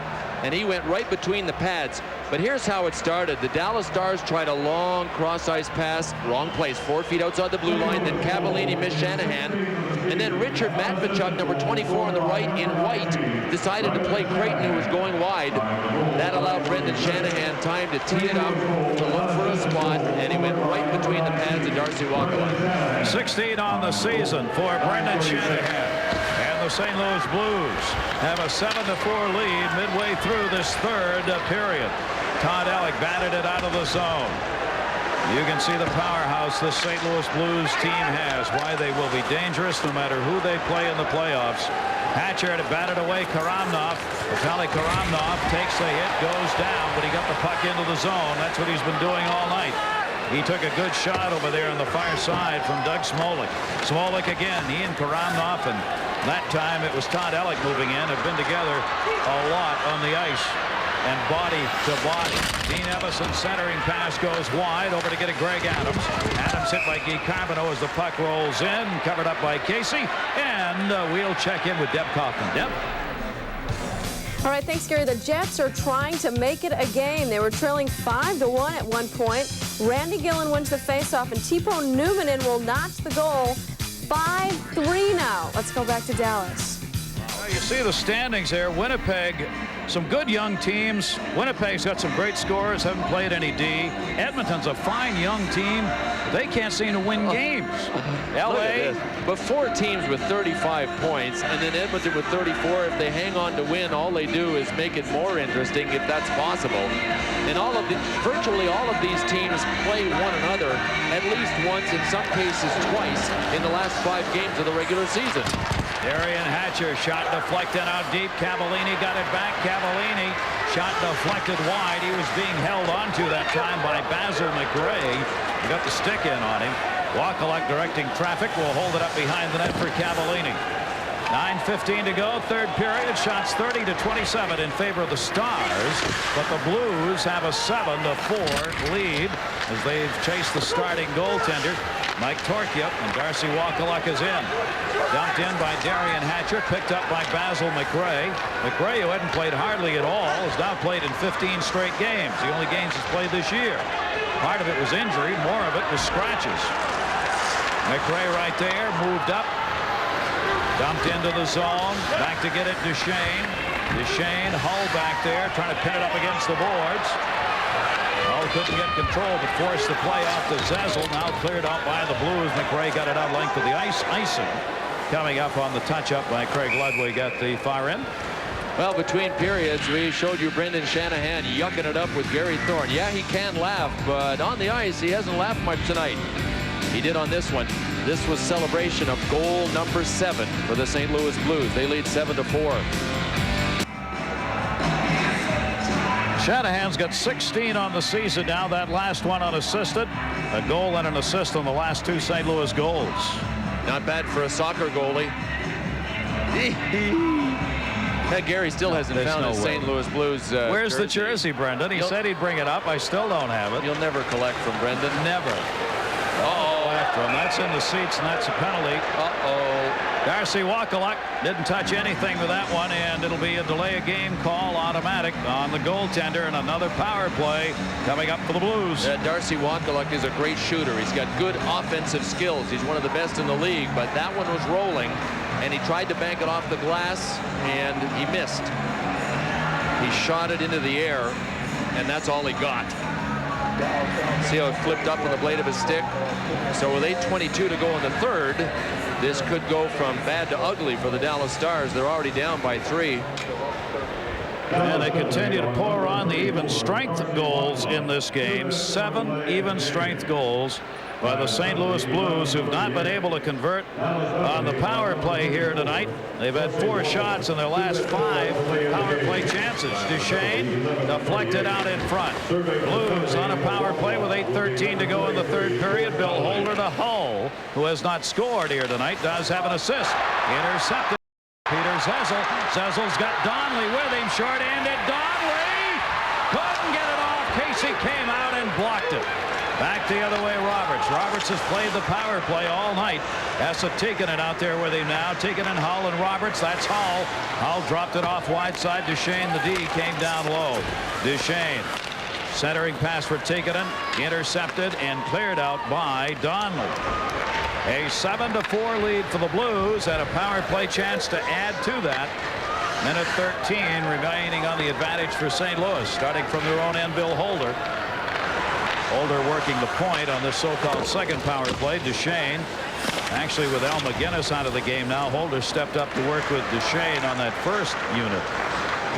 and he went right between the pads. But here's how it started. The Dallas Stars tried a long cross-ice pass, wrong place, 4 feet outside the blue line. Then Cavallini missed Shanahan. And then Richard Matvichuk, number 24 on the right, in white, decided to play Creighton, who was going wide. That allowed Brendan Shanahan time to tee it up, to look for a spot, and he went right between the pads of Darcy Wakaluk. 16 on the season for Brendan Shanahan. And the St. Louis Blues have a 7-4 lead midway through this 3rd period. Todd Alec batted it out of the zone. You can see the powerhouse this St. Louis Blues team has, why they will be dangerous no matter who they play in the playoffs. Hatcher had it batted away. Karamnov, Vitali Karamnov takes a hit, goes down, but he got the puck into the zone. That's what he's been doing all night. He took a good shot over there on the far side from Doug Smolik. Smolik again, he and Karamnov, and that time it was Todd Alec moving in, have been together a lot on the ice. And body to body. Dean Evison centering pass goes wide over to get it Greg Adams. Adams hit by Guy Carbonneau as the puck rolls in, covered up by Casey. And we'll check in with Deb Kaufman. Deb? All right, thanks, Gary. The Jets are trying to make it a game. They were trailing 5-1 at one point. Randy Gillen wins the faceoff, and Tipo Newmanen will notch the goal. 5-3 now. Let's go back to Dallas. Well, you see the standings there. Winnipeg, some good young teams. Winnipeg's got some great scorers, haven't played any D. Edmonton's a fine young team. They can't seem to win games. L.A. But 4 teams with 35 points, and then Edmonton with 34. If they hang on to win, all they do is make it more interesting, if that's possible. And virtually all of these teams play one another at least once, in some cases twice, in the last 5 games of the regular season. Darian Hatcher shot deflected out deep. Cavallini got it back. Cavallini shot deflected wide. He was being held onto that time by Basil McRae. He got the stick in on him. Wakaluk directing traffic will hold it up behind the net for Cavallini. 9:15 to go, third period. Shots 30 to 27 in favor of the Stars, but the Blues have a 7-4 lead as they've chased the starting goaltender. Mike Torchia, and Darcy Wakaluk is in. Dumped in by Darian Hatcher, picked up by Basil McRae. McRae, who hadn't played hardly at all, has now played in 15 straight games, the only games he's played this year. Part of it was injury, more of it was scratches. McRae right there, moved up, dumped into the zone, back to get it Duchesne. Duchesne, Hull back there, trying to pin it up against the boards. Hull couldn't get control, but forced the play off to Zezel. Now cleared out by the Blues. McRae got it out length of the ice. Icing coming up on the touch-up by Craig Ludwig at the far end. Well, between periods, we showed you Brendan Shanahan yucking it up with Gary Thorne. Yeah, he can laugh, but on the ice, he hasn't laughed much tonight. He did on this one. This was celebration of goal number 7 for the St. Louis Blues. They lead 7-4. Shanahan's got 16 on the season now. That last one unassisted. A goal and an assist on the last 2 St. Louis goals. Not bad for a soccer goalie. Gary still hasn't found his St. Louis Blues Where's jersey. the jersey, Brendan? He said he'd bring it up. I still don't have it. You'll never collect from Brendan. Never. And that's in the seats, and that's a penalty. Darcy Wakaluk didn't touch anything with that one, and it'll be a delay of game call automatic on the goaltender, and another power play coming up for the Blues. Darcy Wakaluk is a great shooter. He's got good offensive skills. He's one of the best in the league, but that one was rolling, and he tried to bank it off the glass, and he missed. He shot it into the air, and that's all he got. See how it flipped up on the blade of his stick? So with 8:22 to go in the third, this could go from bad to ugly for the Dallas Stars. They're already down by 3. And they continue to pour on the even strength goals in this game. 7 even strength goals by the St. Louis Blues, who've not been able to convert on the power play here tonight. They've had 4 shots in their last 5 power play chances. Duchesne deflected out in front. Blues on a power play with 8:13 to go in the third period. Bill Holder to Hull, who has not scored here tonight, does have an assist. Intercepted. Peter Zezel. Zezel's got Donnelly with him. Short-handed Donnelly. Couldn't get it off. Casey came out and blocked it. Back the other way, Roberts. Roberts has played the power play all night. Esa Tikkanen out there with him now. Tikkanen, Hull, and Roberts. That's Hull. Hull dropped it off wide side. Duchesne, the D, came down low. Duchesne. Centering pass for Tikkanen. Intercepted and cleared out by Donnelly. A 7-4 lead for the Blues, and a power play chance to add to that. Minute 13 remaining on the advantage for St. Louis. Starting from their own end, Bill Holder. Holder working the point on this so-called second power play. Duchesne, actually with MacInnis out of the game now, Holder stepped up to work with Duchesne on that first unit.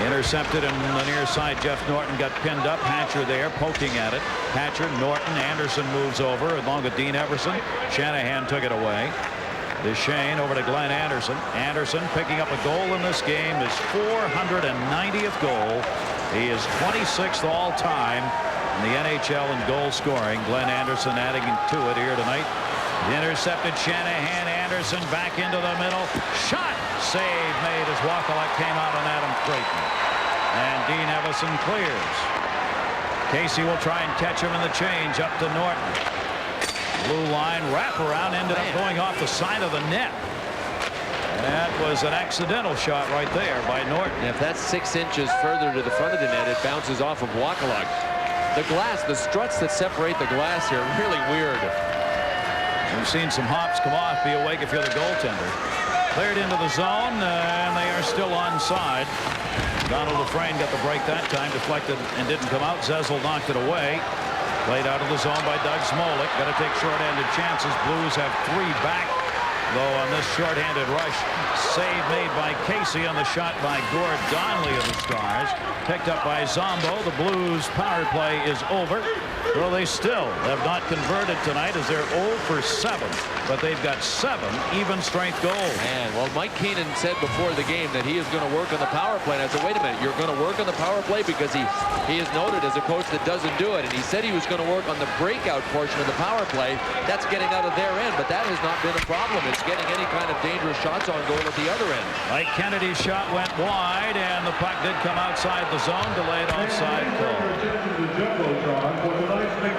Intercepted in the near side. Jeff Norton got pinned up. Hatcher there poking at it. Hatcher, Norton, Anderson moves over along with Dean Everson. Shanahan took it away. Duchesne over to Glenn Anderson. Anderson picking up a goal in this game, his 490th goal. He is 26th all time in the NHL in goal scoring. Glenn Anderson adding to it here tonight. Intercepted Shanahan. Anderson back into the middle. Shot. Save made as Wakaluk came out on Adam Creighton. And Dean Everson clears. Casey will try and catch him in the change up to Norton. Blue line wraparound ended up going off the side of the net. That was an accidental shot right there by Norton. And if that's 6 inches further to the front of the net, it bounces off of Wakaluk. The glass, the struts that separate the glass here, really weird. We've seen some hops come off. Be awake if you're the goaltender. Cleared into the zone, and they are still onside. Donald Dufresne got the break that time, deflected and didn't come out. Zezel knocked it away. Played out of the zone by Doug Smolik. Got to take short-handed chances. Blues have 3 back, though, on this short-handed rush. Save made by Casey on the shot by Gord Donnelly of the Stars. Picked up by Zombo. The Blues power play is over. Well, they still have not converted tonight as they're 0 for 7, but they've got 7 even strength goals. And well, Mike Keenan said before the game that he is going to work on the power play. And I said, wait a minute, you're going to work on the power play? Because he is noted as a coach that doesn't do it. And he said he was going to work on the breakout portion of the power play. That's getting out of their end, but that has not been a problem. It's getting any kind of dangerous shots on goal at the other end. Mike Kennedy's shot went wide, and the puck did come outside the zone. Delayed offside call.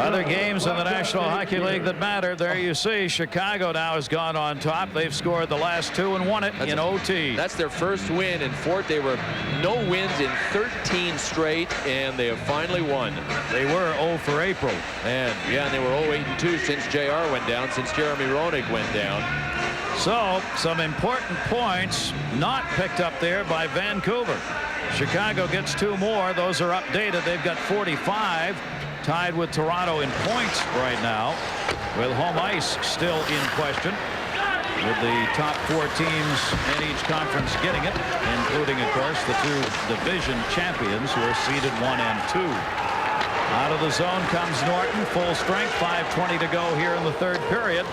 Other games in the National Hockey League that matter. There you see Chicago now has gone on top. They've scored the last 2 and won it in OT. That's their first win in Fort. They were no wins in 13 straight, and they have finally won. They were 0 for April. And yeah, and they were 0-8-2 since JR went down, since Jeremy Roenick went down. So some important points not picked up there by Vancouver. Chicago gets 2 more. Those are updated. They've got 45. Tied with Toronto in points right now, with home ice still in question, with the top 4 teams in each conference getting it, including, of course, the 2 division champions who are seeded 1 and 2. Out of the zone comes Norton, full strength, 5:20 to go here in the 3rd period.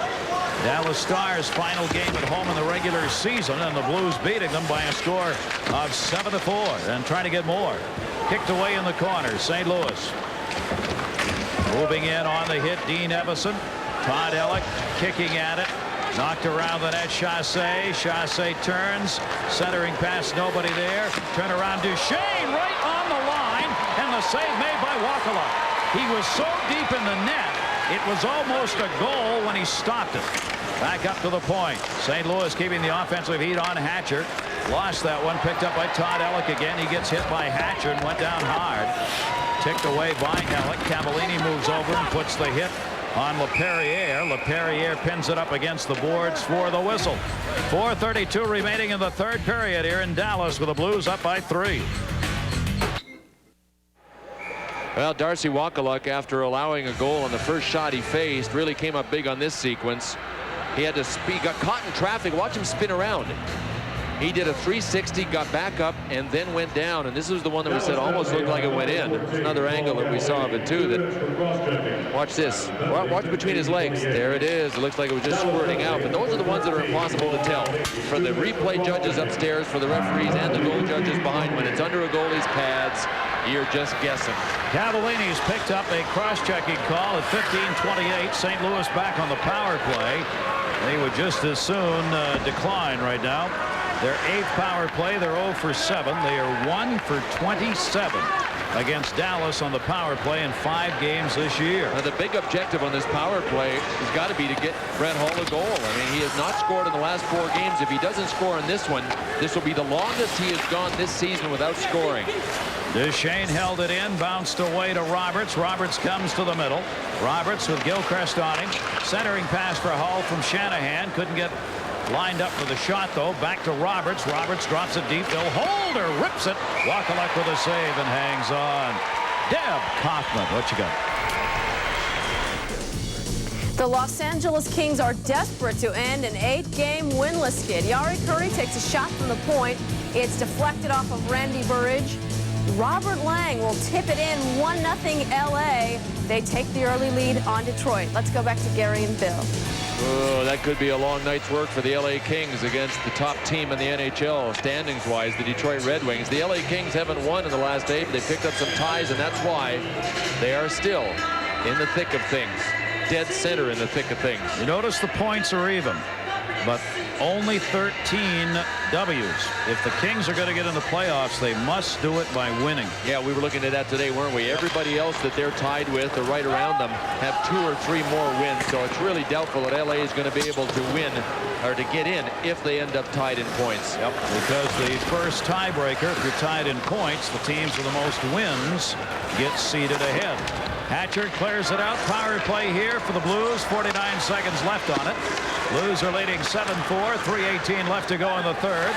Dallas Stars' final game at home in the regular season, and the Blues beating them by a score of 7-4 and trying to get more. Kicked away in the corner, St. Louis. Moving in on the hit, Dean Evison. Todd Ellick kicking at it. Knocked around the net, Chassé. Chassé turns. Centering pass, nobody there. Turn around, Duchesne right on the line. And the save made by Wakaluk. He was so deep in the net, it was almost a goal when he stopped it. Back up to the point. St. Louis keeping the offensive heat on Hatcher. Lost that one, picked up by Todd Ellick again. He gets hit by Hatcher and went down hard. Ticked away by Ellick. Cavallini moves over and puts the hit on Laperriere. Laperriere pins it up against the boards for the whistle. 4:32 remaining in the 3rd period here in Dallas, with the Blues up by 3. Well, Darcy Wakaluk, after allowing a goal on the first shot he faced, really came up big on this sequence. He had to speed, got caught in traffic. Watch him spin around. He did a 360, got back up, and then went down. And this was the one that we said almost looked like it went in. There's another angle that we saw of it, too. That, watch this. Watch between his legs. There it is. It looks like it was just squirting out. But those are the ones that are impossible to tell. For the replay judges upstairs, for the referees, and the goal judges behind. When it's under a goalie's pads, you're just guessing. Cavallini's picked up a cross-checking call at 15:28. St. Louis back on the power play. They would just as soon decline right now. Their 8th power play, they're 0 for 7. They are 1 for 27 against Dallas on the power play in 5 games this year. Now, the big objective on this power play has got to be to get Brett Hull a goal. I mean, he has not scored in the last 4 games. If he doesn't score in this one, this will be the longest he has gone this season without scoring. Duchesne held it in, bounced away to Roberts. Roberts comes to the middle. Roberts with Gilchrist on him. Centering pass for Hull from Shanahan. Couldn't get lined up for the shot, though. Back to Roberts. Roberts drops it deep. Bill Holder rips it. Wakaluk with a save and hangs on. Deb Kaufman, what you got? The Los Angeles Kings are desperate to end an 8-game winless skid. Yari Curry takes a shot from the point. It's deflected off of Randy Burridge. Robert Lang will tip it in 1-0 LA. They take the early lead on Detroit. Let's go back to Gary and Bill. Oh, that could be a long night's work for the LA Kings against the top team in the NHL standings-wise, the Detroit Red Wings. The LA Kings haven't won in the last 8. They picked up some ties, and that's why they are still in the thick of things. Dead center in the thick of things. You notice the points are even, but only 13 W's. If the Kings are going to get in the playoffs, they must do it by winning. Yeah, we were looking at that today, weren't we? Everybody else that they're tied with or right around them have 2 or 3 more wins, so it's really doubtful that LA is going to be able to win or to get in if they end up tied in points. Yep, because the first tiebreaker, if you're tied in points, the teams with the most wins get seeded ahead. Hatcher clears it out. Power play here for the Blues. 49 seconds left on it. Blues are leading 7-4. 3:18 left to go in the 3rd.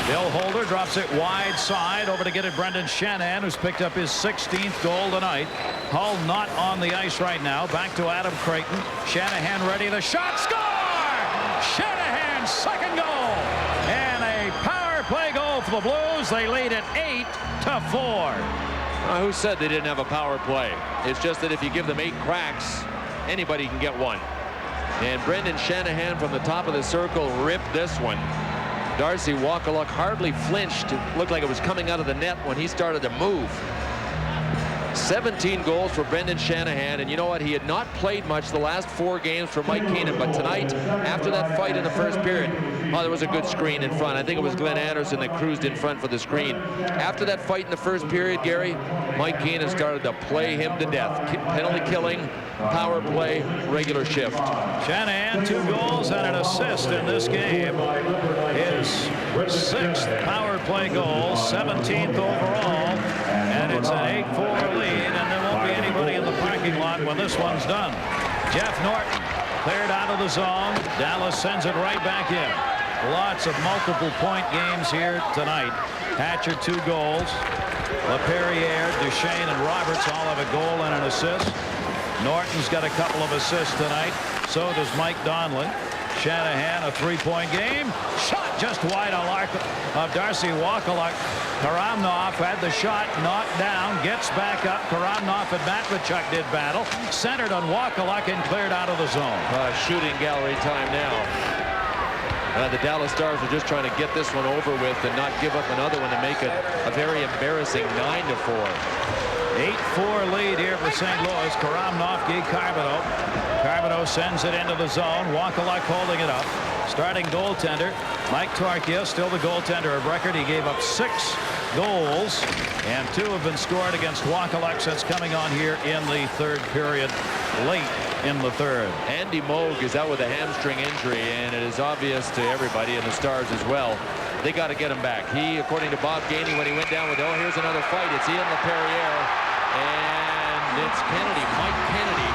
Bill Holder drops it wide side over to get it Brendan Shanahan, who's picked up his 16th goal tonight. Hull not on the ice right now. Back to Adam Creighton. Shanahan ready. The shot. Score! Shanahan's 2nd goal. And a power play goal for the Blues. They lead at 8-4. Who said they didn't have a power play? It's just that if you give them 8 cracks, anybody can get one. And Brendan Shanahan from the top of the circle ripped this one. Darcy Wakaluk hardly flinched. It looked like it was coming out of the net when he started to move. 17 goals for Brendan Shanahan, and you know what? He had not played much the last 4 games for Mike Keenan, but tonight, after that fight in the first period, there was a good screen in front. I think it was Glenn Anderson that cruised in front for the screen. After that fight in the first period, Gary, Mike Keenan started to play him to death. Penalty killing, power play, regular shift. Shanahan, 2 goals and an assist in this game. His 6th power play goal, 17th overall, and it's an 8-4 lead, and there won't be anybody in the parking lot when this one's done. Jeff Norton cleared out of the zone. Dallas sends it right back in. Lots of multiple point games here tonight. Hatcher, 2 goals. Laperriere, Duchesne, and Roberts all have a goal and an assist. Norton's got a couple of assists tonight. So does Mike Donlin. Shanahan, a 3-point game. Shot just wide of Darcy Wakaluk. Karamnov had the shot knocked down, gets back up. Karamnov and Matvichuk did battle. Centered on Wakaluk and cleared out of the zone. Shooting gallery time now. The Dallas Stars are just trying to get this one over with and not give up another one to make it a very embarrassing 9-4. 8-4 lead here for St. Louis. Karamnov, Guy Carbonneau. Carbonneau sends it into the zone. Wakaluk holding it up. Starting goaltender, Mike Torchia, still the goaltender of record. He gave up 6 goals, and 2 have been scored against Wakaluk since coming on here in the 3rd period, late in the 3rd. Andy Moog is out with a hamstring injury, and it is obvious to everybody and the Stars as well. They got to get him back. He, according to Bob Gainey, when he went down with, here's another fight. It's Ian Laperriere, and it's Kennedy, Mike Kennedy.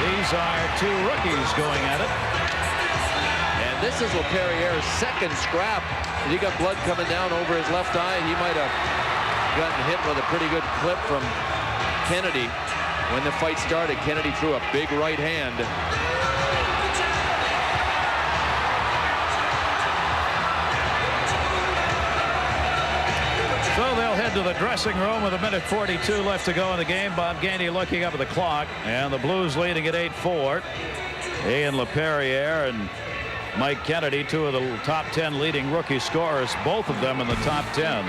These are 2 rookies going at it. And this is Laperriere's 2nd scrap. He got blood coming down over his left eye. He might have gotten hit with a pretty good clip from Kennedy. When the fight started, Kennedy threw a big right hand. So they'll head to the dressing room with 1:42 left to go in the game. Bob Gainey looking up at the clock, and the Blues leading at 8-4. Ian Laperriere and Mike Kennedy, 2 of the top 10 leading rookie scorers, both of them in the top 10.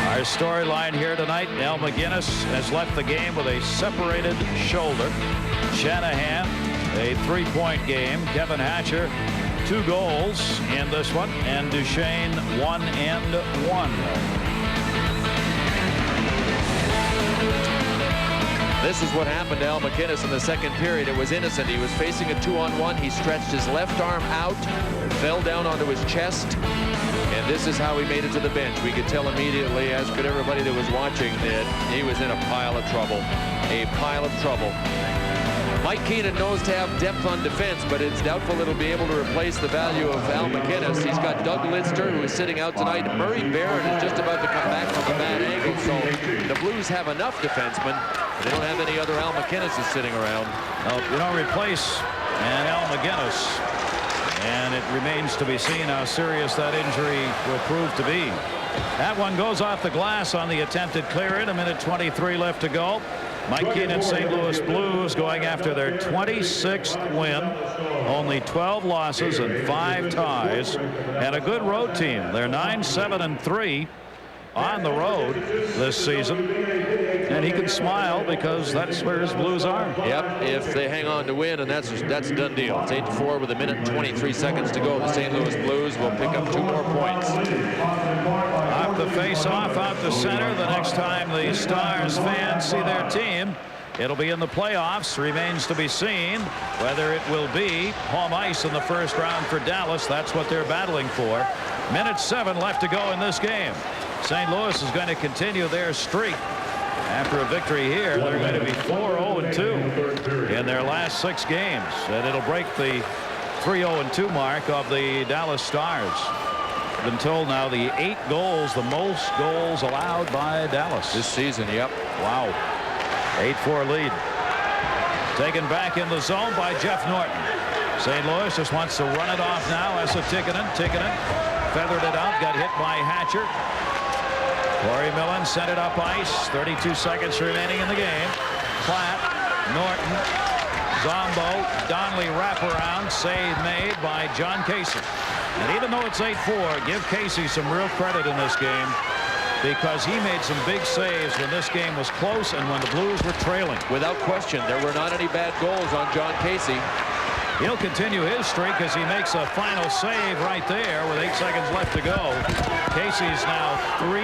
Our storyline here tonight, Al MacInnis has left the game with a separated shoulder. Shanahan, a 3-point game. Kevin Hatcher, 2 goals in this one, and Duchesne 1 and 1. This is what happened to Al MacInnis in the 2nd period. It was innocent. He was facing a 2-on-1. He stretched his left arm out, fell down onto his chest, and this is how he made it to the bench. We could tell immediately, as could everybody that was watching, that he was in a pile of trouble. A pile of trouble. Mike Keenan knows to have depth on defense, but it's doubtful it'll be able to replace the value of Al MacInnis. He's got Doug Lidster, who is sitting out tonight. Murray Barron is just about to come back from a bad angle, so the Blues have enough defensemen. They don't have any other Al MacInnises sitting around. Well, you don't replace an Al MacInnis, and it remains to be seen how serious that injury will prove to be. That one goes off the glass on the attempted clear in. 1:23 left to go. Mike Keenan, St. Louis Blues going after their 26th win. Only 12 losses and 5 ties, and a good road team. They're 9-7-3 on the road this season, and he can smile because that's where his Blues are. Yep, if they hang on to win, and that's a done deal. It's 8-4 with 1:23 to go. The St. Louis Blues will pick up 2 more points. Off the face-off, out the center. The next time the Stars fans see their team, it'll be in the playoffs. Remains to be seen whether it will be home ice in the first round for Dallas. That's what they're battling for. 7 left to go in this game. St. Louis is going to continue their streak. After a victory here, they're going to be 4-0-2 in their last 6 games, and it'll break the 3-0-2 mark of the Dallas Stars. Been told now the 8 goals, the most goals allowed by Dallas this season. Yep. Wow. 8-4 lead. Taken back in the zone by Jeff Norton. St. Louis just wants to run it off now as a Tikkanen. Feathered it out, got hit by Hatcher. Corey Millen sent it up ice. 32 seconds remaining in the game. Klatt, Norton, Zombo, Donnelly wraparound. Save made by Jon Casey. And even though it's 8-4, give Casey some real credit in this game, because he made some big saves when this game was close and when the Blues were trailing. Without question, there were not any bad goals on Jon Casey. He'll continue his streak as he makes a final save right there with 8 seconds left to go. Casey's now 3-0-2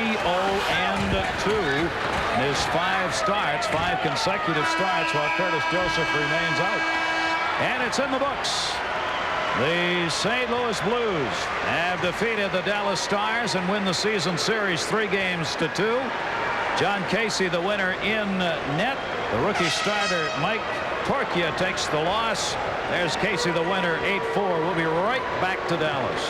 in his 5 starts, 5 consecutive starts, while Curtis Joseph remains out. And it's in the books. The St. Louis Blues have defeated the Dallas Stars and win the season series 3-2. Jon Casey, the winner in net. The rookie starter Mike Torchia takes the loss. There's Casey, the winner, 8-4. We'll be right back to Dallas.